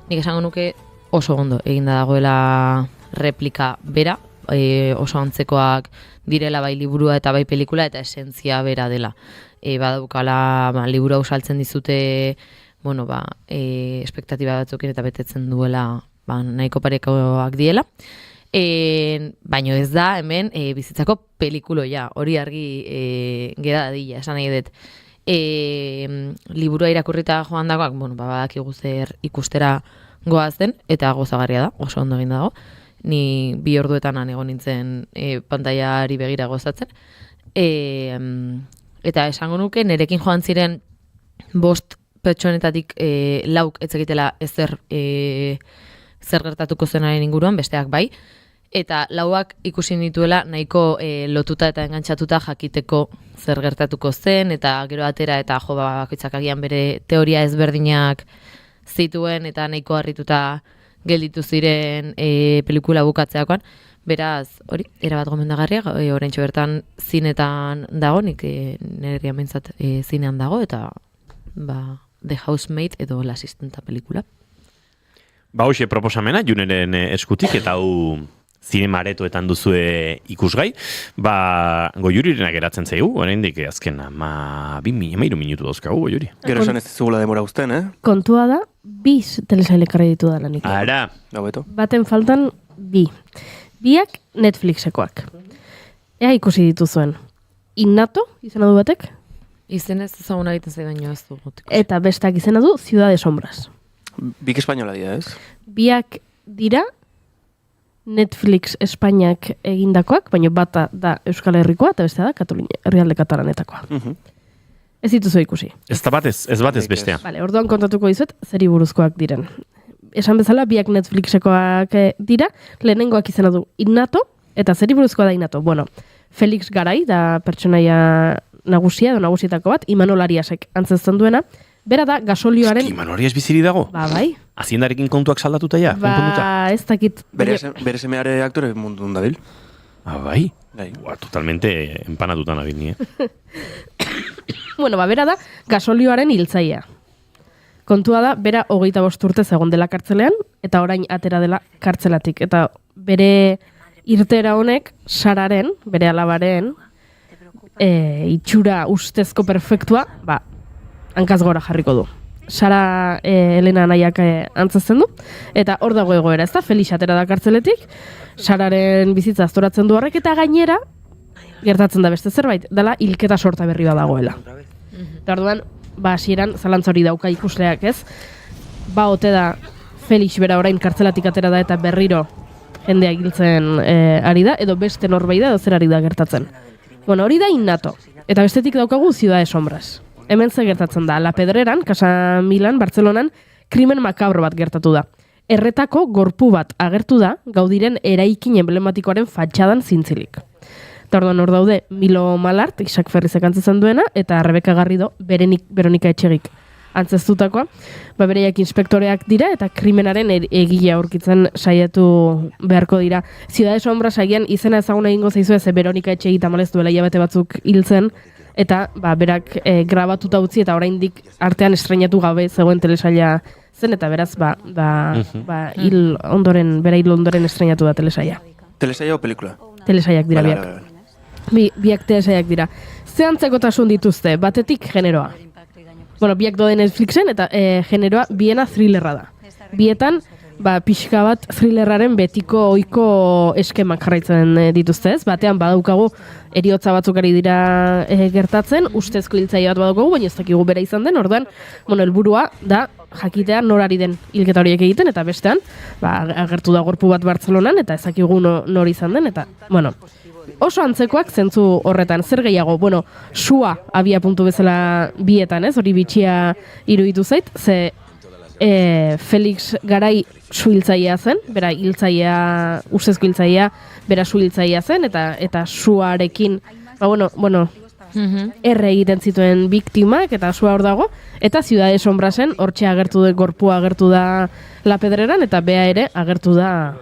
nik esango nuke oso ondo eginda dagoela replika bera, oso antzekoak direla bai liburua eta bai pelikula, eta esentzia bera dela. Badaukala liburu hau saltzen dizute espektatiba batzukin eta betetzen duela nahiko parekoak diela. Baino ez da hemen bizitzako pelikuloia, hori argi geda dadila, esan nahi dut. Liburua irakurrita joan dagoak, badakigu zer ikustera goazen, eta gozagarria da, oso ondo egin dago. Ni 2 orduetan egon nintzen pantaiari begira gozatzen. Eta esango nuke, nerekin joan ziren 5 pertsonetatik 4 ez egitela ezer zer gertatuko zenaren inguruan, besteak bai. Eta 4ak ikusi nituela nahiko lotuta eta engantzatuta jakiteko zer gertatuko zen, eta gero atera eta bakoitzak agian bere teoria ezberdinak zituen, eta nahiko harrituta gelditu ziren pelikula bukatzeakoan. Beraz, hori, erabat gomendagarria, oraintxe bertan zinetan dago, nik nire mentzat zinean dago, eta The Housemaid edo La Asistenta pelikula. Hoxe proposamena, Juneren eskutik, eta hau zinemaretoetan duzue ikusgai, Goiurirena geratzen zaigu, oraindik azken 13 minutu dauzkagu, Goiuri. Gero esan ez dizugula demora uzten, Kontua da, 2 telesaile ekarri ditu dala nik. Ara! Baten faltan 2. 2ak Netflixekoak. Ea ikusi dituzuen. Innato, izena du batek? Izen ez ezaguna egiten zai baino ez du. Eta bestak izena du Ciudad de Sombras. 2 espainola dira, ez? 2ak dira Netflix Espainiak egindakoak, baina bata da Euskal Herrikoa, eta bestea da Katalunia, herrialde katalanetakoa. Ez dituzu ikusi. Ez batez bestea. Vale, orduan kontatuko dizuet, zeri buruzkoak diren. Esan bezala, 2ak Netflixekoak dira, lehenengoak izena du Innato, eta zeri buruzkoa da Innato. Felix Garai, da pertsonaia nagusia, edo nagusietako bat, Imanol Ariasek antzezten duena, bera da gasolioaren... Imanol Arias biziri dago? Bai. Haziendarekin kontuak saldatuta ja? Ez dakit... Bere semeare aktore mundun dabil. Bai? Totalmente empanatuta nabil ni, bera da gasolioaren hiltzailea. Kontua da, bera 25 urte egon dela kartzelean, eta orain atera dela kartzelatik. Eta bere irtera honek, Sararen, bere alabaren, itxura ustezko perfektua, hankaz gora jarriko du. Sara Elena anaiak antzazten du, eta hor dago egoera, ez da, Felix atera da kartzeletik, Sararen bizitza aztoratzen du horrek, eta gainera, gertatzen da beste zerbait, dela hilketa sorta berri bat dagoela. Eta orduan, hasieran zalantzori dauka ikusleak, ez? Ote da, Felix bera orain kartzelatik atera da, eta berriro jendea hiltzen ari da, edo beste norbait da, edo zer ari da gertatzen. Bueno, hori da innato. Eta bestetik daukagu Ciudad de Sombras. Hemen ze gertatzen da, La Pedreran, Casa Milan, Bartzelonan, krimen makabro bat gertatu da. Erretako gorpu bat agertu da, Gaudiren eraikin emblematikoaren fatxadan zintzilik. Eta orduan hor daude Milo Malart, Isak Ferrizek antzetzen duena, eta Rebeka Garrido, Veronika Etxegik antzeztutakoa. Bereiak inspektoreak dira, eta krimenaren egilea aurkitzen saiatu beharko dira. Ciudad de Sombras agian izena ezaguna egingo zaizu ez, Veronika Etxegi tamalez duela hilabete batzuk hiltzen, eta berak grabatuta utzi, eta oraindik artean estreinatu gabe zegoen telesaila zen, eta beraz, hil ondoren estreinatu da telesaila. Telesaila o pelikula? Telesailak dira biak. Biak telesailak dira. Ze antzekotasun dituzte, batetik generoa. Bueno, biak dode Netflixen, eta generoa biena thrillerra da. Bietan, pixka bat thrillerraren betiko ohiko eskemak jarraitzen dituzte ez. Batean badaukagu eriotza batzuk ari dira gertatzen, ustezko hiltzaile bat badaukagu, baina ez dakigu bera izan den, orduan, helburua da jakitea norari den hilketa horiek egiten, eta bestean, agertu da gorpu bat Bartzelonan, eta ez dakigu nor izan den, eta, oso antzekoak zentzu horretan, zer gehiago, sua abia puntu bezala bietan, ez, hori bitxia iruditu zait, ze Felix Garai su hiltzailea zen, bera hiltzailea, ustezko hiltzailea, bera su hiltzailea zen, eta suarekin, erre egiten zituen biktimak, eta sua hor dago, eta Ciudad de Sombrasen, hortxe agertu da, gorpua agertu da La Pedreran, eta bea ere agertu da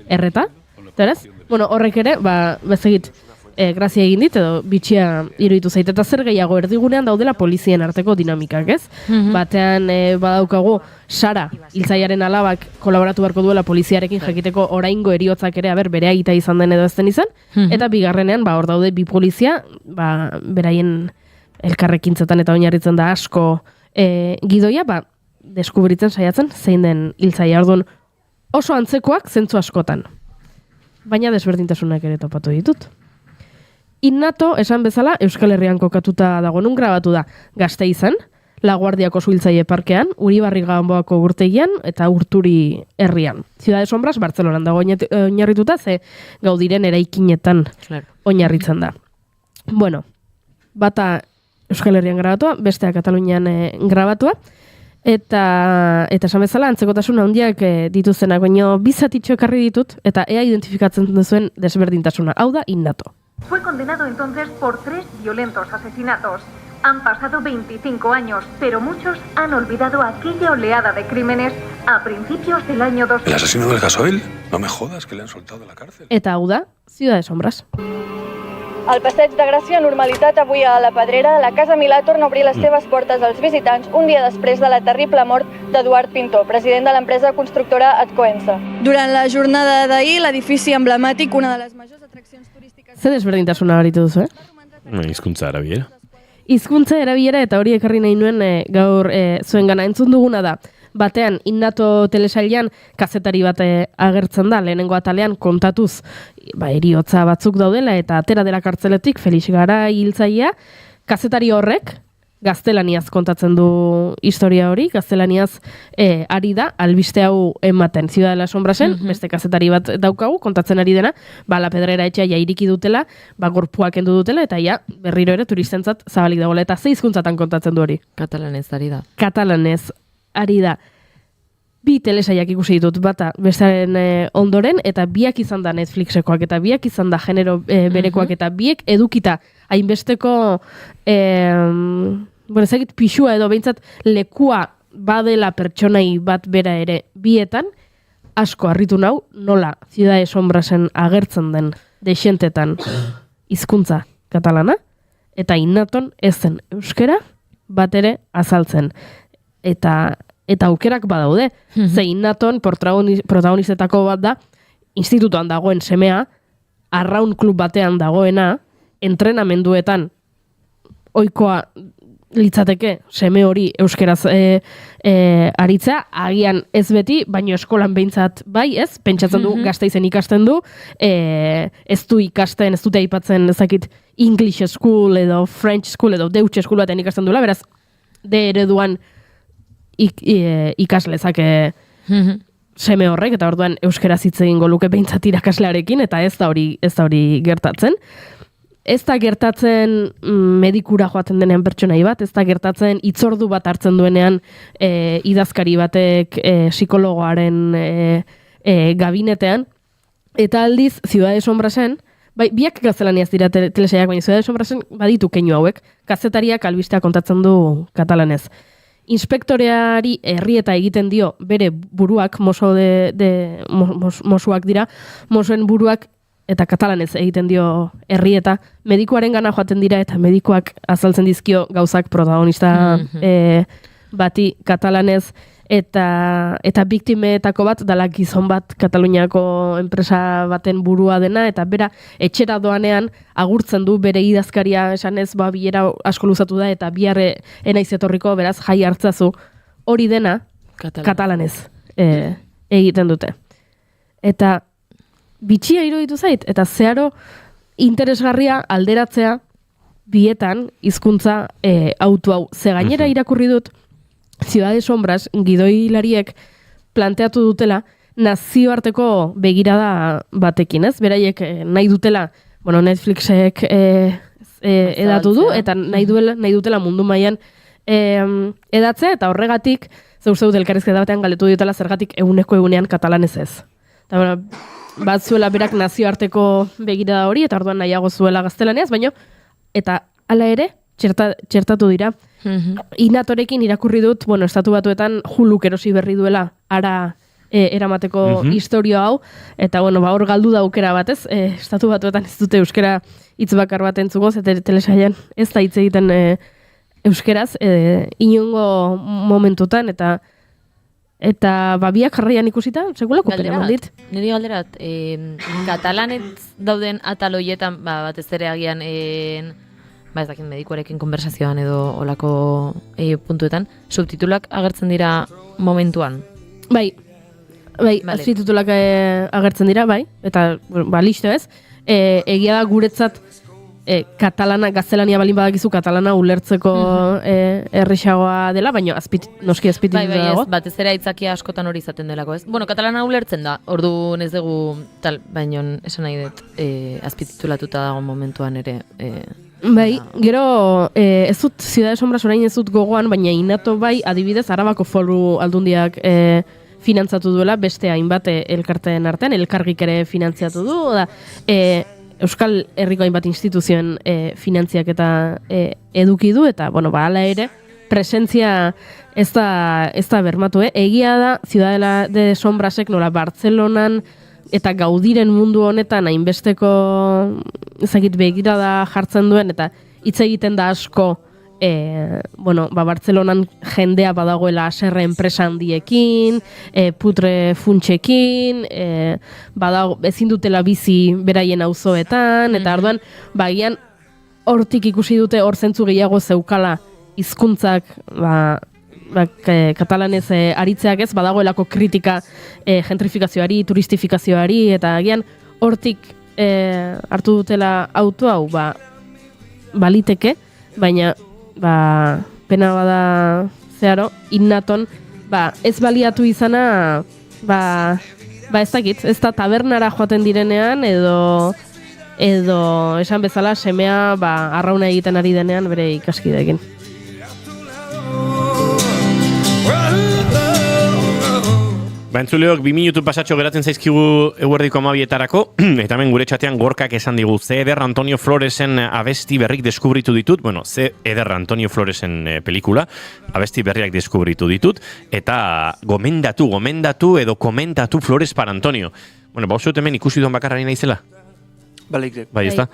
erreta, eta horrek ere, bezegit, grazia egin dit, edo bitxia iruditu zait, eta zer gehiago erdigunean daudela polizien arteko dinamikak, ez? Batean badaukagu Sara, hiltzailearen alabak kolaboratu beharko duela poliziarekin jakiteko oraingo eriotzak ere, bere aita izan den edo ez den izan, eta bigarrenean, hor daude bi polizia, beraien elkarrekintzetan eta oinarritzen da asko gidoia, deskubritzen saiatzen zein den hiltzailea. Orduan, oso antzekoak zentzu askotan. Baina desberdintasunak ere topatu ditut. Innato, esan bezala, Euskal Herrian kokatuta dago, nun grabatu da Gasteizan, Laguardiako suhiltzaile parkean, Uribarri Ganboako urtegian eta Urturi herrian. Ciudad de Sombras, Bartzelonan dago oinarrituta, ze Gaudiren eraikinetan oinarritzen da. Bata Euskal Herrian grabatua, bestea Katalunian grabatua, eta esan bezala, antzekotasun handiak dituztenak, baina bizatitxo ekarri ditut, eta ea identifikatzen duzuen desberdintasuna. Hau da, Innato. Fue condenado entonces por 3 violentos asesinatos. Han pasado 25 años, pero muchos han olvidado aquella oleada de crímenes a principios del año 2000. ¿El asesino del gasoil? No me jodas, que le han soltado de la cárcel. Eta hau da, Ciudad de Sombras. Al Passeig de Gràcia, normalitat avui a la Pedrera. La Casa Milà torna a obrir les seves portes als visitants un dia després de la terrible mort d'Eduard Pintor, president de l'empresa constructora Adcoensa. Durant la jornada d'ahir, l'edifici emblemàtic, una de les majors atraccions turístiques... Ze desberdintasuna baritu duzu, Hizkuntza erabilera. Hizkuntza erabilera, eta hori ekarri nahi nuen gaur zuengana entzun duguna da. Batean, Innato telesailean kazetari bat agertzen da, lehenengo atalean kontatuz eriotza batzuk daudela, eta atera dela kartzeletik Felix Garai hiltzailea, kazetari horrek gaztelaniaz kontatzen du historia hori, gaztelaniaz ari da, albiste hau ematen, Ciudad de la Sombrasen, beste kazetari bat daukagu, kontatzen ari dena, La Pedrera etxea iriki dutela, gorpuak endu dutela, eta berriro ere turistentzat zabalik dagoela, eta ze hizkuntzatan kontatzen du hori? Katalanez ari da. Katalanez ari da. Bi telesailak ikusi ditut, bata bestaren ondoren, eta biak izan da Netflixekoak, eta biak izan da genero berekoak, eta biek edukita hainbesteko ezagit pixua edo behintzat lekua badela pertsonai bat bera ere bietan, asko harritu nau nola Ciudad de Sombrasen agertzen den dexentetan hizkuntza katalana, eta Innaton ez zen euskera bat ere azaltzen. Eta aukerak badaude. Ze Innaton protagonistetako bat da, institutoan dagoen semea, arraun klub batean dagoena, entrenamenduetan ohikoa litzateke seme hori euskeraz aritzea, agian ez beti, baino eskolan behintzat bai, ez? Pentsatzen du, Gasteizen ikasten du, ez du ikasten, ez dute aipatzen ezakit English School edo French School edo Deutsche School batean ikasten duela, beraz, de ereduan ikaslezak seme horrek, eta orduan euskaraz hitz egingo luke behintzat irakaslearekin, eta ez da hori gertatzen. Ez da gertatzen medikura joaten denean pertsonai bat, ez da gertatzen hitzordu bat hartzen duenean idazkari batek psikologoaren gabinetean, eta aldiz Ciudad de Sombrasen, bai, biak gaztelaniaz dira telesaiak, baina Ciudad de Sombrasen baditu keinu hauek, kazetariak albistea kontatzen du katalanez. Inspektoreari herrieta egiten dio bere buruak, mosuak dira, mosuen buruak eta katalanez egiten dio herrieta, medikuaren gana joaten dira eta medikuak azaltzen dizkio gauzak protagonista bati katalanez, eta biktimetako bat dala gizon bat Kataluniako enpresa baten burua dena, eta bera etxera doanean agurtzen du bere idazkaria esanez, bilera asko luzatu da eta biharre enaiz etorriko, beraz jai hartzazu, hori dena katalanez egiten dute. Eta bitxia iruditu zait, eta zeharo interesgarria alderatzea bietan hizkuntza autu hau. Ze gainera irakurri dut, Ciudad de Sombras gidoilariek planteatu dutela nazioarteko begirada batekin, ez? Beraiek nahi dutela, Netflixek edatu du, eta nahi dutela mundu mailan edatzea, eta horregatik, zeu elkarrizketa batean galdetu diotela zergatik egunean katalanez ez. Eta bat zuela berak nazioarteko begirada hori, eta orduan nahiago zuela gaztelaniaz, baina, eta hala ere, txertatu dira. Inatorekin irakurri dut, estatu batuetan Huluk erosi berri duela ara eramateko historia hau, eta hor galdu da aukera batez, estatu batuetan ez dute euskera hitz bakar bat entzuko, eta telesailan ez da hitz egiten euskeraz, inongo momentutan, eta biak jarraian ikusita, segulako pena mandit. Niri galderat, katalanez dauden ataloietan, batez ere agian, ez dakit medikuarekin konversazioan edo olako puntuetan, subtitulak agertzen dira momentuan? Bai, subtitulak agertzen dira, bai, eta listo ez. Egia da guretzat katalana, gaztelania balin badakizu katalana ulertzeko errexagoa dela, baina noski azpititu dago. Bai, batez ere aitzakia askotan hori izaten delako, ez? Katalana ulertzen da, ordu ez dugu, baina esan nahi dut azpititulatuta dago momentuan ere. Bai, gero ez dut Ciudad de Sombras orain ez dut gogoan, baina Inato bai adibidez Arabako Foru Aldundiak finantzatu duela, beste hainbat elkarteen artean, elkargik ere finantziatu du, da Euskal Herriko hainbat instituzioen finantziak eta eduki du, eta hala ere, presentzia ez da bermatu, egia da Ciudad de Sombrasek nola Bartzelonan eta Gaudiren mundu honetan hainbesteko ezagit begirada jartzen duen, eta hitz egiten da asko Bartzelonan jendea badagoela aserre enpresa handiekin, putre funtsekin, ezin dutela bizi beraien auzoetan, eta orduan bagian hortik ikusi dute hor zentzu gehiago zeukala hizkuntzak katalanez aritzeak ez, badagoelako kritika gentrifikazioari, turistifikazioari, eta agian hortik hartu dutela auto hau, baliteke, baina pena bada zeharo, Innaton, ez baliatu izana, ez dakit, ez da tabernara joaten direnean, edo esan bezala semea arrauna egiten ari denean bere ikaskideekin. Entzuleok, 2 minutu pasatxo geratzen zaizkigu eguerdiko 12etarako, eta hemen gure txatean Gorkak esan digu, ze eder Antonio Floresen abesti berrik deskubritu ditut, ze eder Antonio Floresen pelikula, abesti berriak deskubritu ditut, eta gomendatu edo komentatu Flores para Antonio. Bauzut hemen ikusi duan bakarra nina izela? Balik. Bai, ez da?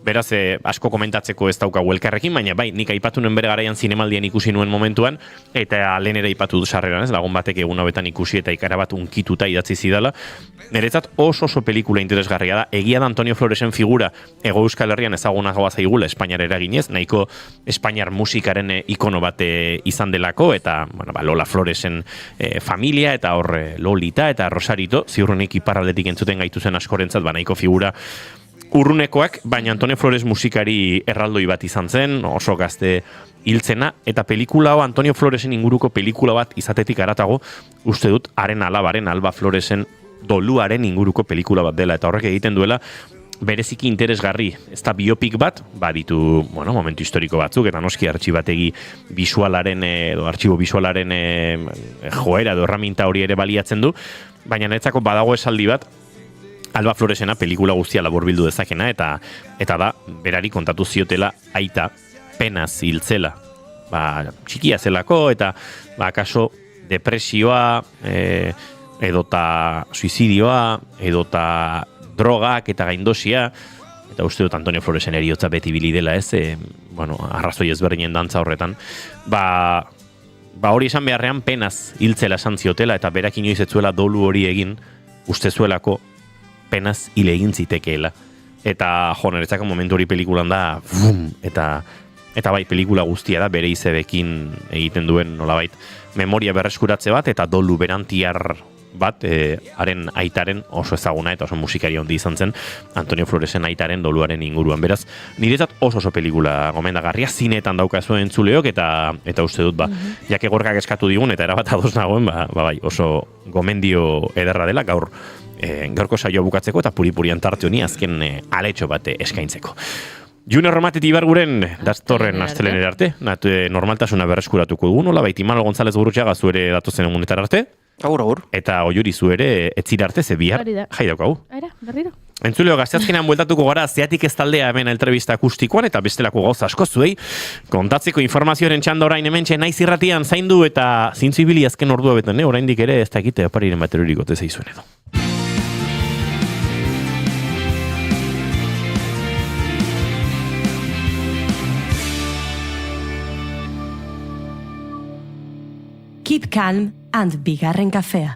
Beraz, asko komentatzeko ez daukagu elkarrekin, baina nik aipatu nuen bere garaian zinemaldian ikusi nuen momentuan, eta lehen ere aipatu du sarreran, ez, lagun batek egun hauetan ikusi eta ikara bat unkituta idatzi zidala. Niretzat oso pelikula interesgarria da, egia da Antonio Floresen figura Hego Euskal Herrian ezagunagoa zaigula Espainiar eraginez, nahiko Espainiar musikaren ikono bat izan delako, eta Lola Floresen familia, eta Lolita eta Rosarito, ziurrenik iparraldetik entzuten gaitu zen askorentzat, nahiko figura urrunekoak, baina Antonio Flores musikari erraldoi bat izan zen, oso gazte hiltzena, eta pelikula hau Antonio Floresen inguruko pelikula bat izatetik haratago, uste dut, haren alabaren, Alba Floresen doluaren inguruko pelikula bat dela, eta horrek egiten duela, bereziki interesgarri, ez da biopik bat, baditu, bueno, momentu historiko batzuk, eta noski artxibategi bisualaren, edo artxibo bisualaren joera edo erraminta hori ere baliatzen du, baina netzako badago esaldi bat, Alba Floresena pelikula guztia laburbildu dezakena, eta da, berari kontatu ziotela aita penaz hiltzela. Txikia zelako, eta akaso depresioa, edota suizidioa, edota drogak eta gaindosia, eta uste dut Antonio Floresen eriotza beti bili dela ez, arrazoi ezberdinen dantza horretan, hori esan beharrean penaz hiltzela esan ziotela, eta berak inoiz ez zuela dolu hori egin, uste zuelako penaz hile egin zitekeela. Eta niretzako momentu hori pelikulan da, eta bai, pelikula guztia da, bere izebekin egiten duen nolabait memoria berreskuratze bat, eta dolu berantiar bat, haren aitaren oso ezaguna eta oso musikari handi izan zen, Antonio Floresen aitaren doluaren inguruan. Beraz, niretzat oso pelikula gomendagarria, zinetan daukazu entzuleok, eta uste dut, jake gorkak eskatu digun, eta erabat ados nagoen, bai, oso gomendio ederra dela, gaurko saioa bukatzeko, eta puri-purian tarte honi azken aletxo bat eskaintzeko. June Romatet Ibarguren dastorren astelenera arte, normaltasuna berreskuratuko dugu, nola baita Imanol González Gurrutxaga zuere datozen egunetar arte. Agur. Eta Oiuri zuere etzira arte, ze bihar jai daukagu. Berriro. Entzuleo, gazteazkenean bueltatuko gara Zeatik ez taldea hemen entrevista akustikoan, eta bestelako gauza asko zuei. Kontatzeko informazioaren txanda orain hementxe naiz irratian zaindu, eta zintzu ibili azken ordua betan, oraindik ere ez dakite opariren baterorik gote zeizuen edo. Keep calm and bigarren kafea.